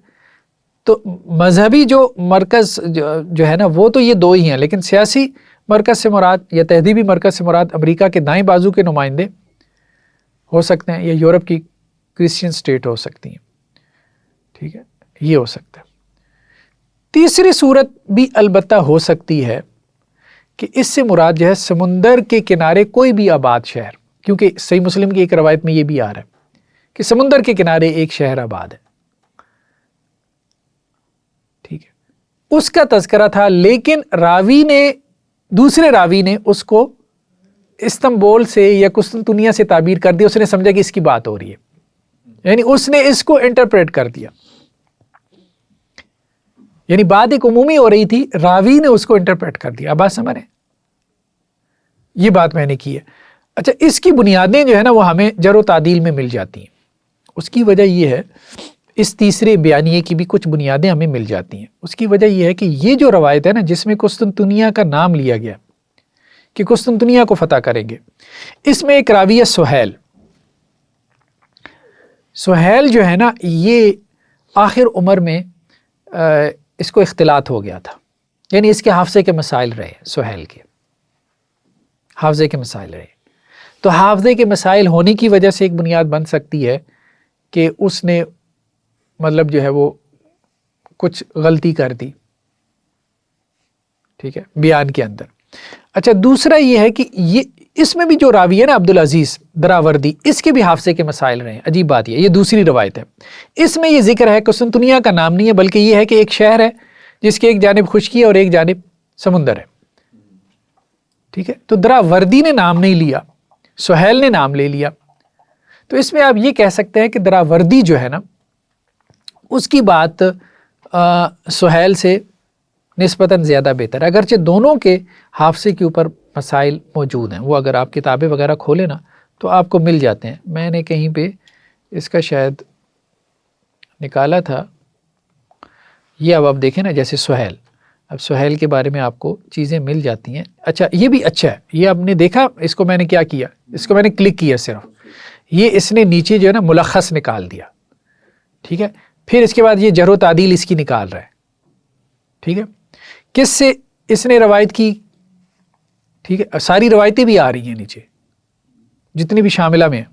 تو مذہبی جو مرکز جو ہے نا وہ تو یہ 2 ہی ہیں، لیکن سیاسی مرکز سے مراد یا تہذیبی مرکز سے مراد امریکہ کے دائیں بازو کے نمائندے ہو سکتے ہیں، یا یورپ کی کرسچین سٹیٹ ہو سکتی ہیں، ٹھیک ہے، یہ ہو سکتا ہے۔ تیسری صورت بھی البتہ ہو سکتی ہے کہ اس سے مراد جو ہے سمندر کے کنارے کوئی بھی آباد شہر، کیونکہ صحیح مسلم کی ایک روایت میں یہ بھی آ رہا ہے کہ سمندر کے کنارے ایک شہر آباد ہے، ٹھیک ہے، اس کا تذکرہ تھا، لیکن دوسرے راوی نے اس کو استنبول سے یا قسطنطنیہ سے تعبیر کر دیا، اس نے سمجھا کہ اس کی بات ہو رہی ہے، یعنی اس نے اس کو انٹرپریٹ کر دیا، یعنی بات ایک عمومی ہو رہی تھی، راوی نے اس کو انٹرپریٹ کر دیا۔ اب بات سمجھ رہے ہیں؟ یہ بات میں نے کی ہے۔ اچھا، اس کی بنیادیں جو ہے نا وہ ہمیں جر و تعدیل میں مل جاتی ہیں، اس کی وجہ یہ ہے، اس تیسرے بیانیے کی بھی کچھ بنیادیں ہمیں مل جاتی ہیں، اس کی وجہ یہ ہے کہ یہ جو روایت ہے نا جس میں قسطنطنیہ کا نام لیا گیا کہ قسطنطنیہ کو فتح کریں گے، اس میں ایک راوی ہے سہیل جو ہے نا، یہ آخر عمر میں اس کو اختلاط ہو گیا تھا، یعنی اس کے حافظے کے مسائل رہے، سہیل کے حافظے کے مسائل رہے، تو حافظے کے مسائل ہونے کی وجہ سے ایک بنیاد بن سکتی ہے کہ اس نے مطلب جو ہے وہ کچھ غلطی کر دی، ٹھیک ہے، بیان کے اندر۔ اچھا دوسرا یہ ہے کہ یہ اس میں بھی جو راوی ہے نا عبدالعزیز دراوردی، اس کے بھی حافظے کے مسائل رہے ہیں۔ عجیب بات یہ دوسری روایت ہے، اس میں یہ ذکر ہے قسطنطنیہ کا نام نہیں ہے، بلکہ یہ ہے کہ ایک شہر ہے جس کے ایک جانب خشکی ہے اور ایک جانب سمندر ہے، ٹھیک ہے۔ تو دراوردی نے نام نہیں لیا، سہیل نے نام لے لیا، تو اس میں آپ یہ کہہ سکتے ہیں کہ دراوردی جو ہے نا اس کی بات سہیل سے نسبتاً زیادہ بہتر ہے، اگرچہ دونوں کے حافظے کے اوپر مسائل موجود ہیں، وہ اگر آپ کتابیں وغیرہ کھولیں نا تو آپ کو مل جاتے ہیں۔ میں نے کہیں پہ اس کا شاید نکالا تھا، یہ اب آپ دیکھیں نا، جیسے سہیل، اب سہیل کے بارے میں آپ کو چیزیں مل جاتی ہیں۔ اچھا یہ بھی اچھا ہے، یہ آپ نے دیکھا، اس کو میں نے کیا کیا، اس کو میں نے کلک کیا صرف، یہ اس نے نیچے جو ہے نا ملخص نکال دیا، ٹھیک ہے۔ پھر اس کے بعد یہ جرح و تعدیل اس کی نکال رہا ہے، ٹھیک ہے، کس سے اس نے روایت کی، ٹھیک ہے، ساری روایتیں بھی آ رہی ہیں نیچے جتنی بھی شاملہ میں ہیں،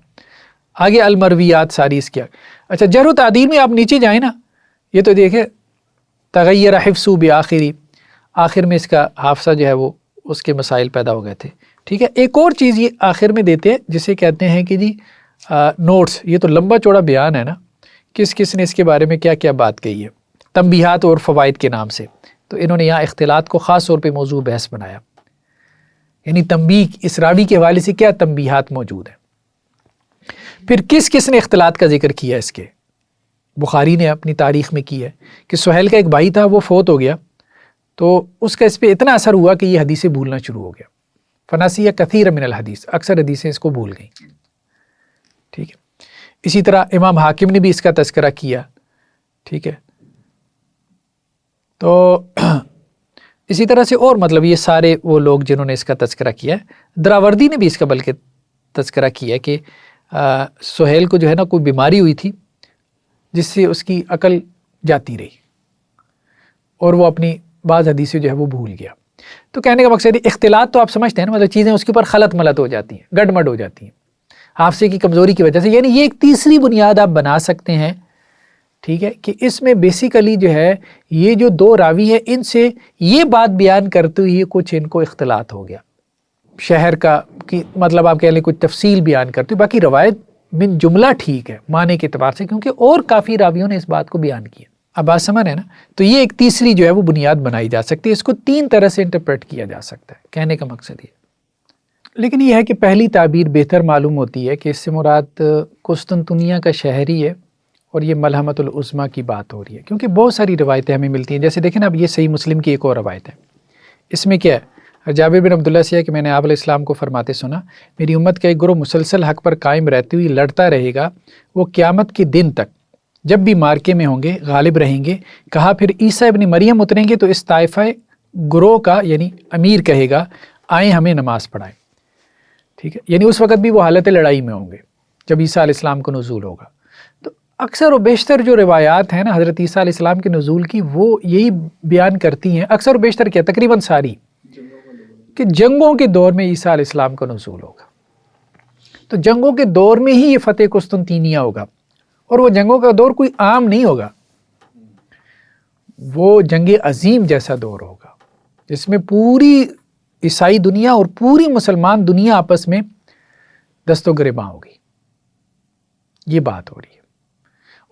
آگے المرویات ساری اس کی۔ اچھا جرح و تعدیل میں آپ نیچے جائیں نا، یہ تو دیکھیں تغیر حفظ بآخری، آخر میں اس کا حافظہ جو ہے وہ اس کے مسائل پیدا ہو گئے تھے، ٹھیک ہے۔ ایک اور چیز یہ آخر میں دیتے ہیں جسے کہتے ہیں کہ جی نوٹس، یہ تو لمبا چوڑا بیان ہے نا، کس کس نے اس کے بارے میں کیا کیا بات کہی ہے، تنبیہات اور فوائد کے نام سے، تو انہوں نے یہاں اختلاط کو خاص طور پہ موضوع بحث بنایا، یعنی تنبیہ اس راوی کے حوالے سے کیا تنبیہات موجود ہیں۔ پھر کس کس نے اختلاط کا ذکر کیا، اس کے بخاری نے اپنی تاریخ میں کی ہے کہ سہیل کا ایک بھائی تھا، وہ فوت ہو گیا، تو اس کا اس پہ اتنا اثر ہوا کہ یہ حدیثیں بھولنا شروع ہو گیا، فنسیہ کثیر من الحدیث، اکثر حدیثیں اس کو بھول گئیں، ٹھیک ہے۔ اسی طرح امام حاکم نے بھی اس کا تذکرہ کیا، ٹھیک ہے۔ تو اسی طرح سے اور مطلب یہ سارے وہ لوگ جنہوں نے اس کا تذکرہ کیا ہے، دراوردی نے بھی اس کا بلکہ تذکرہ کیا ہے کہ سہیل کو جو ہے نا کوئی بیماری ہوئی تھی جس سے اس کی عقل جاتی رہی اور وہ اپنی بعض حدیثیں جو ہے وہ بھول گیا۔ تو کہنے کا مقصد ہے اختلاط تو آپ سمجھتے ہیں نا، مطلب چیزیں اس کے اوپر خلط ملط ہو جاتی ہیں، گڈمڈ ہو جاتی ہیں حافظے کی کمزوری کی وجہ سے، یعنی یہ ایک تیسری بنیاد آپ بنا سکتے ہیں، ٹھیک ہے، کہ اس میں بیسیکلی جو ہے یہ جو دو راوی ہیں ان سے یہ بات بیان کرتے ہوئے کچھ ان کو اختلاط ہو گیا، شہر کا کی مطلب آپ کہہ لیں کچھ تفصیل بیان کرتے ہوئے، باقی روایت من جملہ ٹھیک ہے معنی کے اعتبار سے، کیونکہ اور کافی راویوں نے اس بات کو بیان کیا۔ اب بات سمجھ ہے نا، تو یہ ایک تیسری جو ہے وہ بنیاد بنائی جا سکتی ہے، اس کو تین طرح سے انٹرپریٹ کیا جا سکتا ہے، کہنے کا مقصد یہ۔ لیکن یہ ہے کہ پہلی تعبیر بہتر معلوم ہوتی ہے کہ اس سے مراد قسطنطنیہ کا شہر ہی ہے، اور یہ ملحمۃ العظمیٰ کی بات ہو رہی ہے، کیونکہ بہت ساری روایتیں ہمیں ملتی ہیں، جیسے دیکھیں نا اب یہ صحیح مسلم کی ایک اور روایت ہے، اس میں کیا ہے، جابر بن عبداللہ سے ہے کہ میں نے آپ علیہ السلام کو فرماتے سنا، میری امت کا ایک گروہ مسلسل حق پر قائم رہتے ہوئی لڑتا رہے گا، وہ قیامت کے دن تک جب بھی مارکے میں ہوں گے غالب رہیں گے۔ کہا پھر عیسیٰ ابن مریم اتریں گے تو اس طائفہ گروہ کا یعنی امیر کہے گا آئیں ہمیں نماز پڑھائیں، ٹھیک ہے، یعنی اس وقت بھی وہ حالت لڑائی میں ہوں گے جب عیسیٰ علیہ السلام کو نزول ہوگا۔ تو اکثر و بیشتر جو روایات ہیں نا حضرت عیسیٰ علیہ السلام کے نزول کی، وہ یہی بیان کرتی ہیں، اکثر و بیشتر کیا تقریباً ساری، کہ جنگوں کے دور میں عیسیٰ علیہ السلام کا نزول ہوگا، تو جنگوں کے دور میں ہی یہ فتح قسطنطنیہ ہوگا، اور وہ جنگوں کا دور کوئی عام نہیں ہوگا، وہ جنگ عظیم جیسا دور ہوگا جس میں پوری عیسائی دنیا اور پوری مسلمان دنیا آپس میں دست و گریباں ہوگی، یہ بات ہو رہی ہے۔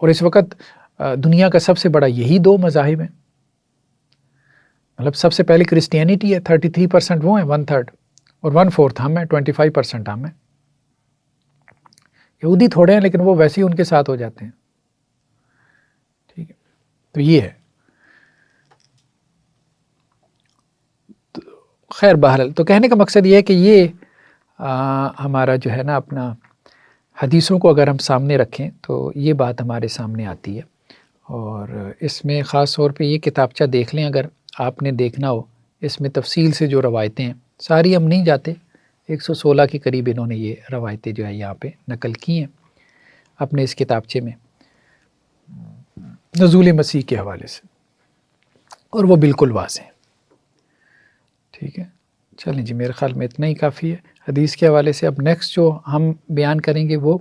اور اس وقت دنیا کا سب سے بڑا یہی دو مذاہب ہیں، مطلب سب سے پہلے کرسچینٹی ہے، 33% وہ ہیں، 1/3 اور 1/4 ہم ہیں، 25% ہم ہیں۔ یہودی تھوڑے ہیں لیکن وہ ویسے ہی ان کے ساتھ ہو جاتے ہیں، ٹھیک ہے، تو یہ ہے۔ تو خیر بہرحال تو کہنے کا مقصد یہ ہے کہ یہ ہمارا جو ہے نا اپنا حدیثوں کو اگر ہم سامنے رکھیں تو یہ بات ہمارے سامنے آتی ہے، اور اس میں خاص طور پہ یہ کتابچہ دیکھ لیں اگر آپ نے دیکھنا ہو، اس میں تفصیل سے جو روایتیں ہیں ساری ہم نہیں جاتے، 116 کے قریب انہوں نے یہ روایتیں جو ہے یہاں پہ نقل کی ہیں اپنے اس کتابچے میں نزول مسیح کے حوالے سے، اور وہ بالکل واضح ہیں، ٹھیک ہے۔ چلیں جی، میرے خیال میں اتنا ہی کافی ہے حدیث کے حوالے سے. اب نیکسٹ جو ہم بیان کریں گے وہ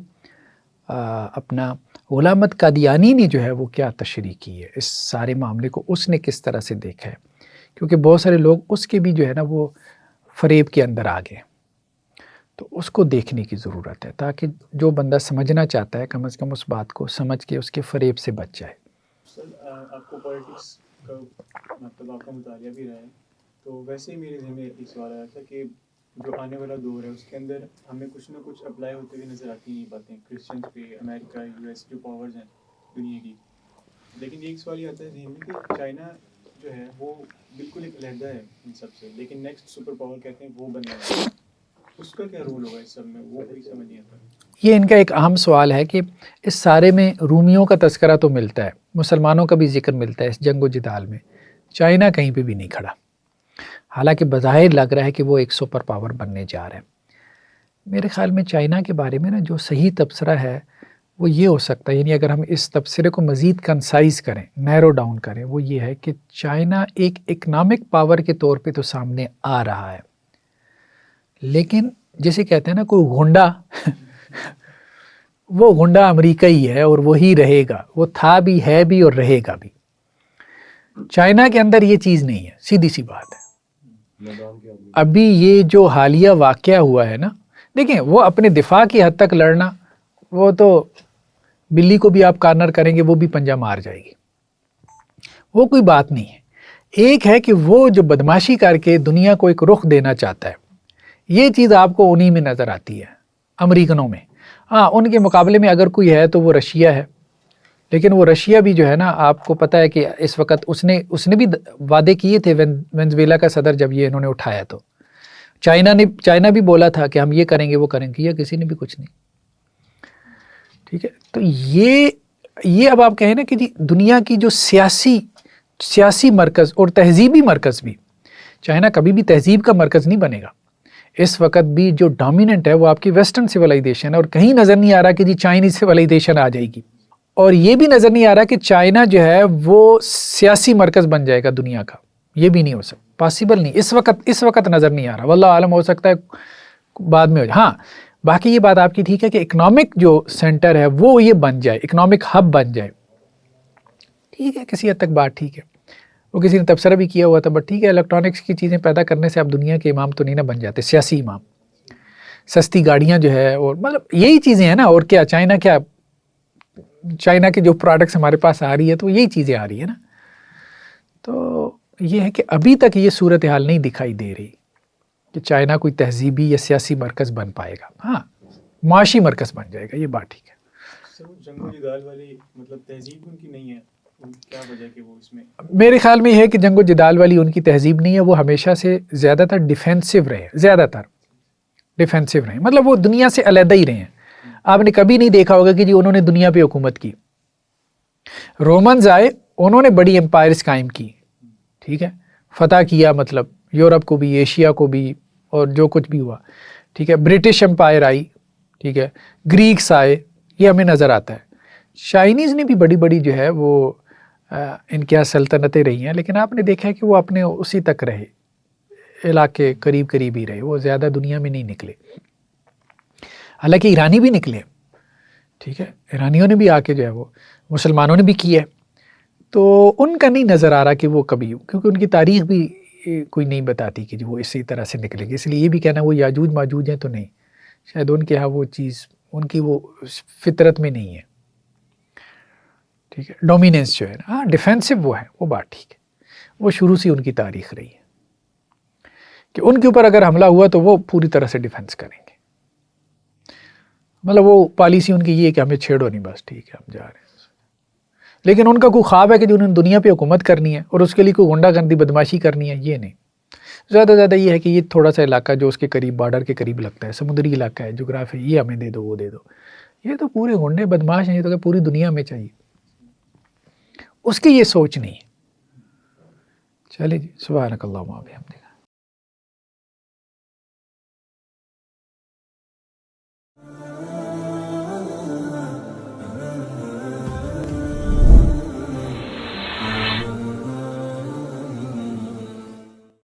اپنا غلامت قادیانی نے جو ہے وہ کیا تشریح کی ہے اس سارے معاملے کو، اس نے کس طرح سے دیکھا ہے، کیونکہ بہت سارے لوگ اس کے بھی جو ہے نا وہ فریب کے اندر آ گئے. تو اس کو دیکھنے کی ضرورت ہے تاکہ جو بندہ سمجھنا چاہتا ہے کم از کم اس بات کو سمجھ کے اس کے فریب سے بچ جائے. سر آپ کو پولیٹکس کا مطلب آپ کا مطالعہ بھی رہا ہے، تو ویسے ہی میرے ذہن میں ایک سوال آیا تھا کہ جو آنے والا دور ہے اس کے اندر ہمیں کچھ نہ کچھ اپلائی ہوتے ہوئے نظر آتی ہیں یہ باتیں کرسچنس پہ، امریکہ، یو ایس جو پاورز ہیں دنیا کی. لیکن ایک سوال یہ آتا ہے ذہن میں کہ چائنا جو ہے وہ بالکل ایک علیحدہ ہے ان سب سے، لیکن نیکسٹ سپر پاور کہتے ہیں وہ بننا ہے، اس کا کیا رول ہوگا اس سب میں، وہ کوئی سمجھ نہیں آتا. یہ ان کا ایک اہم سوال ہے کہ اس سارے میں رومیوں کا تذکرہ تو ملتا ہے، مسلمانوں کا بھی ذکر ملتا ہے اس جنگ و جدال میں، چائنا کہیں پہ بھی نہیں کھڑا، حالانکہ بظاہر لگ رہا ہے کہ وہ ایک سپر پاور بننے جا رہا ہے. میرے خیال میں چائنا کے بارے میں نا جو صحیح تبصرہ ہے وہ یہ ہو سکتا ہے، یعنی اگر ہم اس تبصرے کو مزید کنسائز کریں، نیرو ڈاؤن کریں، وہ یہ ہے کہ چائنا ایک اکنامک پاور کے طور پہ تو سامنے آ رہا ہے، لیکن جیسے کہتے ہیں نا کوئی غنڈا وہ غنڈا امریکہ ہی ہے اور وہی رہے گا، وہ تھا بھی، ہے بھی اور رہے گا بھی. چائنا کے اندر یہ چیز نہیں ہے، سیدھی سی بات ہے. ابھی یہ جو حالیہ واقعہ ہوا ہے نا، دیکھیں وہ اپنے دفاع کی حد تک لڑنا، وہ تو بلی کو بھی آپ کارنر کریں گے وہ بھی پنجہ مار جائے گی، وہ کوئی بات نہیں ہے. ایک ہے کہ وہ جو بدماشی کر کے دنیا کو ایک رخ دینا چاہتا ہے، یہ چیز آپ کو انہی میں نظر آتی ہے، امریکنوں میں. ہاں ان کے مقابلے میں اگر کوئی ہے تو وہ رشیا ہے، لیکن وہ رشیا بھی جو ہے نا آپ کو پتہ ہے کہ اس وقت اس نے بھی وعدے کیے تھے وینزویلا کا صدر جب یہ انہوں نے اٹھایا تو چائنا بھی بولا تھا کہ ہم یہ کریں گے وہ کریں گے، یا کسی نے بھی کچھ نہیں. ٹھیک ہے، تو یہ اب آپ کہیں نا کہ جی دنیا کی جو سیاسی مرکز اور تہذیبی مرکز بھی، چائنا کبھی بھی تہذیب کا مرکز نہیں بنے گا. اس وقت بھی جو ڈومیننٹ ہے وہ آپ کی ویسٹرن سویلائزیشن ہے، اور کہیں نظر نہیں آ رہا کہ جی چائنیز سویلائزیشن آ جائے گی، اور یہ بھی نظر نہیں آ رہا کہ چائنا جو ہے وہ سیاسی مرکز بن جائے گا دنیا کا. یہ بھی نہیں ہو سکتا، پاسبل نہیں، اس وقت نظر نہیں آ رہا. واللہ عالم، ہو سکتا ہے بعد میں ہو جائے. ہاں باقی یہ بات آپ کی ٹھیک ہے کہ اکنامک جو سینٹر ہے وہ یہ بن جائے، اکنامک ہب بن جائے، ٹھیک ہے، کسی حد تک بات ٹھیک ہے. وہ کسی نے تبصرہ بھی کیا ہوا تھا، بٹ ٹھیک ہے، الیکٹرانکس کی چیزیں پیدا کرنے سے آپ دنیا کے امام تو نہیں نہ بن جاتے، سیاسی امام. سستی گاڑیاں جو ہے اور مطلب یہی چیزیں ہیں نا، اور کیا چائنا کے جو پروڈکٹس ہمارے پاس آ رہی ہے تو یہی چیزیں آ رہی ہیں نا. تو یہ ہے کہ ابھی تک یہ صورتحال نہیں دکھائی دے رہی کہ چائنا کوئی تہذیبی یا سیاسی مرکز بن پائے گا. ہاں معاشی مرکز بن جائے گا، یہ بات ٹھیک ہے. سر وہ جنگ و جدال والی مطلب تہذیب ان کی نہیں ہے، کیا وجہ کہ وہ اس میں؟ میرے خیال میں یہ ہے کہ جنگ و جدال والی ان کی تہذیب نہیں ہے، وہ ہمیشہ سے زیادہ تر ڈیفینسو رہے، مطلب وہ دنیا سے علیحدہ ہی رہے ہیں. آپ نے کبھی نہیں دیکھا ہوگا کہ جی انہوں نے دنیا پہ حکومت کی. رومنز آئے، انہوں نے بڑی امپائرز قائم کی، ٹھیک ہے، فتح کیا، مطلب یورپ کو بھی، ایشیا کو بھی، اور جو کچھ بھی ہوا، ٹھیک ہے. برٹش امپائر آئی، ٹھیک ہے، گریکس آئے، یہ ہمیں نظر آتا ہے. چائنیز نے بھی بڑی بڑی جو ہے وہ ان کے سلطنتیں رہی ہیں، لیکن آپ نے دیکھا ہے کہ وہ اپنے اسی تک رہے، علاقے قریب ہی رہے، وہ زیادہ دنیا میں نہیں نکلے. حالانکہ ایرانی بھی نکلے، ٹھیک ہے، ایرانیوں نے بھی آ کے جو ہے وہ مسلمانوں نے بھی کیا ہے، تو ان کا نہیں نظر آ رہا کہ وہ کبھی، کیونکہ ان کی تاریخ بھی کوئی نہیں بتاتی کہ وہ اسی طرح سے نکلے گی. اس لیے یہ بھی کہنا وہ یاجوج ماجوج ہیں تو نہیں، شاید ان کے ہاں وہ چیز ان کی وہ فطرت میں نہیں ہے، ٹھیک ہے. ڈومیننس جو ہے نا، ہاں ڈیفینسو وہ ہے، وہ بات ٹھیک ہے، وہ شروع سے ان کی تاریخ رہی ہے کہ ان کے اوپر اگر حملہ ہوا تو وہ پوری طرح سے ڈیفینس کریں گے. مطلب وہ پالیسی ان کی یہ ہے کہ ہمیں چھیڑو نہیں، بس ٹھیک ہے ہم جا رہے ہیں. لیکن ان کا کوئی خواب ہے کہ جو انہوں نے دنیا پہ حکومت کرنی ہے اور اس کے لیے کوئی غنڈہ گردی بدماشی کرنی ہے، یہ نہیں. زیادہ یہ ہے کہ یہ تھوڑا سا علاقہ جو اس کے قریب، بارڈر کے قریب لگتا ہے، سمندری علاقہ ہے، جغرافی، یہ ہمیں دے دو، وہ دے دو. یہ تو پورے غنڈے بدماش ہیں، یہ تو کہ پوری دنیا میں چاہیے، اس کی یہ سوچ نہیں ہے. چلے جی، سبحانک اللہم و بحمدک.